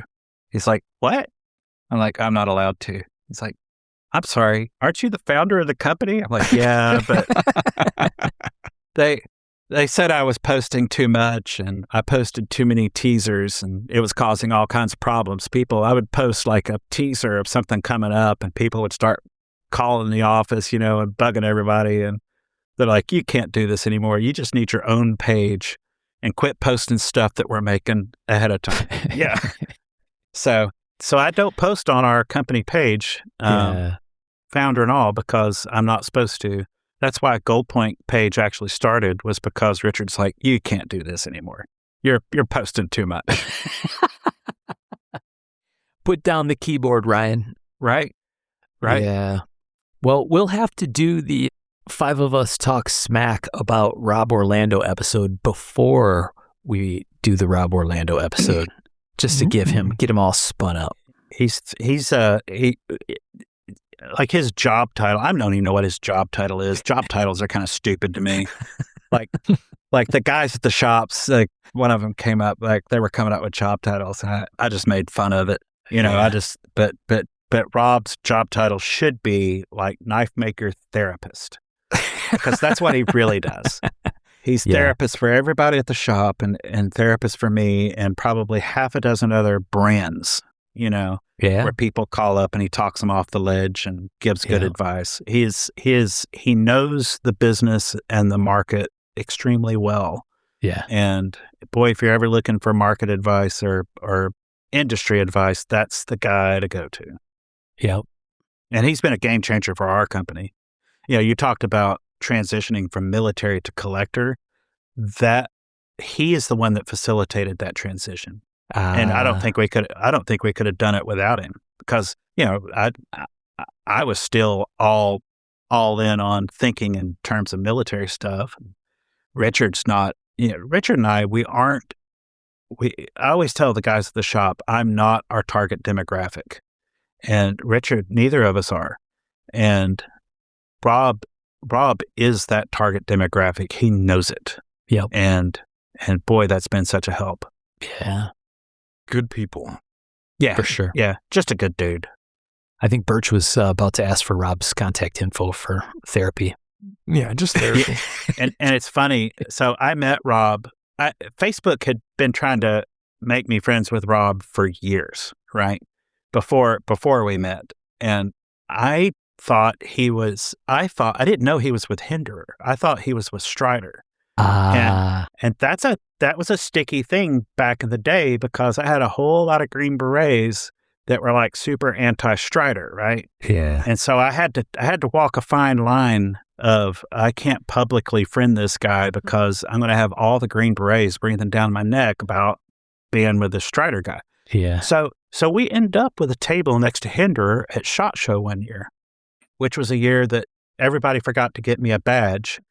He's like, what? I'm like, I'm not allowed to. He's like, I'm sorry, aren't you the founder of the company? I'm like, yeah, but they said I was posting too much, and I posted too many teasers, and it was causing all kinds of problems. I would post like a teaser of something coming up, and people would start calling the office, and bugging everybody. And they're like, you can't do this anymore. You just need your own page and quit posting stuff that we're making ahead of time. Yeah. So I don't post on our company page founder and all, because I'm not supposed to. That's why Gold Point page actually started, was because Richard's like, you can't do this anymore. You're posting too much. Put down the keyboard, Ryan. Right? Right? Yeah. Well, we'll have to do the 5 of us talk smack about Rob Orlando episode before we do the Rob Orlando episode, just to get him all spun up. He's like his job title. I don't even know what his job title is. Job titles are kind of stupid to me. like the guys at the shops, like one of them came up, like they were coming up with job titles, and I just made fun of it. But Rob's job title should be like knife maker therapist, because that's what he really does. He's therapist for everybody at the shop, and therapist for me, and probably half a dozen other brands, where people call up and he talks them off the ledge and gives good advice. He knows the business and the market extremely well. Yeah. And boy, if you're ever looking for market advice or industry advice, that's the guy to go to. Yep. And he's been a game changer for our company. You talked about transitioning from military to collector. That he is the one that facilitated that transition. And I don't think we could have done it without him, because, I was still all in on thinking in terms of military stuff. Richard's not, Richard and I always tell the guys at the shop, I'm not our target demographic. And Richard, neither of us are. And Rob is that target demographic. He knows it. Yep. And boy, that's been such a help. Yeah. Good people. Yeah. For sure. Yeah. Just a good dude. I think Birch was about to ask for Rob's contact info for therapy. Yeah, just therapy. And it's funny. So I met Rob. Facebook had been trying to make me friends with Rob for years, right? Before we met. And I didn't know he was with Hinderer. I thought he was with Strider. And that was a sticky thing back in the day, because I had a whole lot of Green Berets that were like super anti-Strider, right? Yeah. And so I had to walk a fine line of, I can't publicly friend this guy because I'm going to have all the Green Berets breathing down my neck about being with the Strider guy. Yeah. So we ended up with a table next to Hinderer at SHOT Show one year, which was a year that everybody forgot to get me a badge.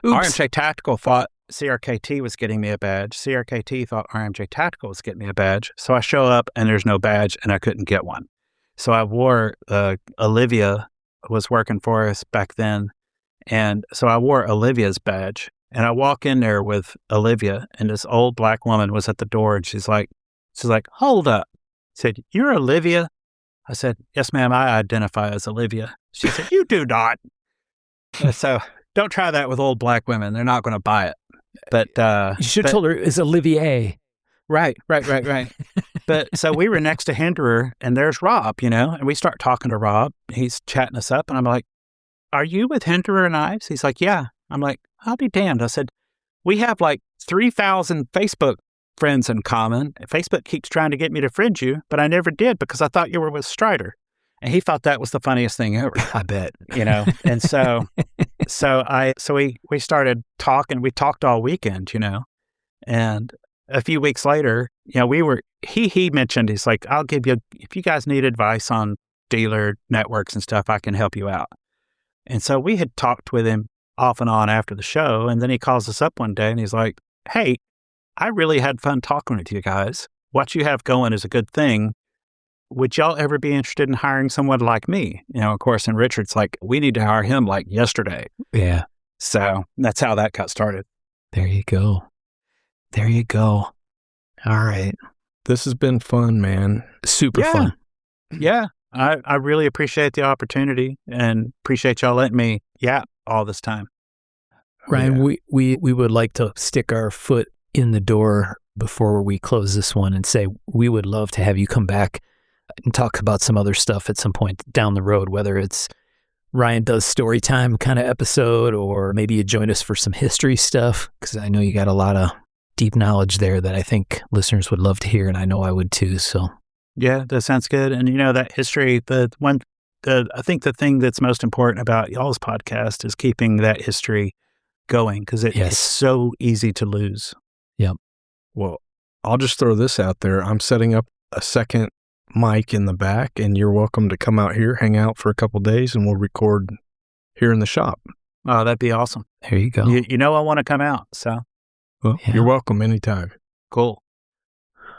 RMJ Tactical thought CRKT was getting me a badge. CRKT thought RMJ Tactical was getting me a badge. So I show up and there's no badge, and I couldn't get one. So I wore, Olivia was working for us back then. And so I wore Olivia's badge, and I walk in there with Olivia, and this old black woman was at the door, and she's like, hold up. I said, you're Olivia? I said, yes, ma'am, I identify as Olivia. She said, you do not. So don't try that with old black women. They're not going to buy it. But you should have told her it's Olivier. Right. But so we were next to Hinderer, and there's Rob, and we start talking to Rob. He's chatting us up, and I'm like, are you with Hinderer Knives? He's like, yeah. I'm like, I'll be damned. I said, we have like 3,000 Facebook friends in common. Facebook keeps trying to get me to friend you, but I never did because I thought you were with Strider. And he thought that was the funniest thing ever. I bet. And so we started talking. We talked all weekend, and a few weeks later, he mentioned, he's like, I'll give you, if you guys need advice on dealer networks and stuff, I can help you out. And so we had talked with him off and on after the show. And then he calls us up one day and he's like, hey, I really had fun talking with you guys. What you have going is a good thing. Would y'all ever be interested in hiring someone like me? Of course, and Richard's like, we need to hire him like yesterday. Yeah. So that's how that got started. There you go. All right. This has been fun, man. Super fun. Yeah. I really appreciate the opportunity and appreciate y'all letting me yap all this time. Ryan, we would like to stick our foot in the door before we close this one and say we would love to have you come back and talk about some other stuff at some point down the road, whether it's Ryan does story time kind of episode, or maybe you join us for some history stuff, because I know you got a lot of deep knowledge there that I think listeners would love to hear, and I know I would too. So Yeah, that sounds good. And that history, I think the thing that's most important about y'all's podcast is keeping that history going, because it's so easy to lose. Yep. Well, I'll just throw this out there. I'm setting up a second mic in the back, and you're welcome to come out here, hang out for a couple days, and we'll record here in the shop. Oh, that'd be awesome. There you go. I want to come out, so. Well, You're welcome anytime. Cool.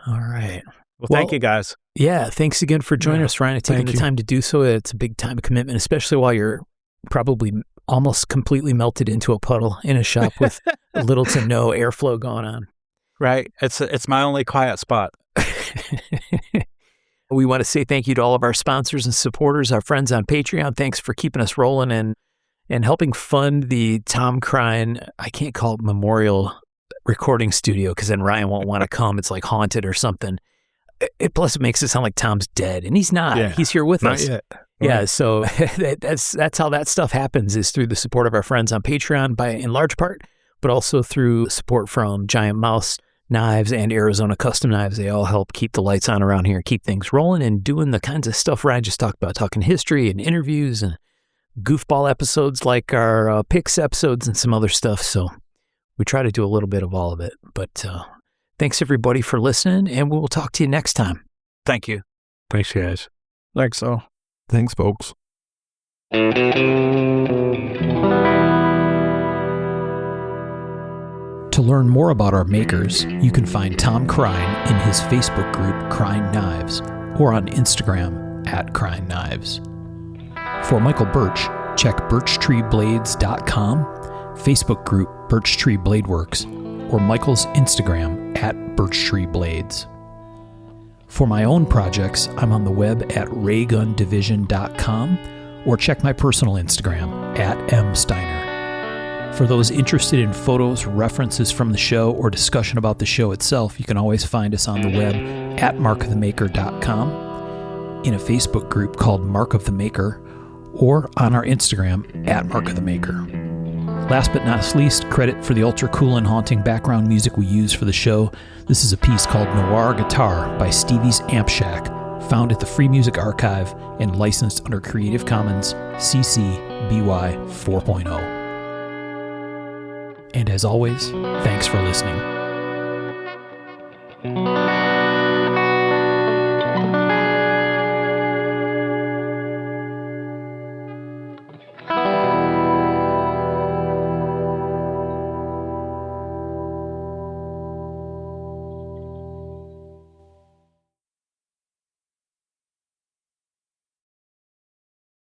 All right. Well, thank you, guys. Yeah, thanks again for joining us, Ryan, and taking the time to do so. It's a big time commitment, especially while you're probably almost completely melted into a puddle in a shop with little to no airflow going on. Right. It's my only quiet spot. We want to say thank you to all of our sponsors and supporters, our friends on Patreon. Thanks for keeping us rolling and helping fund the Tom Crine, I can't call it Memorial Recording Studio, because then Ryan won't want to come. It's like haunted or something. Plus, it makes it sound like Tom's dead, and he's not. Yeah, he's here with us. Not yet. Yeah, so that's how that stuff happens, is through the support of our friends on Patreon, in large part, but also through support from Giant Mouse Knives and Arizona Custom Knives. They all help keep the lights on around here, keep things rolling, and doing the kinds of stuff Ryan just talked about, talking history and interviews and goofball episodes like our picks episodes and some other stuff. So we try to do a little bit of all of it. But thanks, everybody, for listening, and we'll talk to you next time. Thank you. Thanks, guys. Thanks, all. Thanks, folks. To learn more about our makers, you can find Tom Crine in his Facebook group, Crine Knives, or on Instagram @Crine Knives. For Michael Birch, check birchtreeblades.com, Facebook group Birch Tree Blade Works, or Michael's Instagram @BirchTreeBlades. For my own projects, I'm on the web at raygundivision.com, or check my personal Instagram @msteiner. For those interested in photos, references from the show, or discussion about the show itself, you can always find us on the web at markofthemaker.com, in a Facebook group called Mark of the Maker, or on our Instagram @markofthemaker. Last but not least, credit for the ultra cool and haunting background music we use for the show. This is a piece called Noir Guitar by Stevie's Amp Shack, found at the Free Music Archive and licensed under Creative Commons CC BY 4.0. And as always, thanks for listening.